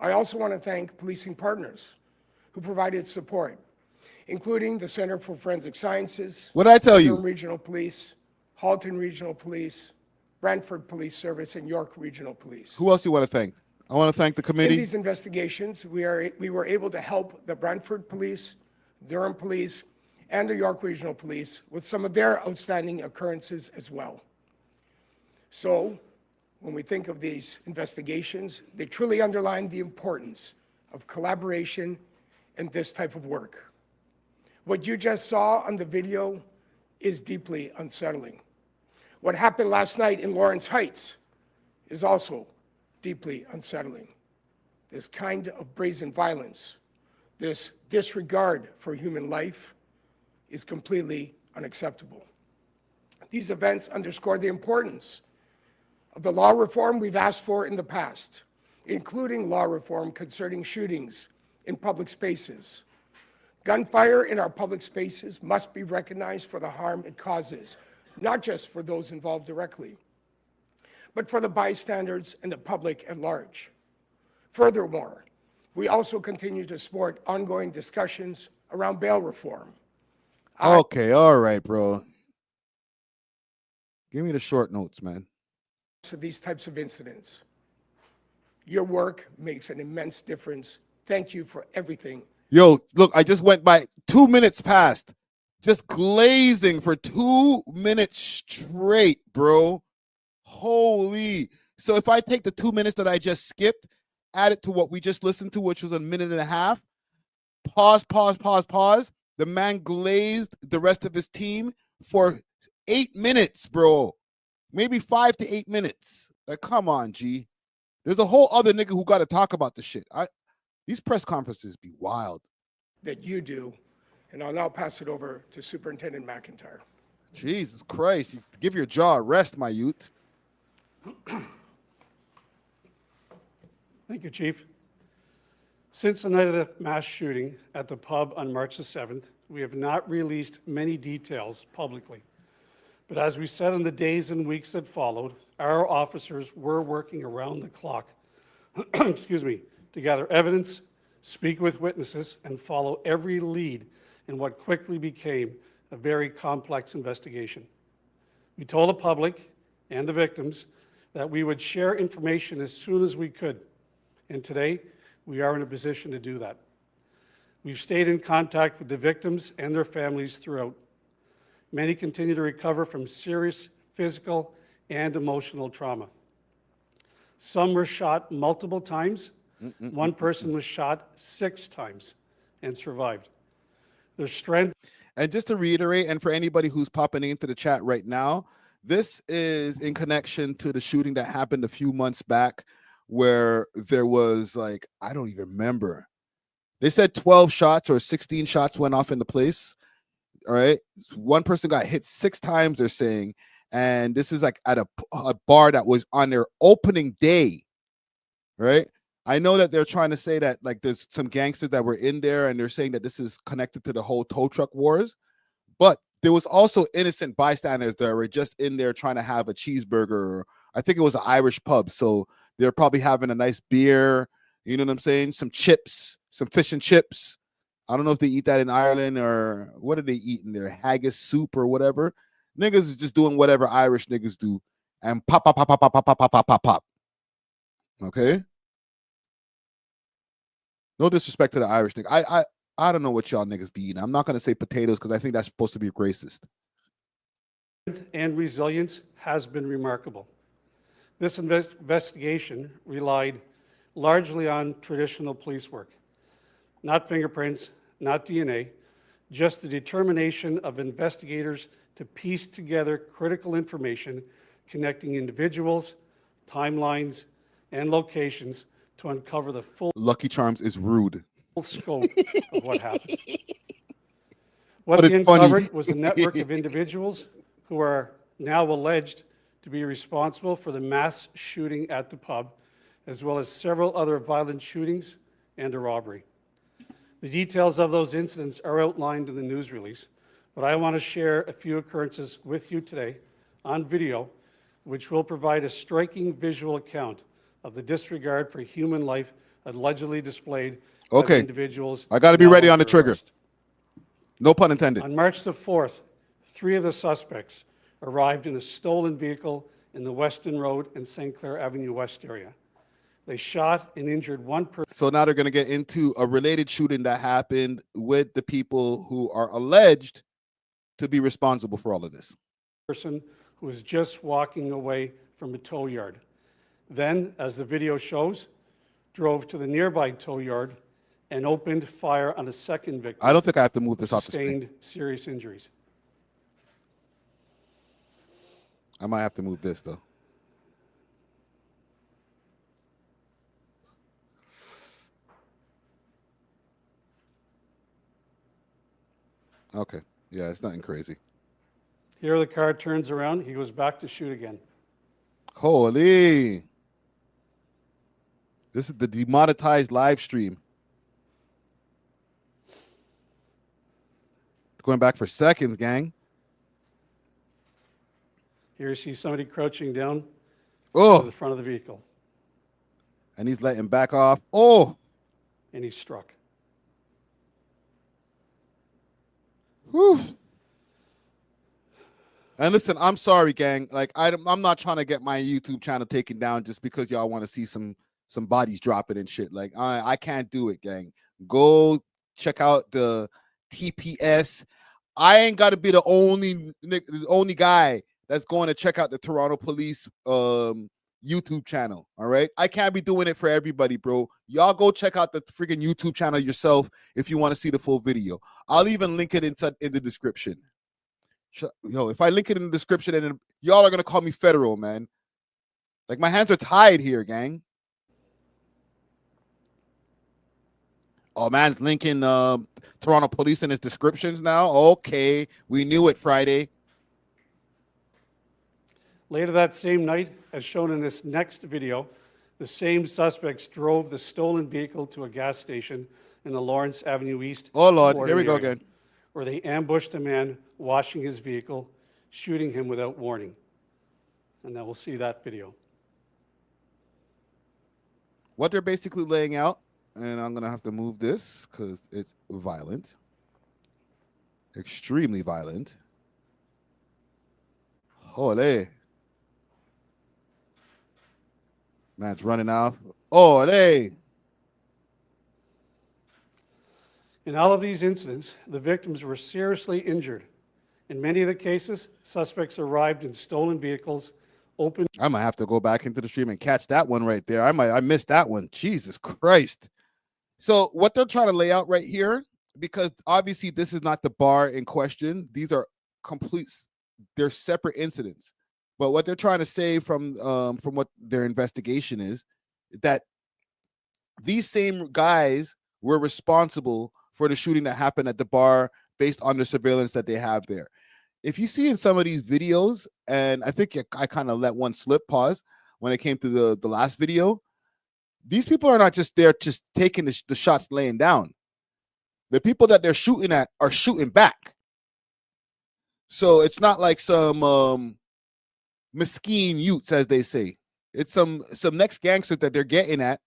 I also want to thank policing partners who provided support, including the Center for Forensic Sciences, what did I tell you? Regional Police, Halton Regional Police, Brantford Police Service, and York Regional Police. Who else you want to thank? I want to thank the committee. In these investigations, we were able to help the Brantford Police, Durham Police, and the York Regional Police with some of their outstanding occurrences as well. So, when we think of these investigations, they truly underline the importance of collaboration and this type of work. What you just saw on the video is deeply unsettling. What happened last night in Lawrence Heights is also deeply unsettling. This kind of brazen violence, this disregard for human life is completely unacceptable. These events underscore the importance of the law reform we've asked for in the past, including law reform concerning shootings in public spaces. Gunfire in our public spaces must be recognized for the harm it causes, not just for those involved directly, but for the bystanders and the public at large. Furthermore, we also continue to support ongoing discussions around bail reform. Okay, all right, bro. Give me the short notes, man. For these types of incidents, your work makes an immense difference. Thank you for everything. Yo, look, I just went by 2 minutes past, just glazing for 2 minutes straight, bro. Holy. So if I take the 2 minutes that I just skipped, add it to what we just listened to, which was a minute and a half, pause. The man glazed the rest of his team for 8 minutes, bro. Maybe 5 to 8 minutes. Like, come on, G. There's a whole other nigga who got to talk about the shit. These press conferences be wild. That you do, and I'll now pass it over to Superintendent McIntyre. Jesus Christ. Give your jaw a rest, my youth. Thank you, Chief. Since the night of the mass shooting at the pub on March the 7th, we have not released many details publicly. But as we said in the days and weeks that followed, our officers were working around the clock, excuse me, to gather evidence, speak with witnesses, and follow every lead in what quickly became a very complex investigation. We told the public and the victims that we would share information as soon as we could, and today we are in a position to do that. We've stayed in contact with the victims and their families throughout. Many continue to recover from serious physical and emotional trauma. Some were shot multiple times. One person was shot 6 times and survived. Their strength. And just to reiterate, and for anybody who's popping into the chat right now, This is in connection to the shooting that happened a few months back where there was like, I don't even remember. They said 12 shots or 16 shots went off in the place. All right. One person got hit 6 times, they're saying. And this is like at a bar that was on their opening day. Right. I know that they're trying to say that like there's some gangsters that were in there and they're saying that this is connected to the whole tow truck wars. But there was also innocent bystanders that were just in there trying to have a cheeseburger. Or I think it was an Irish pub. So they're probably having a nice beer. You know what I'm saying? Some chips, some fish and chips. I don't know if they eat that in Ireland or what do they eat in there? Haggis soup or whatever. Niggas is just doing whatever Irish niggas do. And pop, pop, pop, pop, pop, pop, pop, pop, pop, pop. Okay? No disrespect to the Irish nigga. I don't know what y'all niggas be eating. I'm not going to say potatoes because I think that's supposed to be racist. And resilience has been remarkable. This investigation relied largely on traditional police work. Not fingerprints, not DNA, just the determination of investigators to piece together critical information connecting individuals, timelines, and locations to uncover the full Lucky Charms is rude. Scope of what happened. What they uncovered was a network of individuals who are now alleged to be responsible for the mass shooting at the pub, as well as several other violent shootings and a robbery. The details of those incidents are outlined in the news release, but I want to share a few occurrences with you today on video, which will provide a striking visual account of the disregard for human life allegedly displayed by the individuals. I got to be ready on the trigger. No pun intended. On March the 4th, 3 of the suspects arrived in a stolen vehicle in the Weston Road and St. Clair Avenue West area. They shot and injured one person. So now they're going to get into a related shooting that happened with the people who are alleged to be responsible for all of this. Person who was just walking away from a tow yard. Then, as the video shows, drove to the nearby tow yard and opened fire on a second victim. I don't think I have to move this off the screen. Sustained serious injuries. I might have to move this though. Okay. Yeah, it's nothing crazy. Here the car turns around. He goes back to shoot again. Holy. This is the demonetized live stream. Going back for seconds, gang. Here you see somebody crouching down to the front of the vehicle. And he's letting back off. Oh. And he's struck. Whew. And listen, I'm sorry, gang. Like I'm not trying to get my YouTube channel taken down just because y'all want to see some bodies dropping and shit. Like I can't do it, gang. Go check out the TPS. I ain't got to be the only guy that's going to check out the Toronto Police YouTube channel. All right, I can't be doing it for everybody, bro. Y'all go check out the freaking YouTube channel yourself if you want to see the full video. I'll even link it in the description. Yo, if I link it in the description, and y'all are gonna call me federal, man. Like my hands are tied here, gang. Oh, man's linking Toronto Police in his descriptions now. Okay, we knew it Friday. Later that same night, as shown in this next video, the same suspects drove the stolen vehicle to a gas station in the Lawrence Avenue East. Oh, Lord, here we go again. Where they ambushed a man washing his vehicle, shooting him without warning. And now we'll see that video. What they're basically laying out, and I'm going to have to move this because it's violent. Extremely violent. Holy. Man's running off. Holy. In all of these incidents, the victims were seriously injured. In many of the cases, suspects arrived in stolen vehicles, opened. I might have to go back into the stream and catch that one right there. I missed that one. Jesus Christ. So what they're trying to lay out right here, because obviously this is not the bar in question. These are they're separate incidents. But what they're trying to say from what their investigation is that these same guys were responsible for the shooting that happened at the bar based on the surveillance that they have there. If you see in some of these videos, and I think I kind of let one slip, pause, when it came to the last video, these people are not just there just taking the shots laying down. The people that they're shooting at are shooting back. So it's not like some mesquite youths, as they say. It's some next gangster that they're getting at,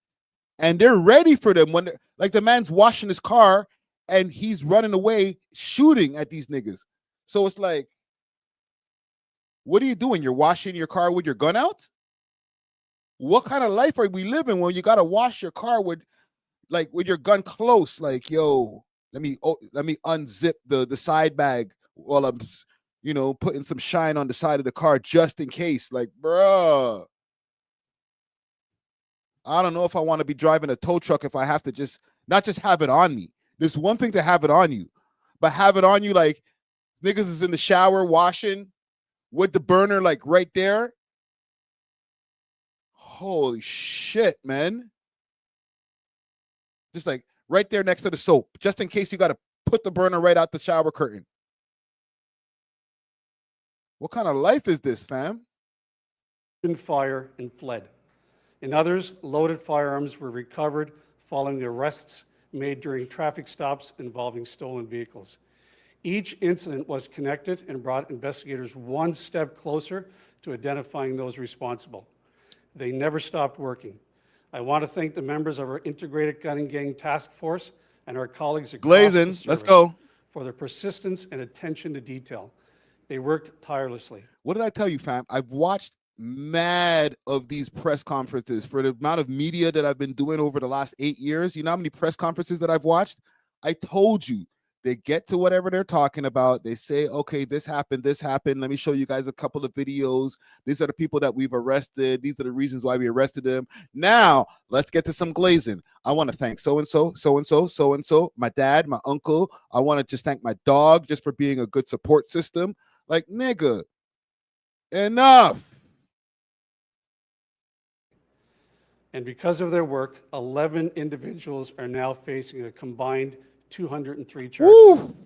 and they're ready for them when like the man's washing his car and he's running away shooting at these niggas. So it's like, what are you doing? You're washing your car with your gun out? What kind of life are we living when you gotta wash your car with your gun close? Like, yo, let me unzip the side bag while I'm, putting some shine on the side of the car just in case. Like, bruh, I don't know if I want to be driving a tow truck if I have to not just have it on me. There's one thing to have it on you, but have it on you like niggas is in the shower washing with the burner like right there. Holy shit, man. Just like right there next to the soap, just in case you got to put the burner right out the shower curtain. What kind of life is this, fam? Fire and fled. In others, loaded firearms were recovered following arrests made during traffic stops involving stolen vehicles. Each incident was connected and brought investigators one step closer to identifying those responsible. They never stopped working. I want to thank the members of our Integrated Gun and Gang Task Force and our colleagues across the service let's go. For their persistence and attention to detail. They worked tirelessly. What did I tell you, fam? I've watched mad of these press conferences for the amount of media that I've been doing over the last 8 years. You know how many press conferences that I've watched? I told you, they get to whatever they're talking about. They say, okay, this happened. Let me show you guys a couple of videos. These are the people that we've arrested. These are the reasons why we arrested them. Now, let's get to some glazing. I want to thank so-and-so, so-and-so, so-and-so, my dad, my uncle. I want to just thank my dog just for being a good support system. Like, nigga, enough. And because of their work, 11 individuals are now facing a combined 203 charges. Woo!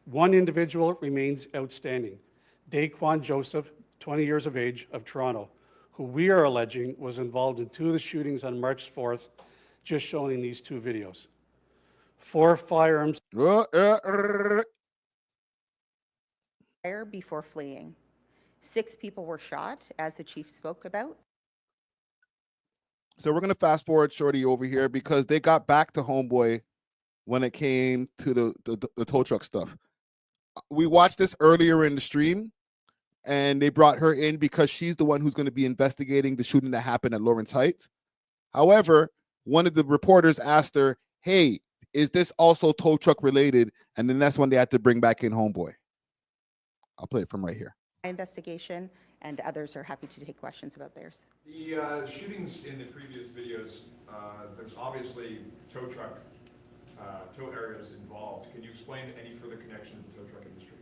One individual remains outstanding, Daquan Joseph, 20 years of age, of Toronto, who we are alleging was involved in 2 of the shootings on March 4th, just shown in these 2 videos. 4 firearms. Fire before fleeing. 6 people were shot, as the chief spoke about. So we're going to fast forward Shorty over here because they got back to Homeboy when it came to the tow truck stuff. We watched this earlier in the stream, and they brought her in because she's the one who's going to be investigating the shooting that happened at Lawrence Heights. However, one of the reporters asked her, hey, is this also tow truck related? And then that's when they had to bring back in Homeboy. I'll play it from right here. Investigation, and others are happy to take questions about theirs. The shootings in the previous videos, there's obviously tow truck, tow areas involved. Can you explain any further connection to the tow truck industry?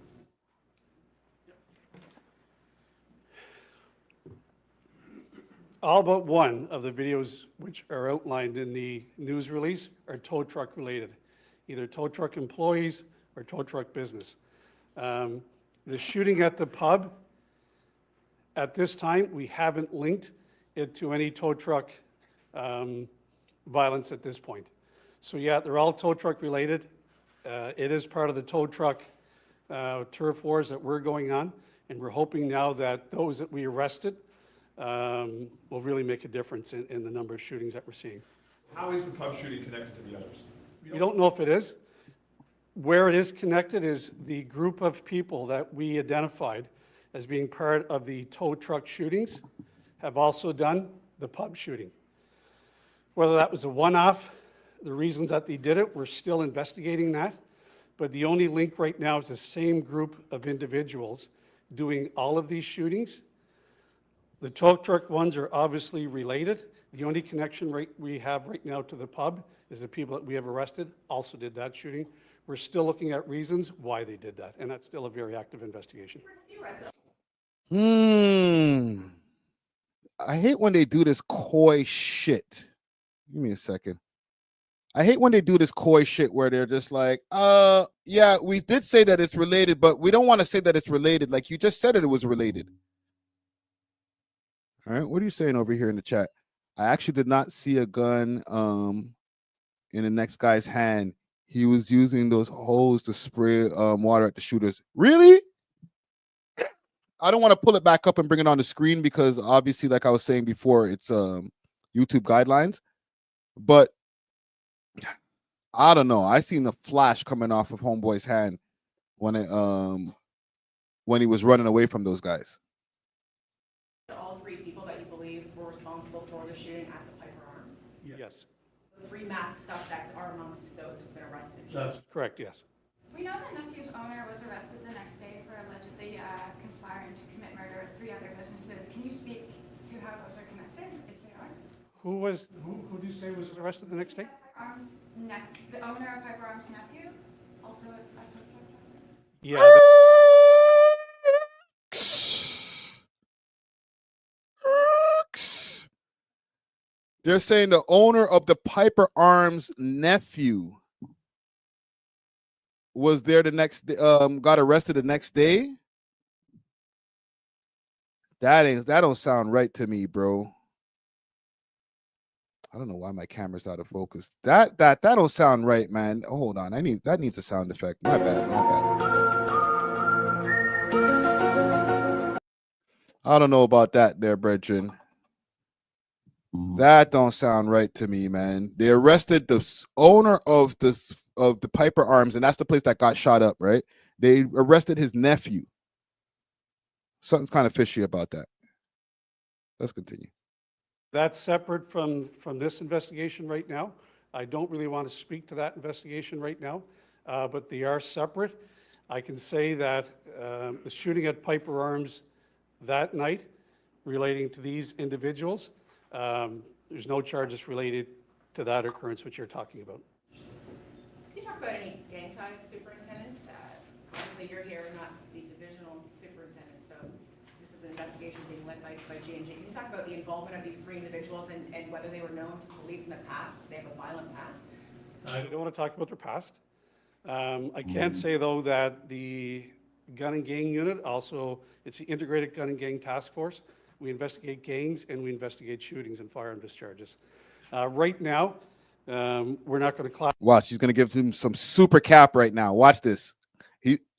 All but one of the videos which are outlined in the news release are tow truck related, either tow truck employees or tow truck business. The shooting at the pub, at this time, we haven't linked it to any tow truck violence at this point. So yeah, they're all tow truck related. It is part of the tow truck turf wars that we're going on, and we're hoping now that those that we arrested will really make a difference in the number of shootings that we're seeing. How is the pub shooting connected to the others? We don't know if it is. Where it is connected is the group of people that we identified as being part of the tow truck shootings have also done the pub shooting. Whether that was a one-off, the reasons that they did it, we're still investigating that. But the only link right now is the same group of individuals doing all of these shootings. The tow truck ones are obviously related. The only connection we have right now to the pub is the people that we have arrested also did that shooting. We're still looking at reasons why they did that, and that's still a very active investigation. I hate when they do this coy shit. Give me a second. I hate when they do this coy shit where they're just like, yeah, we did say that it's related, but we don't want to say that it's related. Like, you just said it was related. All right, what are you saying over here in the chat? I actually did not see a gun in the next guy's hand. He was using those hose to spray water at the shooters. Really? I don't want to pull it back up and bring it on the screen because obviously, like I was saying before, it's YouTube guidelines. But I don't know. I seen the flash coming off of Homeboy's hand when he was running away from those guys. All three people that you believe were responsible for the shooting at the Piper Arms. Yes. The three masked suspects are amongst those who've been arrested. That's correct, yes. We know that Nephew's owner was arrested the next day for allegedly conspiring to commit murder at 3 other businesses. Can you speak to how those are connected, if they are? Who do you say was arrested the next day? The owner of Piper Arms' nephew, also a tow truck driver? Yeah. They're saying the owner of the Piper Arms nephew was there the next got arrested the next day. That don't sound right to me, bro. I don't know why my camera's out of focus. That don't sound right, man. Hold on. That needs a sound effect. My bad. I don't know about that there, brethren. That don't sound right to me, man. They arrested the owner of the Piper Arms, and that's the place that got shot up, right? They arrested his nephew. Something's kind of fishy about that. Let's continue. That's separate from this investigation right now. I don't really want to speak to that investigation right now, but they are separate. I can say that the shooting at Piper Arms that night relating to these individuals, there's no charges related to that occurrence which you're talking about. Can you talk about any gang ties, Superintendent? Obviously, you're here, not the divisional superintendent, so this is an investigation being led by G&G. Can you talk about the involvement of these three individuals and whether they were known to police in the past? They have a violent past? I don't want to talk about their past. I can say, though, that the gun and gang unit, also, it's the Integrated Gun and Gang Task Force. We investigate gangs and we investigate shootings and firearm discharges. Right now, we're not going to Watch, he's going to give him some super cap right now. Watch this.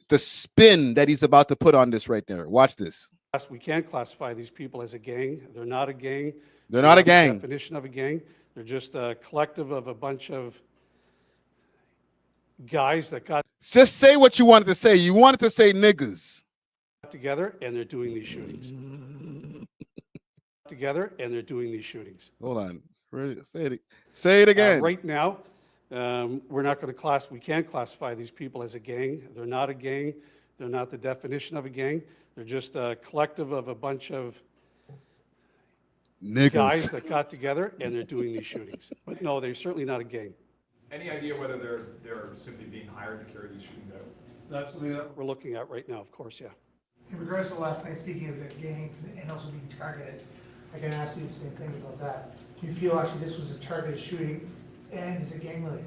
The spin that he's about to put on this right there. Watch this. We can't classify these people as a gang. They're not a gang. They're not a gang. The definition of a gang. They're just a collective of a bunch of guys that got Just say what you wanted to say. You wanted to say niggas. together and they're doing these shootings. Together and they're doing these shootings. Hold on. Say it again. Right now, we're not going to we can't classify these people as a gang. They're not a gang. They're not the definition of a gang. They're just a collective of a bunch of niggas. Guys that got together and they're doing these shootings. But no, they're certainly not a gang. Any idea whether they're simply being hired to carry these shootings out? That's something that we're looking at right now, of course, yeah. In regards to last night, speaking of the gangs and also being targeted, I can ask you the same thing about that. Do you feel actually this was a targeted shooting and is it gang related?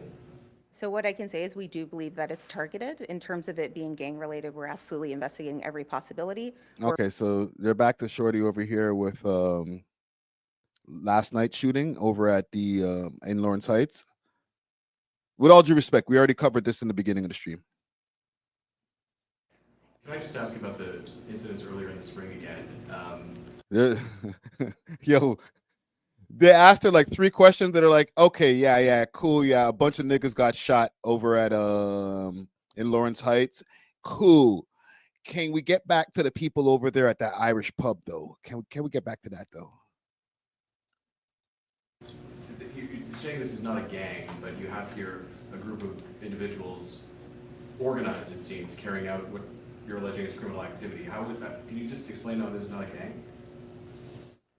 So what I can say is we do believe that it's targeted. In terms of it being gang related, we're absolutely investigating every possibility. Okay, so they're back to Shorty over here with last night's shooting over at the in Lawrence Heights. With all due respect, we already covered this in the beginning of the stream. Can I just ask about the incidents earlier in the spring again? Yo, they asked her like 3 questions that are like, okay, yeah, cool, yeah. A bunch of niggas got shot over at in Lawrence Heights. Cool. Can we get back to the people over there at that Irish pub though? Can we get back to that though? You're saying this is not a gang, but you have here a group of individuals organized, it seems, carrying out what you're alleging is criminal activity. How would that? Can you just explain how this is not a gang?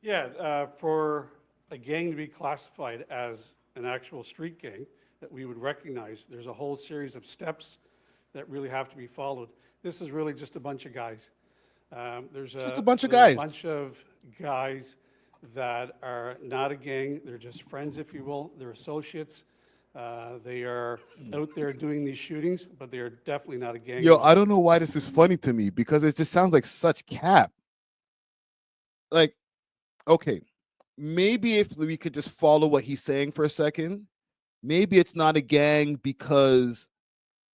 Yeah, for a gang to be classified as an actual street gang that we would recognize, there's a whole series of steps that really have to be followed. This is really just a bunch of guys. There's just a bunch of guys. A bunch of guys that are not a gang. They're just friends, if you will. They're associates. They are out there doing these shootings, but they are definitely not a gang. Yo, I don't know why this is funny to me, because it just sounds like such cap. Like, okay, maybe if we could just follow what he's saying for a second, maybe it's not a gang because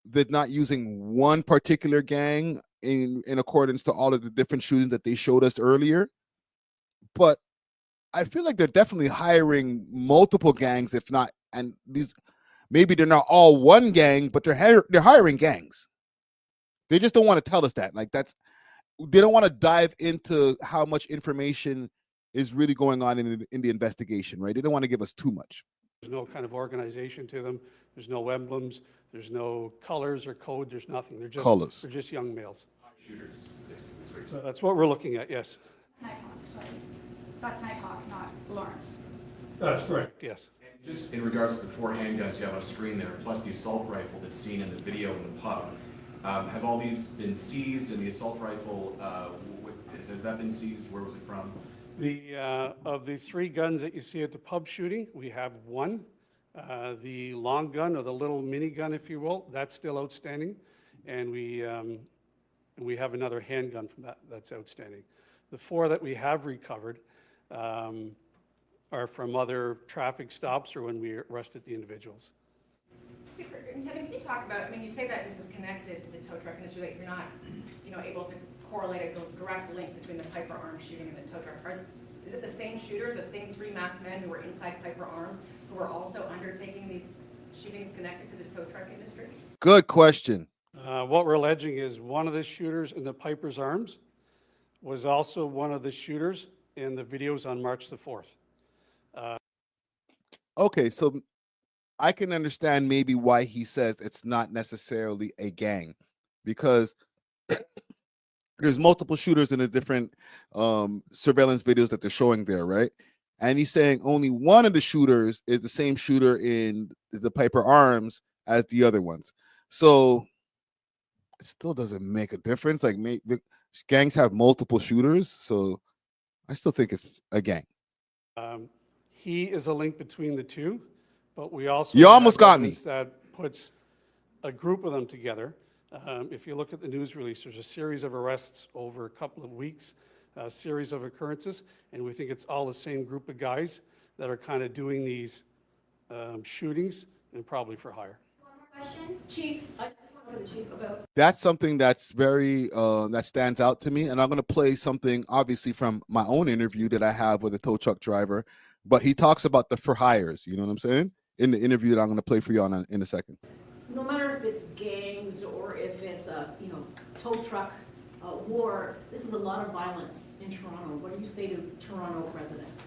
they're not using one particular gang in accordance to all of the different shootings that they showed us earlier. But I feel like they're definitely hiring multiple gangs, if not, and these maybe they're not all one gang, but they're hiring gangs. They just don't want to tell us that. Like, that's, they don't want to dive into how much information is really going on in the investigation, right? They don't want to give us too much. There's no kind of organization to them. There's no emblems. There's no colors or code. There's nothing. They're just colors. They're just young males. Shooters. That's what we're looking at. Yes. Nighthawk, sorry. That's Nighthawk, not Lawrence. That's correct. Yes. And just in regards to the 4 handguns you have on screen there, plus the assault rifle that's seen in the video in the pub, have all these been seized? And the assault rifle, has that been seized? Where was it from? Of the 3 guns that you see at the pub shooting, we have 1. The long gun, or the little mini gun, if you will, that's still outstanding, and we have another handgun from that's outstanding. The 4 that we have recovered are from other traffic stops or when we arrested the individuals. Superintendent, can you talk about, I mean, you say that this is connected to the tow truck industry, that you're not, able to correlate a direct link between the Piper Arms shooting and the tow truck. Is it the same shooters, the same 3 masked men who were inside Piper Arms, who are also undertaking these shootings connected to the tow truck industry? Good question. What we're alleging is one of the shooters in the Piper's Arms was also one of the shooters in the videos on March the 4th. Okay, so I can understand maybe why he says it's not necessarily a gang, because there's multiple shooters in the different surveillance videos that they're showing there, right? And he's saying only one of the shooters is the same shooter in the Piper Arms as the other ones. So it still doesn't make a difference. Like, the gangs have multiple shooters, so I still think it's a gang. He is a link between the 2, but we also You almost got me. That puts a group of them together. If you look at the news release, there's a series of arrests over a couple of weeks, a series of occurrences, and we think it's all the same group of guys that are kind of doing these shootings, and probably for hire. One more question, Chief. I just want to go to the Chief about. That's something that's very that stands out to me, and I'm going to play something obviously from my own interview that I have with a tow truck driver, but he talks about the for hires. You know what I'm saying? In the interview that I'm going to play for you in a second. No matter if it's gangs or if it's a tow truck war, this is a lot of violence in Toronto. What do you say to Toronto residents?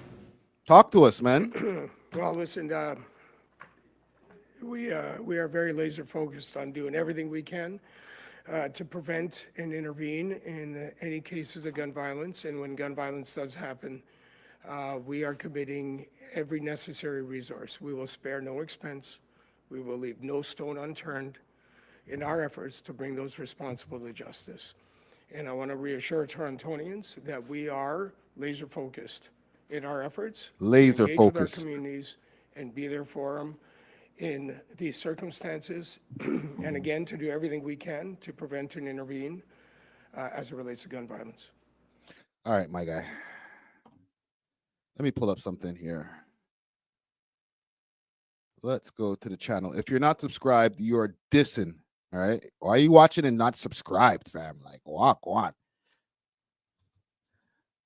Talk to us, man. Well, listen, we are very laser focused on doing everything we can to prevent and intervene in any cases of gun violence. And when gun violence does happen, we are committing every necessary resource. We will spare no expense. We will leave no stone unturned in our efforts to bring those responsible to justice. And I want to reassure Torontonians that we are laser focused in our efforts. Laser to engage focused. with our communities and be there for them in these circumstances. And again, to do everything we can to prevent and intervene as it relates to gun violence. All right, my guy. Let me pull up something here. Let's go to the channel. If you're not subscribed, you are dissing. All right. Why are you watching and not subscribed, fam? Like, walk on.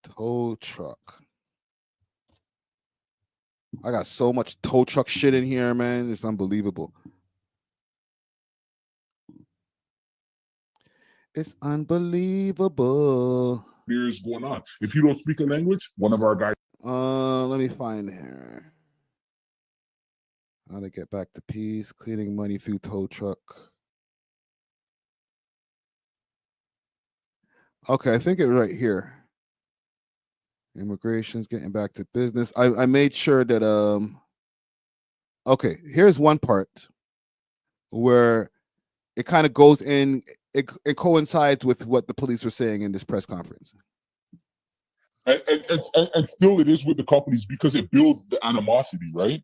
Tow truck. I got so much tow truck shit in here, man. It's unbelievable. It's unbelievable. Here's going on. If you don't speak a language, one of our guys. Let me find here. How to get back to peace, cleaning money through tow truck. Okay, I think it's right here. Immigration's getting back to business. I made sure that okay, here's one part where it kind of goes in, it coincides with what the police were saying in this press conference. And still it is with the companies because it builds the animosity, right?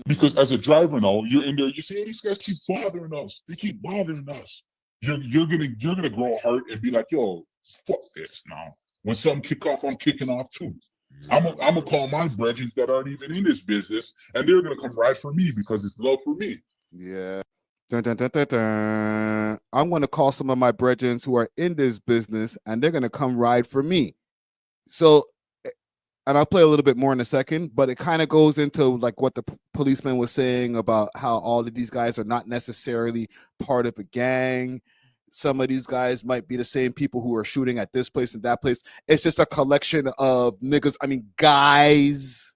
Because as a driver now, you're in there, you say, hey, these guys keep bothering us. They keep bothering us. You're gonna grow hurt and be like, yo, fuck this now. When something kick off, I'm kicking off too. I'm gonna call my brethren that aren't even in this business, and they're gonna come ride for me because it's love for me. Yeah. Dun, dun, dun, dun, dun. I'm going to call some of my brethren who are in this business, and they're going to come ride for me. So, and I'll play a little bit more in a second, but it kind of goes into like what the policeman was saying about how all of these guys are not necessarily part of a gang. Some of these guys might be the same people who are shooting at this place and that place. It's just a collection of niggas, I mean, guys.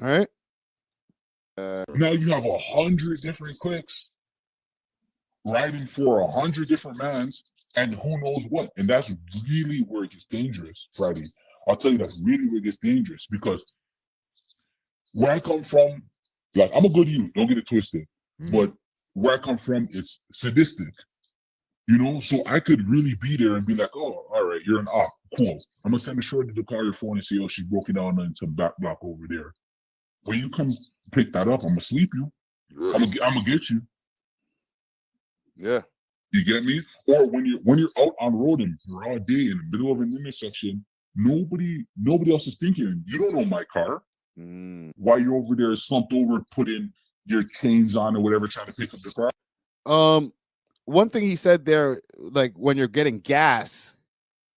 All right. Now you have 100 different cliques riding for 100 different mans, and who knows what. And that's really where it gets dangerous, Friday. I'll tell you, that's really where it gets dangerous, because where I come from, like, I'm a good youth, don't get it twisted, but where I come from, it's sadistic, you know? So I could really be there and be like, oh, all right, you're an op, cool. I'm gonna send a shorty to call your phone and say, oh, she broke it down into the back block over there. When you come pick that up, I'm gonna sleep you. I'm gonna get you. Yeah. You get me? Or when you're out on the road in broad day in the middle of an intersection, nobody else is thinking. You don't know my car. Why you're over there slumped over, putting your chains on or whatever, trying to pick up the car. One thing he said there, like when you're getting gas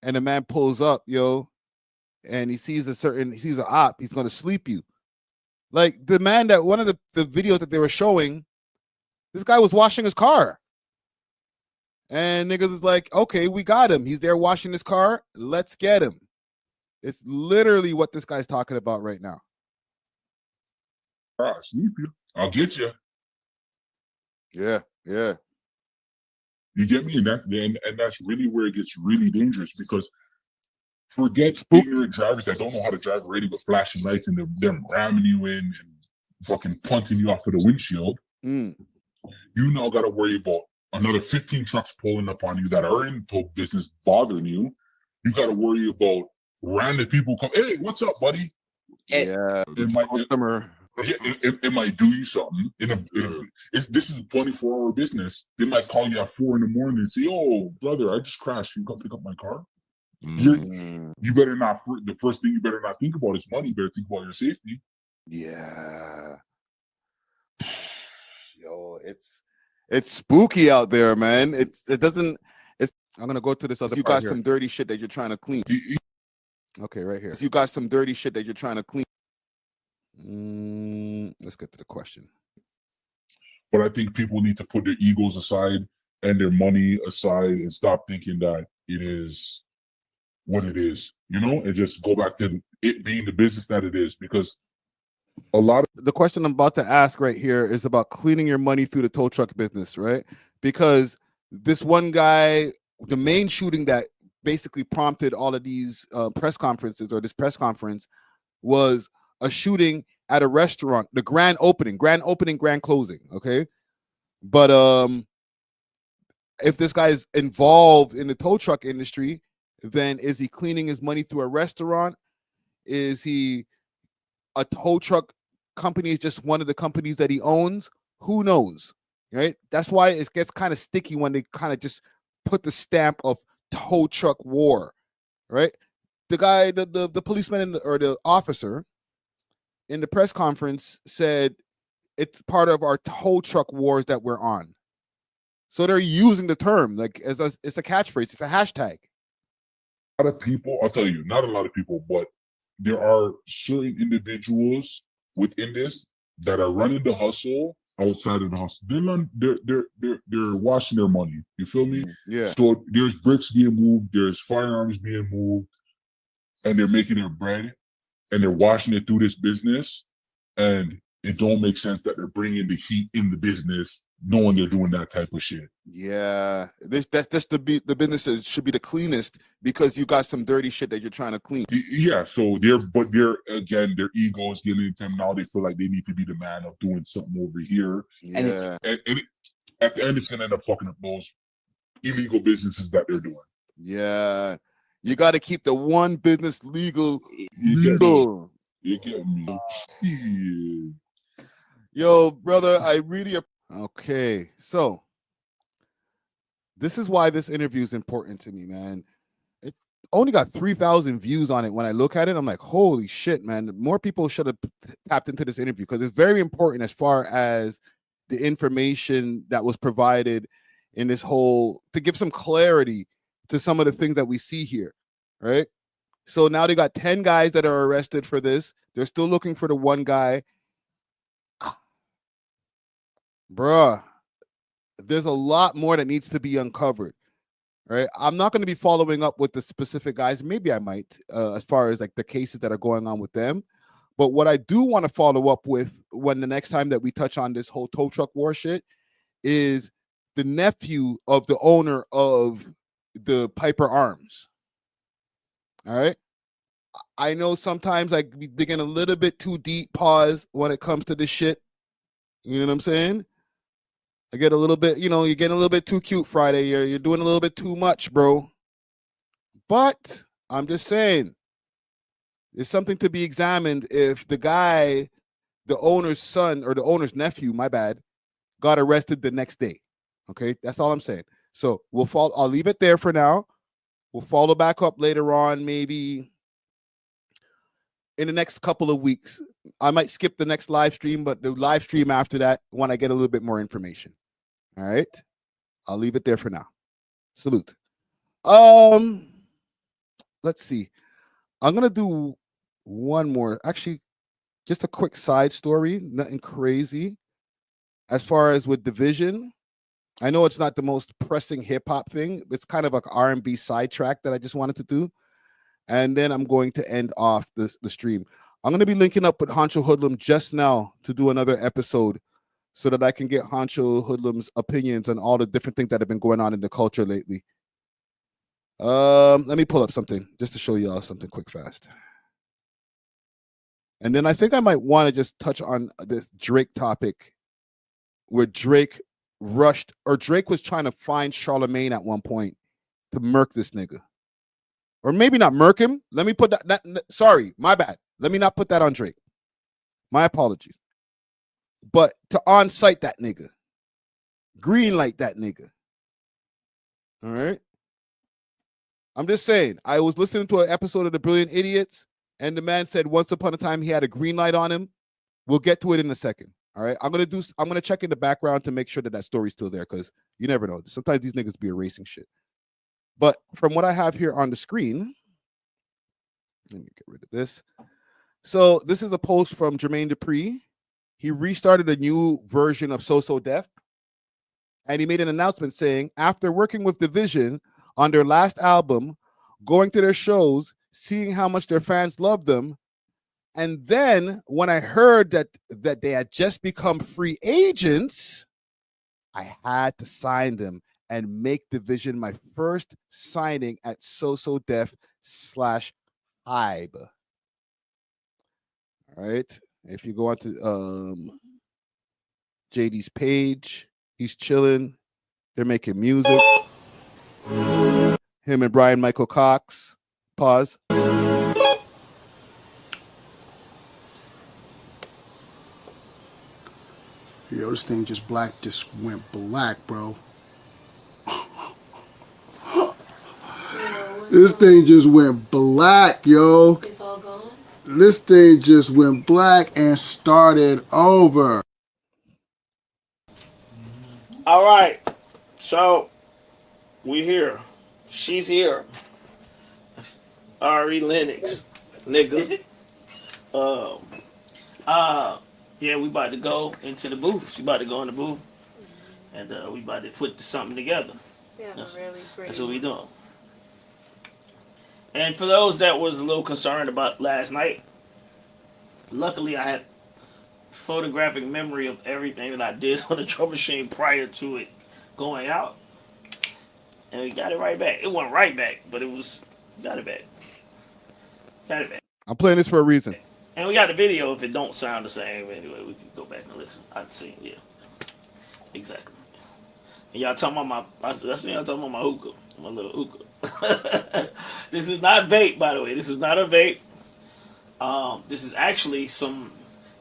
and a man pulls up, yo, and he sees an op, he's gonna sleep you. Like the man that one of the videos that they were showing, this guy was washing his car. And niggas is like, okay, we got him. He's there washing his car. Let's get him. It's literally what this guy's talking about right now. I'll sleep you. I'll get you. Yeah, yeah. You get me? And that's really where it gets really dangerous, because forget ignorant drivers that don't know how to drive already with flashing lights and them ramming you in and fucking punting you off of the windshield. You now got to worry about another 15 trucks pulling up on you that are in tow business bothering you. You got to worry about random people come, hey, what's up, buddy? Yeah. It might do you something. This is a 24-hour business. They might call you at 4 a.m. and say, oh, brother, I just crashed. You come pick up my car? You better not, the first thing you better not think about is money. You better think about your safety. Yeah. Yo, it's spooky out there, man. I'm gonna go to this other. You got some dirty shit that you're trying to clean. Okay, right here. You got some dirty shit that you're trying to clean. Let's get to the question. But I think people need to put their egos aside and their money aside and stop thinking that it is what it is, you know, and just go back to it being the business that it is. Because a lot of the question I'm about to ask right here is about cleaning your money through the tow truck business, right? Because this one guy, the main shooting that basically prompted all of these press conferences, or this press conference, was a shooting at a restaurant, the grand opening, grand closing. Okay. But if this guy is involved in the tow truck industry, then is he cleaning his money through a restaurant? Is he a tow truck company is just one of the companies that he owns? Who knows, right? That's why it gets kind of sticky when they kind of just put the stamp of tow truck war, right? The guy, the policeman or the officer in the press conference said it's part of our tow truck wars that we're on. So they're using the term like it's a catchphrase, it's a hashtag. A lot of people, I'll tell you, not a lot of people, but there are certain individuals within this that are running the hustle outside of the hustle. They're washing their money. You feel me? Yeah. So there's bricks being moved, there's firearms being moved, and they're making their bread, and they're washing it through this business, and it don't make sense that they're bringing the heat in the business, knowing they're doing that type of shit. Yeah, that's the businesses should be the cleanest because you got some dirty shit that you're trying to clean. Yeah, so they're again, their ego is getting into them now. They feel like they need to be the man of doing something over here, Yeah. and at the end, it's gonna end up fucking up those illegal businesses that they're doing. Yeah, You got to keep the one business legal. You get me? See. Yo, brother, I really. Okay, so this is why this interview is important to me, man. It only got 3,000 views on it. When I look at it, I'm like, holy shit, man. More people should have tapped into this interview because it's very important as far as the information that was provided in this whole, to give some clarity to some of the things that we see here, right? So now they got 10 guys that are arrested for this. They're still looking for the one guy. Bruh, there's a lot more that needs to be uncovered, right? I'm not going to be following up with the specific guys. Maybe I might, as far as like the cases that are going on with them. But what I do want to follow up with when the next time that we touch on this whole tow truck war shit is the nephew of the owner of the Piper Arms. All right. I know sometimes I be digging a little bit too deep, pause, when it comes to this shit. You know what I'm saying? I get a little bit, you know, you're getting a little bit too cute Friday. You're doing a little bit too much, bro. But I'm just saying, there's something to be examined if the guy, the owner's son or the owner's nephew, my bad, got arrested the next day. Okay, that's all I'm saying. So I'll leave it there for now. We'll follow back up later on, maybe in the next couple of weeks. I might skip the next live stream, but the live stream after that, when I get a little bit more information. All right. I'll leave it there for now. Salute. Let's see. I'm going to do one more. Actually, just a quick side story. Nothing crazy. As far as with Division, I know it's not the most pressing hip hop thing. It's kind of like an R&B sidetrack that I just wanted to do. And then I'm going to end off the stream. I'm going to be linking up with Honcho Hoodlum just now to do another episode so that I can get Honcho Hoodlum's opinions on all the different things that have been going on in the culture lately. Let me pull up something just to show you all something quick, fast. And then I think I might want to just touch on this Drake topic where Drake rushed, or Drake was trying to find Charlamagne at one point to murk this nigga. Or maybe not murk him. Let me put that sorry, my bad. Let me not put that on Drake. My apologies. But to on-site that nigga. Greenlight that nigga. All right? I'm just saying, I was listening to an episode of The Brilliant Idiots, and the man said once upon a time he had a green light on him. We'll get to it in a second. All right? I'm gonna check in the background to make sure that story's still there, because you never know. Sometimes these niggas be erasing shit. But from what I have here on the screen, let me get rid of this. So this is a post from Jermaine Dupri. He restarted a new version of So Def, and he made an announcement saying, after working with Division on their last album, going to their shows, seeing how much their fans loved them, and then when I heard that they had just become free agents, I had to sign them and make Division my first signing at So Def /Hybe. All right. If you go on to JD's page, he's chilling. They're making music. Him and Brian Michael Cox. Pause. Yo, this thing just went black, bro. This thing just went black, yo. It's all gone? This thing just went black and started over. All right. So, we here. She's here. Ari Lennox, nigga. Yeah, we about to go into the booth. She about to go in the booth. And we about to put something together. Yeah, really great. That's what we doing. And for those that was a little concerned about last night, luckily I had photographic memory of everything that I did on the drum machine prior to it going out. And we got it right back. It went right back, but got it back. Got it back. I'm playing this for a reason. And we got the video if it don't sound the same. Anyway, we can go back and listen. I've seen, yeah. Exactly. Y'all talking about I see y'all talking about my hookah, my little hookah. This is not vape, by the way. This is not a vape. This is actually some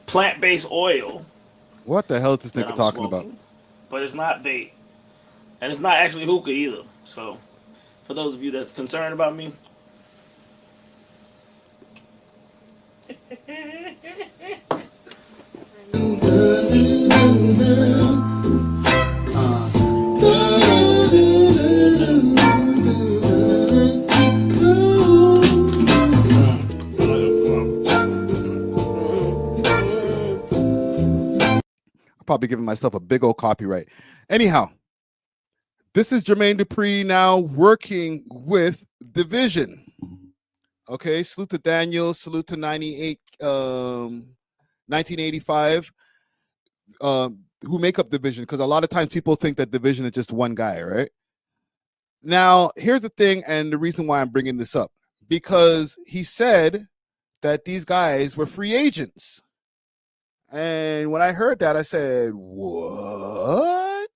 plant-based oil. What the hell is this that nigga I'm talking smoking, about? But it's not vape, and it's not actually hookah either. So, for those of you that's concerned about me. Probably giving myself a big old copyright. Anyhow, this is Jermaine Dupri now working with Division. Okay, salute to Daniel, salute to 1985, who make up Division, because a lot of times people think that Division is just one guy, right? Now, here's the thing, and the reason why I'm bringing this up, because he said that these guys were free agents. And when I heard that, I said, what?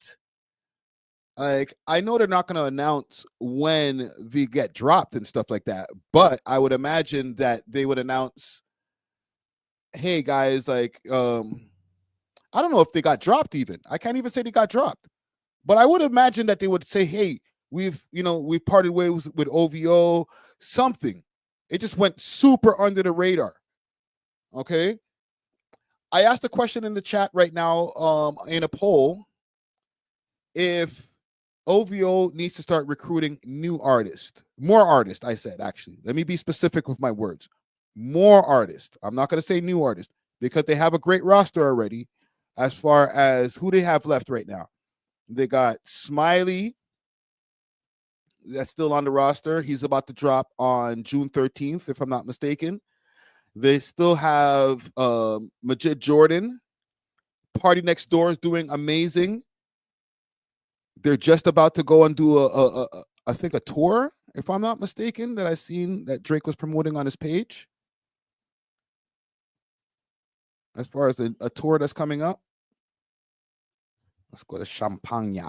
Like, I know they're not going to announce when they get dropped and stuff like that, but I would imagine that they would announce, hey, guys, like, I don't know if they got dropped even. I can't even say they got dropped. But I would imagine that they would say, hey, we've parted ways with OVO, something. It just went super under the radar. Okay? I asked a question in the chat right now in a poll if OVO needs to start recruiting new artists. More artists, I said, actually. Let me be specific with my words. More artists. I'm not going to say new artists because they have a great roster already as far as who they have left right now. They got Smiley. That's still on the roster. He's about to drop on June 13th, if I'm not mistaken. They still have Majid Jordan. Party Next Door is doing amazing. They're just about to go and do I think a tour, if I'm not mistaken, that I seen that Drake was promoting on his page. As far as a tour that's coming up. Let's go to Champagne.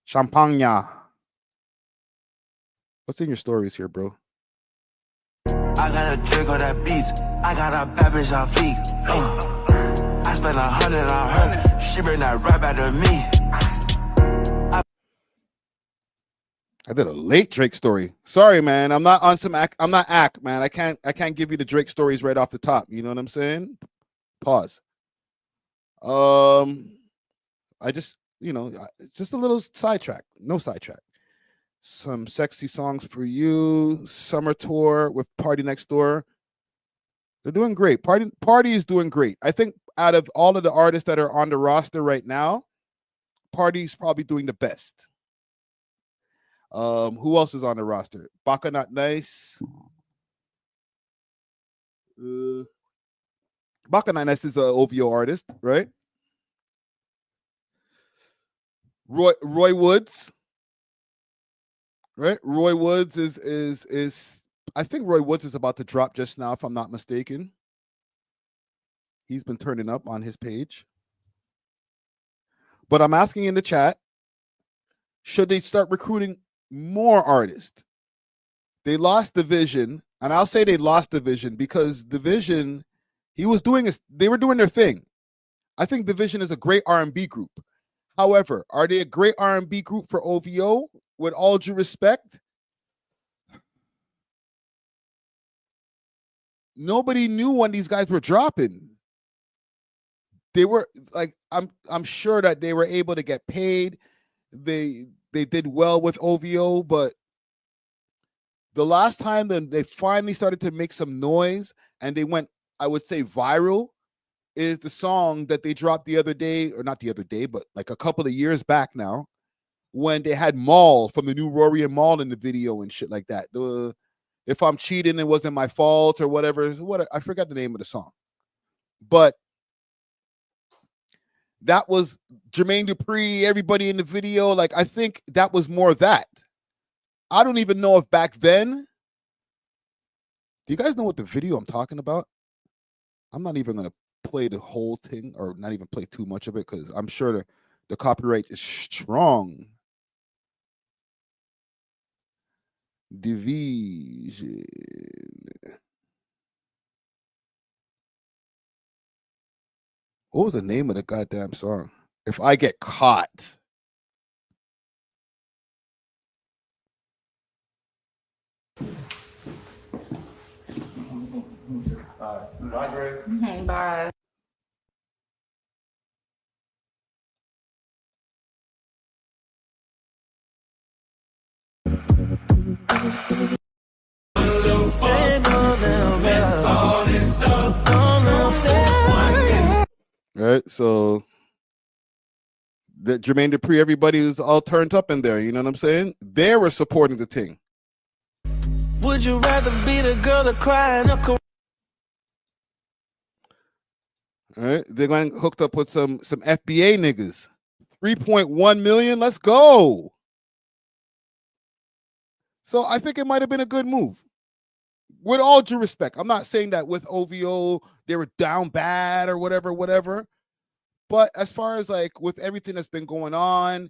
Champagne. What's in your stories here, bro? I got a drink on that beat. I got a bad bitch on fleek. I spent 100 on her. She bring that right back to me. I did a late Drake story. Sorry, man. I'm not on some act. I'm not act, man. I can't give you the Drake stories right off the top. You know what I'm saying? Pause. I just, just a little sidetrack. No sidetrack. Some sexy songs for you. Summer tour with Party Next Door. They're doing great. Party is doing great. I think out of all of the artists that are on the roster right now, Party's probably doing the best. Who else is on the roster? Baka Not Nice. Baka Not Nice is an OVO artist, right? Roy Woods. Right? Roy Woods is I think Roy Woods is about to drop just now, if I'm not mistaken. He's been turning up on his page. But I'm asking in the chat, should they start recruiting more artists? They lost Division, and I'll say they lost Division because Division, they were doing their thing. I think Division is a great R&B group. However, are they a great R&B group for OVO? With all due respect, nobody knew when these guys were dropping. They were like, I'm sure that they were able to get paid. They did well with OVO, but the last time that they finally started to make some noise and they went, I would say, viral, is the song that they dropped the other day, or not the other day, but like a couple of years back now, when they had Maul from the new Rory and Maul in the video and shit like that. If I'm cheating, it wasn't my fault or whatever. I forgot the name of the song. But that was Jermaine Dupri, everybody in the video. Like, I think that was more that. I don't even know if back then. Do you guys know what the video I'm talking about? I'm not even going to play the whole thing or not even play too much of it because I'm sure the copyright is strong. Division. What was the name of the goddamn song? If I Get Caught. Bye, Greg. Bye. Right, so the Jermaine Dupri, everybody was all turned up in there. You know what I'm saying? They were supporting the thing. Would you rather be the girl that cry in a All right, they're going hooked up with some FBA niggas. 3.1 million. Let's go. So I think it might have been a good move. With all due respect, I'm not saying that with OVO they were down bad or whatever. But as far as like with everything that's been going on,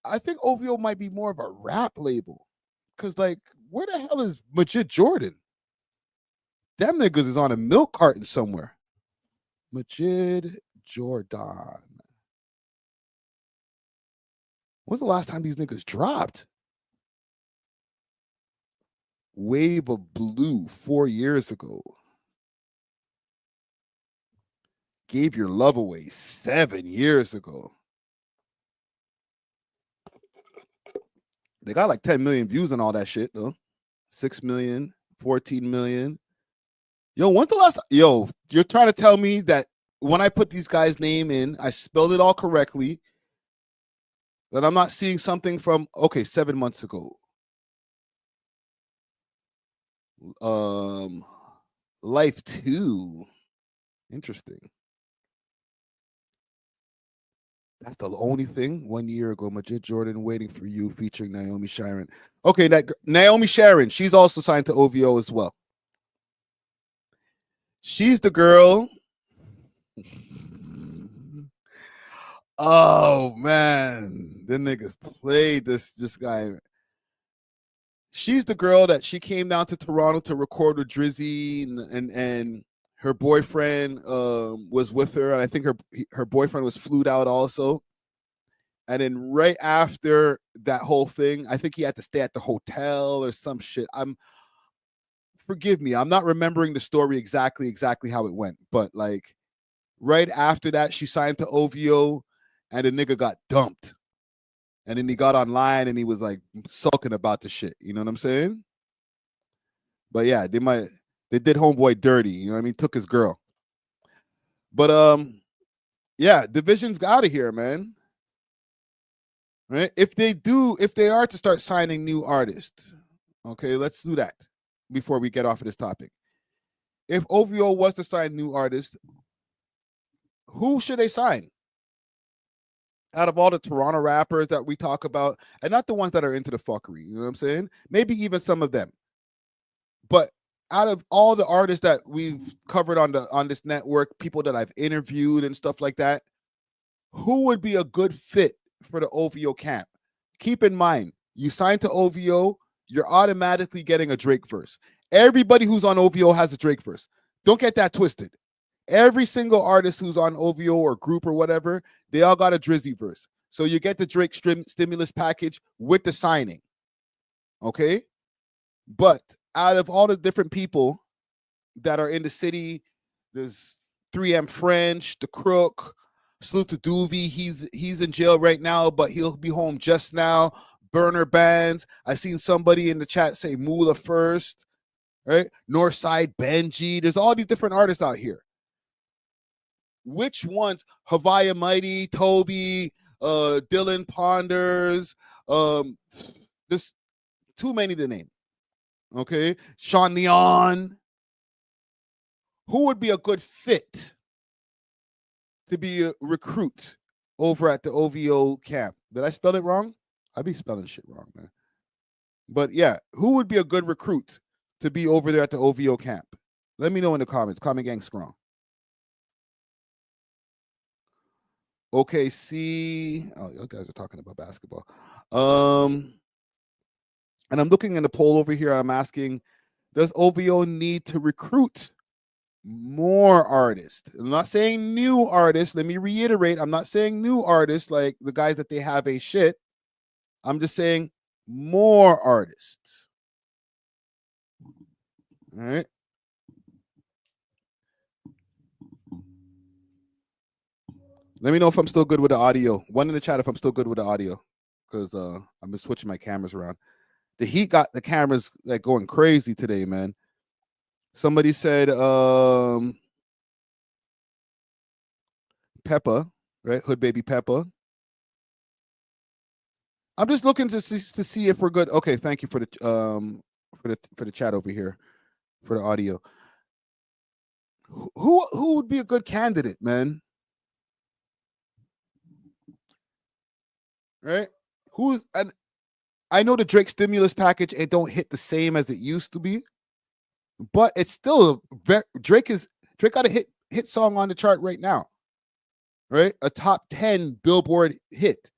I think OVO might be more of a rap label. Cause like, where the hell is Majid Jordan? Them niggas is on a milk carton somewhere. Majid Jordan. When's the last time these niggas dropped? Wave of Blue 4 years ago. Gave Your Love Away 7 years ago. They got like 10 million views and all that shit though. 6 million, 14 million. Yo, when's the last? Yo, you're trying to tell me that when I put these guys' name in, I spelled it all correctly, that I'm not seeing something from, okay, 7 months ago. Life 2. Interesting. That's the only thing. 1 year ago, Majid Jordan, Waiting for You, featuring Naomi Sharon. Okay, that Naomi Sharon, she's also signed to OVO as well. She's the girl. Oh man, the niggas played this guy. She's the girl that she came down to Toronto to record with Drizzy, and her boyfriend was with her, and I think her boyfriend was flued out also. And then right after that whole thing, I think he had to stay at the hotel or some shit. Forgive me, I'm not remembering the story exactly how it went, but like right after that, she signed to OVO, and the nigga got dumped. And then he got online and he was like sulking about the shit. You know what I'm saying? But yeah, they did homeboy dirty. You know what I mean? Took his girl. But yeah, Division's out of here, man. Right? If they are to start signing new artists, okay, let's do that before we get off of this topic. If OVO was to sign new artists, who should they sign? Out of all the Toronto rappers that we talk about, and not the ones that are into the fuckery, you know what I'm saying? Maybe even some of them. But out of all the artists that we've covered on this network, people that I've interviewed and stuff like that, who would be a good fit for the OVO camp? Keep in mind, you signed to OVO, you're automatically getting a Drake verse. Everybody who's on OVO has a Drake verse. Don't get that twisted. Every single artist who's on OVO or group or whatever, they all got a Drizzy verse. So you get the Drake stimulus package with the signing. Okay? But out of all the different people that are in the city, there's 3M French, The Crook, Salute to Doovie. He's in jail right now, but he'll be home just now. Burner Bands. I seen somebody in the chat say Moolah First, right? Northside Benji. There's all these different artists out here. Which ones? Havaya Mighty, Toby, Dylan Ponders. There's too many to name. Okay, Sean Leon. Who would be a good fit to be a recruit over at the OVO camp? Did I spell it wrong? I be spelling shit wrong, man. But yeah, who would be a good recruit to be over there at the OVO camp? Let me know in the comments. Comment gang strong. OKC. Oh, you guys are talking about basketball. And I'm looking in the poll over here. I'm asking, does OVO need to recruit more artists? I'm not saying new artists. Let me reiterate. I'm not saying new artists like the guys that they have a shit. I'm just saying more artists. All right. Let me know if I'm still good with the audio. One in the chat if I'm still good with the audio, because I've been switching my cameras around. The heat got the cameras like going crazy today, man. Somebody said Peppa, right? Hood baby Peppa. I'm just looking to see if we're good. Okay, thank you for the chat over here for the audio. Who would be a good candidate, man? Right? And I know the Drake stimulus package, it don't hit the same as it used to be, but it's still Drake got a hit song on the chart right now, right? A top 10 Billboard hit.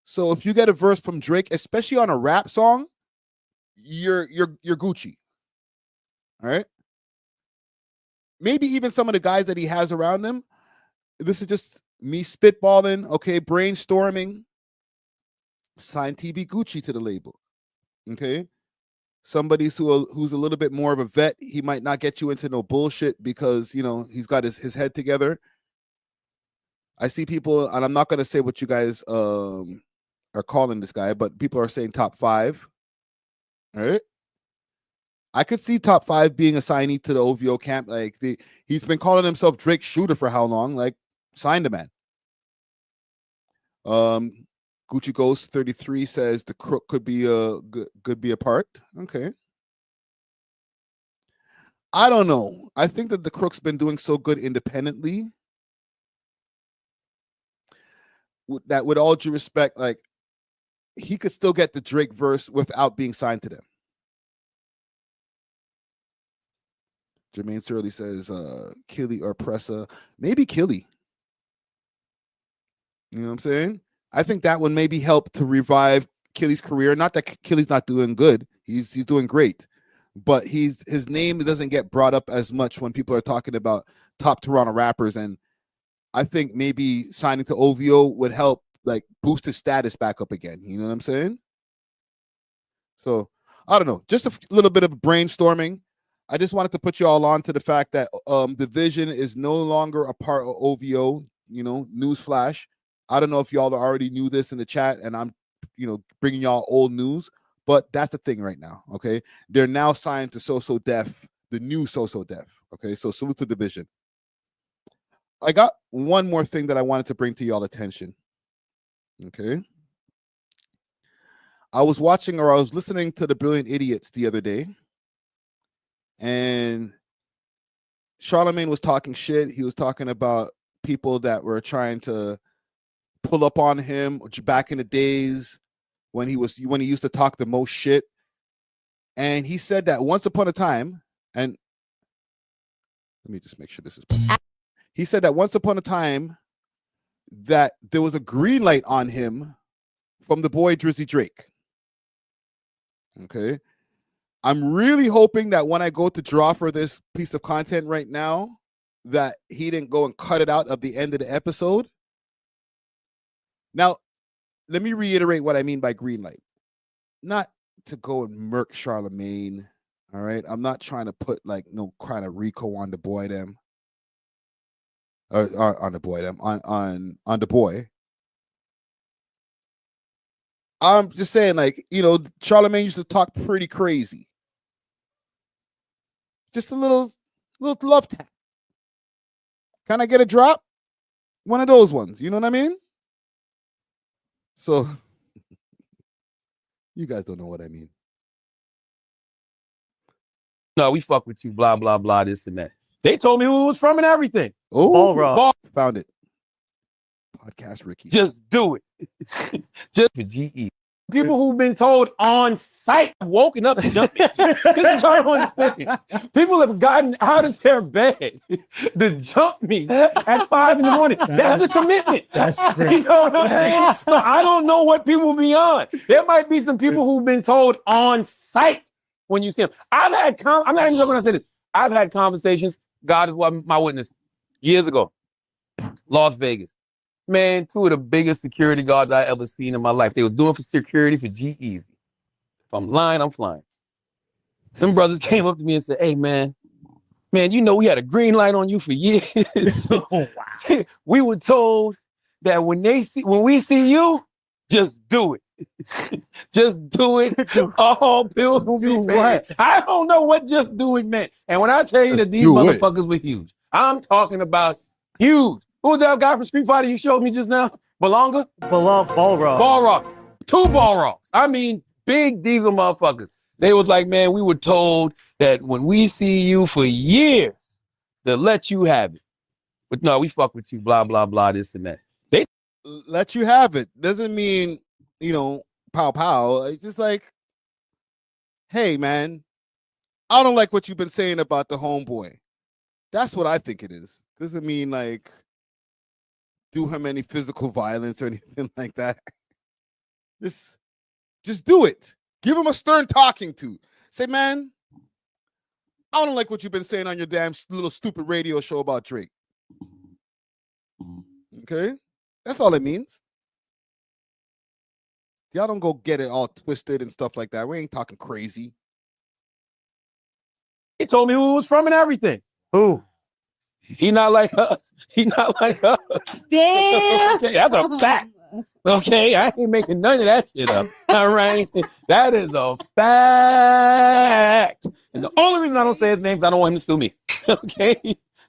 So if you get a verse from Drake, especially on a rap song, you're Gucci. All right. Maybe even some of the guys that he has around him. This is just me spitballing, okay, brainstorming. Sign TV Gucci to the label. Okay. Somebody who's a little bit more of a vet, he might not get you into no bullshit because, you know, he's got his head together. I see people, and I'm not going to say what you guys are calling this guy, but people are saying top 5. All right. I could see top 5 being a signee to the OVO camp. Like he's been calling himself Drake Shooter for how long? Like, sign the man. Gucci Ghost 33 says the Crook could be a part. Okay. I don't know. I think that the Crook's been doing so good independently that, with all due respect, like he could still get the Drake verse without being signed to them. Jermaine Surly says Killy or Pressa. Maybe Killy. You know what I'm saying? I think that would maybe help to revive Killy's career. Not that Killy's not doing good. He's doing great. But his name doesn't get brought up as much when people are talking about top Toronto rappers. And I think maybe signing to OVO would help like boost his status back up again. You know what I'm saying? So I don't know. Just a little bit of brainstorming. I just wanted to put you all on to the fact that Division is no longer a part of OVO. You know, newsflash. I don't know if y'all already knew this in the chat, and I'm, you know, bringing y'all old news, but that's the thing right now. Okay, they're now signed to So Def, the new So Def. Okay, so salute to Division. I got one more thing that I wanted to bring to y'all attention. Okay, I was listening to the Brilliant Idiots the other day, and Charlamagne was talking shit. He was talking about people that were trying to pull up on him back in the days when he used to talk the most shit. And he said that once upon a time, and let me just make sure this is perfect. He said that once upon a time that there was a green light on him from the boy Drizzy Drake. Okay. I'm really hoping that when I go to draw for this piece of content right now, that he didn't go and cut it out of the end of the episode. Now, let me reiterate what I mean by green light. Not to go and murk Charlamagne, all right? I'm not trying to put like no kind of Rico on the boy them. Or on the boy them, on the boy. I'm just saying, like, you know, Charlamagne used to talk pretty crazy. Just a little love tap. Can I get a drop? One of those ones, you know what I mean? So, you guys don't know what I mean. No, we fuck with you, blah, blah, blah, this and that. They told me who it was from and everything. Oh, Ball. Found it. Podcast Ricky. Just do it. Just for GE. People who've been told on site have woken up to jump me. This is trying to understand. People have gotten out of their bed to jump me at 5 in the morning. That's a commitment. That's You know what I'm saying? So I don't know what people be on. There might be some people who've been told on site when you see them. I'm not even joking when I say this. I've had conversations, God is my witness, years ago, Las Vegas. Man, two of the biggest security guards I ever seen in my life. They was doing for security for G-Eazy. If I'm lying, I'm flying. Them brothers came up to me and said, hey, man, you know we had a green light on you for years. Oh, wow. We were told that when we see you, just do it. Just do it. All bills will be paid. I don't know what just do it meant. And when I tell you that these motherfuckers were huge, I'm talking about huge. Who was that guy from Street Fighter you showed me just now? Balonga? Balrog. Balrog. 2 Balrogs. I mean, big diesel motherfuckers. They was like, man, we were told that when we see you for years, to let you have it. But no, we fuck with you, blah, blah, blah, this and that. They let you have it. Doesn't mean, pow, pow. It's just like, hey, man, I don't like what you've been saying about the homeboy. That's what I think it is. Doesn't mean like do him any physical violence or anything like that. Just do it. Give him a stern talking to. Say, man, I don't like what you've been saying on your damn little stupid radio show about Drake. Okay? That's all it means. Y'all don't go get it all twisted and stuff like that. We ain't talking crazy. He told me who he was from and everything. Who? He not like us. He not like us. Damn. Okay, that's a fact. Okay, I ain't making none of that shit up. All right, that is a fact. And the only reason I don't say his name is I don't want him to sue me. Okay,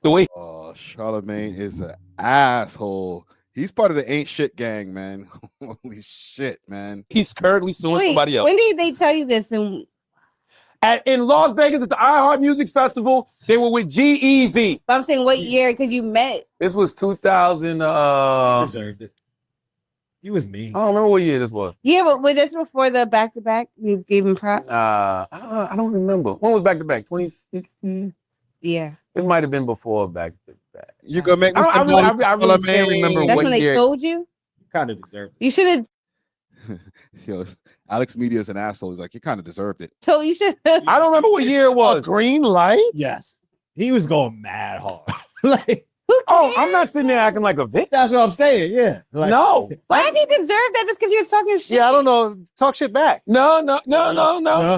the way. Oh, Charlamagne is an asshole. He's part of the ain't shit gang, man. Holy shit, man. He's currently suing somebody else. When did they tell you this? And in Las Vegas at the iHeart Music Festival, they were with G-Eazy. I'm saying what year? Because you met. This was 2000. Deserved it. You was mean. I don't remember what year this was. Yeah, but was this before the back-to-back? You gave him props? I don't remember. When was back-to-back? 2016? Yeah. It might have been before back-to-back. You gonna make me I really can't remember That's what when they year. told you? You kind of deserved it. You should have Yo, Alex Media is an asshole. He's like, you kind of deserved it. told you should I don't remember what year it was. Green light? Yes. He was going mad hard. Like, oh, I'm not sitting there acting like a victim. that's what I'm saying. Yeah. Like, No. Why does he deserve that just because he was talking shit? Yeah, I don't know. Talk shit back. No. No.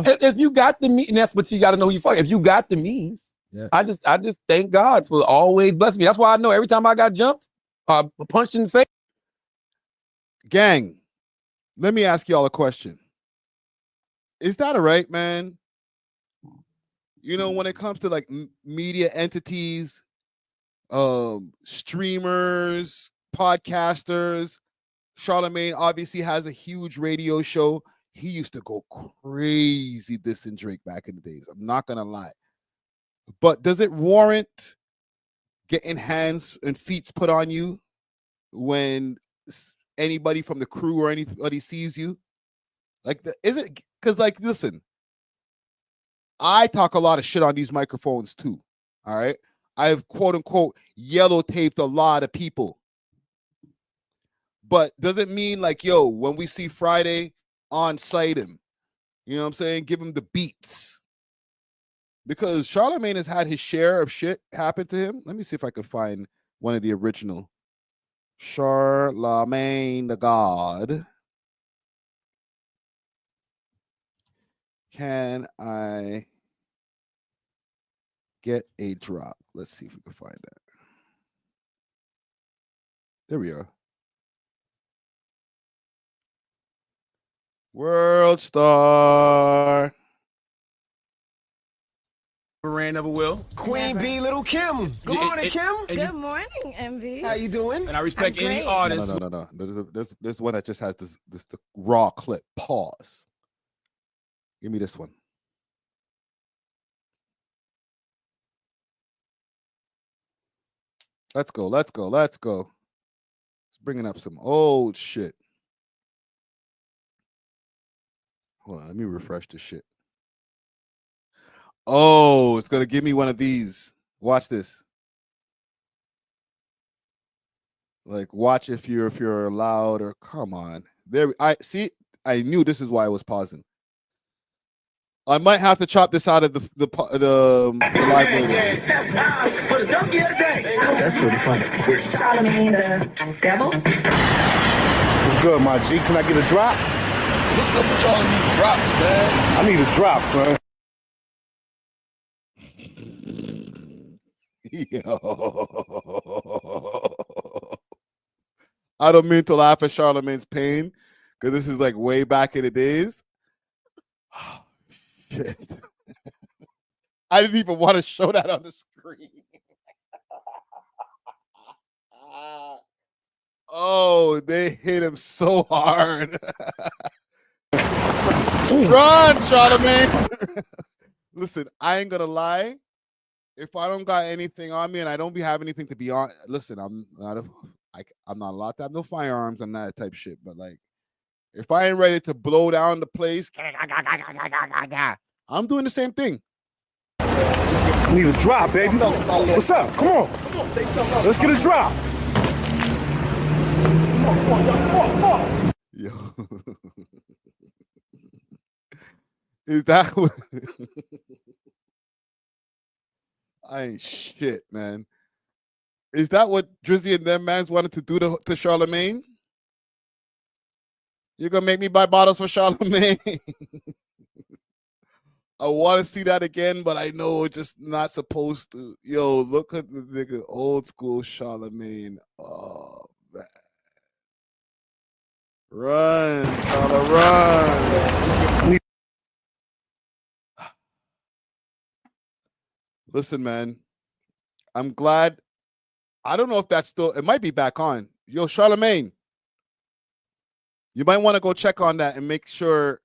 If you got the means, and that's what you got to know who you fuck. If you got the means, Yeah. I just thank God for always blessing me. That's why I know every time I got jumped, punched in the face. Gang, let me ask y'all a question. Is that all right, man? When it comes to like media entities, streamers, podcasters, Charlamagne obviously has a huge radio show. He used to go crazy dissing Drake back in the days. I'm not gonna lie. But does it warrant getting hands and feet put on you when anybody from the crew or anybody sees you? Is it because listen, I talk a lot of shit on these microphones too. All right. I've quote unquote yellow taped a lot of people. But does it mean when we see Friday on site him, you know what I'm saying? Give him the beats. Because Charlamagne has had his share of shit happen to him. Let me see if I can find one of the original. Charlamagne the God. Can I get a drop? Let's see if we can find that. There we are. World Star. Ran of A.W.O.L. Queen B, Little Kim. Good morning, Kim. Good morning, MV. How you doing? And I respect I'm any great. artist. No. There's one that just has this the raw clip. Pause. Give me this one. Let's go. It's bringing up some old shit. Hold on, let me refresh this shit. Oh, it's gonna give me one of these. Watch this. Like, watch if you're allowed, or come on. There, I see. I knew this is why I was pausing. I might have to chop this out of the live later. That's pretty funny. Charlamagne the devil. What's good, my G? Can I get a drop? What's up with all these drops, man? I need a drop, son. Yo. I don't mean to laugh at Charlamagne's pain, because this is like way back in the days. Oh, shit. I didn't even want to show that on the screen. Oh, they hit him so hard. Run, Charlamagne. Listen, I ain't gonna lie. If I don't got anything on me and I don't have anything to be on, listen, I'm not allowed to have no firearms. I'm not that type of shit. But like, if I ain't ready to blow down the place, I'm doing the same thing. Need a drop, baby. What's up? Come on. Let's get a drop. Yo. Is that what? I ain't shit, man. Is that what Drizzy and them mans wanted to do to Charlamagne? You're gonna make me buy bottles for Charlamagne? I want to see that again, but I know it's just not supposed to. Yo, look at the nigga, old school Charlamagne. Oh man, run, Charla, run. Listen, man, I'm glad. I don't know if that's still, it might be back on. Yo, Charlamagne, you might want to go check on that and make sure,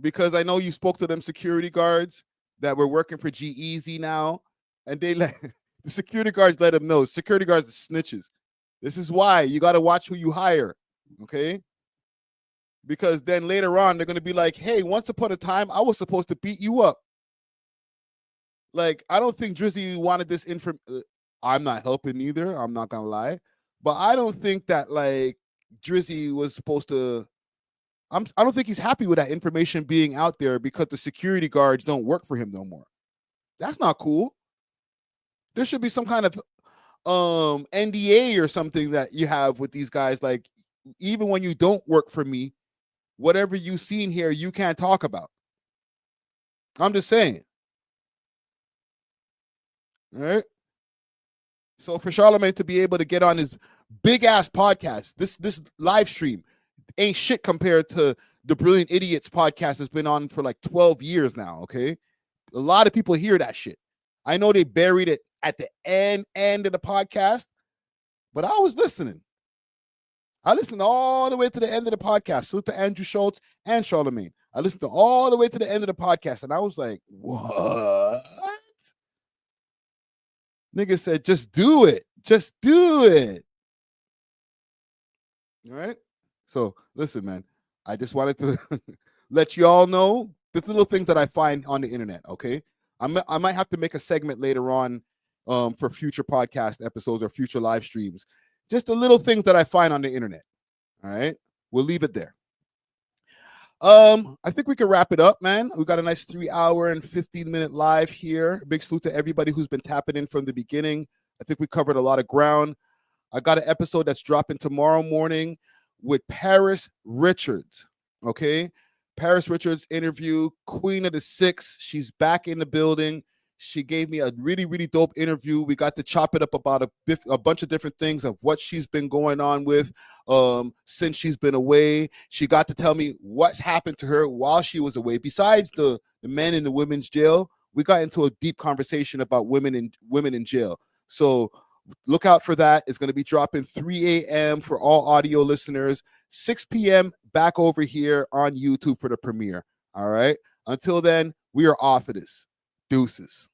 because I know you spoke to them security guards that were working for G-Eazy now, and they let the security guards let them know. Security guards are snitches. This is why you got to watch who you hire, okay? Because then later on, they're going to be like, hey, once upon a time, I was supposed to beat you up. Like, I don't think Drizzy wanted this info. I'm not helping either. I'm not gonna lie, but I don't think that like Drizzy was supposed to. I don't think he's happy with that information being out there because the security guards don't work for him no more. That's not cool. There should be some kind of NDA or something that you have with these guys. Like, even when you don't work for me, whatever you seen here, you can't talk about. I'm just saying. All right. So for Charlamagne to be able to get on his big ass podcast, this live stream ain't shit compared to the Brilliant Idiots podcast that's been on for like 12 years now. Okay. A lot of people hear that shit. I know they buried it at the end of the podcast, but I was listening. I listened all the way to the end of the podcast. Salute to Andrew Schultz and Charlamagne. I listened to all the way to the end of the podcast, and I was like, what? Nigga said, just do it. Just do it. All right? So, listen, man. I just wanted to let you all know the little things that I find on the internet, okay? I might have to make a segment later on for future podcast episodes or future live streams. Just the little things that I find on the internet. All right? We'll leave it there. I think we can wrap it up, man. We got a nice 3-hour and 15-minute live here. Big salute to everybody who's been tapping in from the beginning. I think we covered a lot of ground. I got an episode that's dropping tomorrow morning with Paris Richards. Okay, Paris Richards interview, Queen of the Six. She's back in the building. She gave me a really, really dope interview. We got to chop it up about a bunch of different things of what she's been going on with since she's been away. She got to tell me what's happened to her while she was away. Besides the men in the women's jail, we got into a deep conversation about women in jail. So look out for that. It's going to be dropping 3 a.m. for all audio listeners, 6 p.m. back over here on YouTube for the premiere. All right. Until then, we are off of this. Deuces.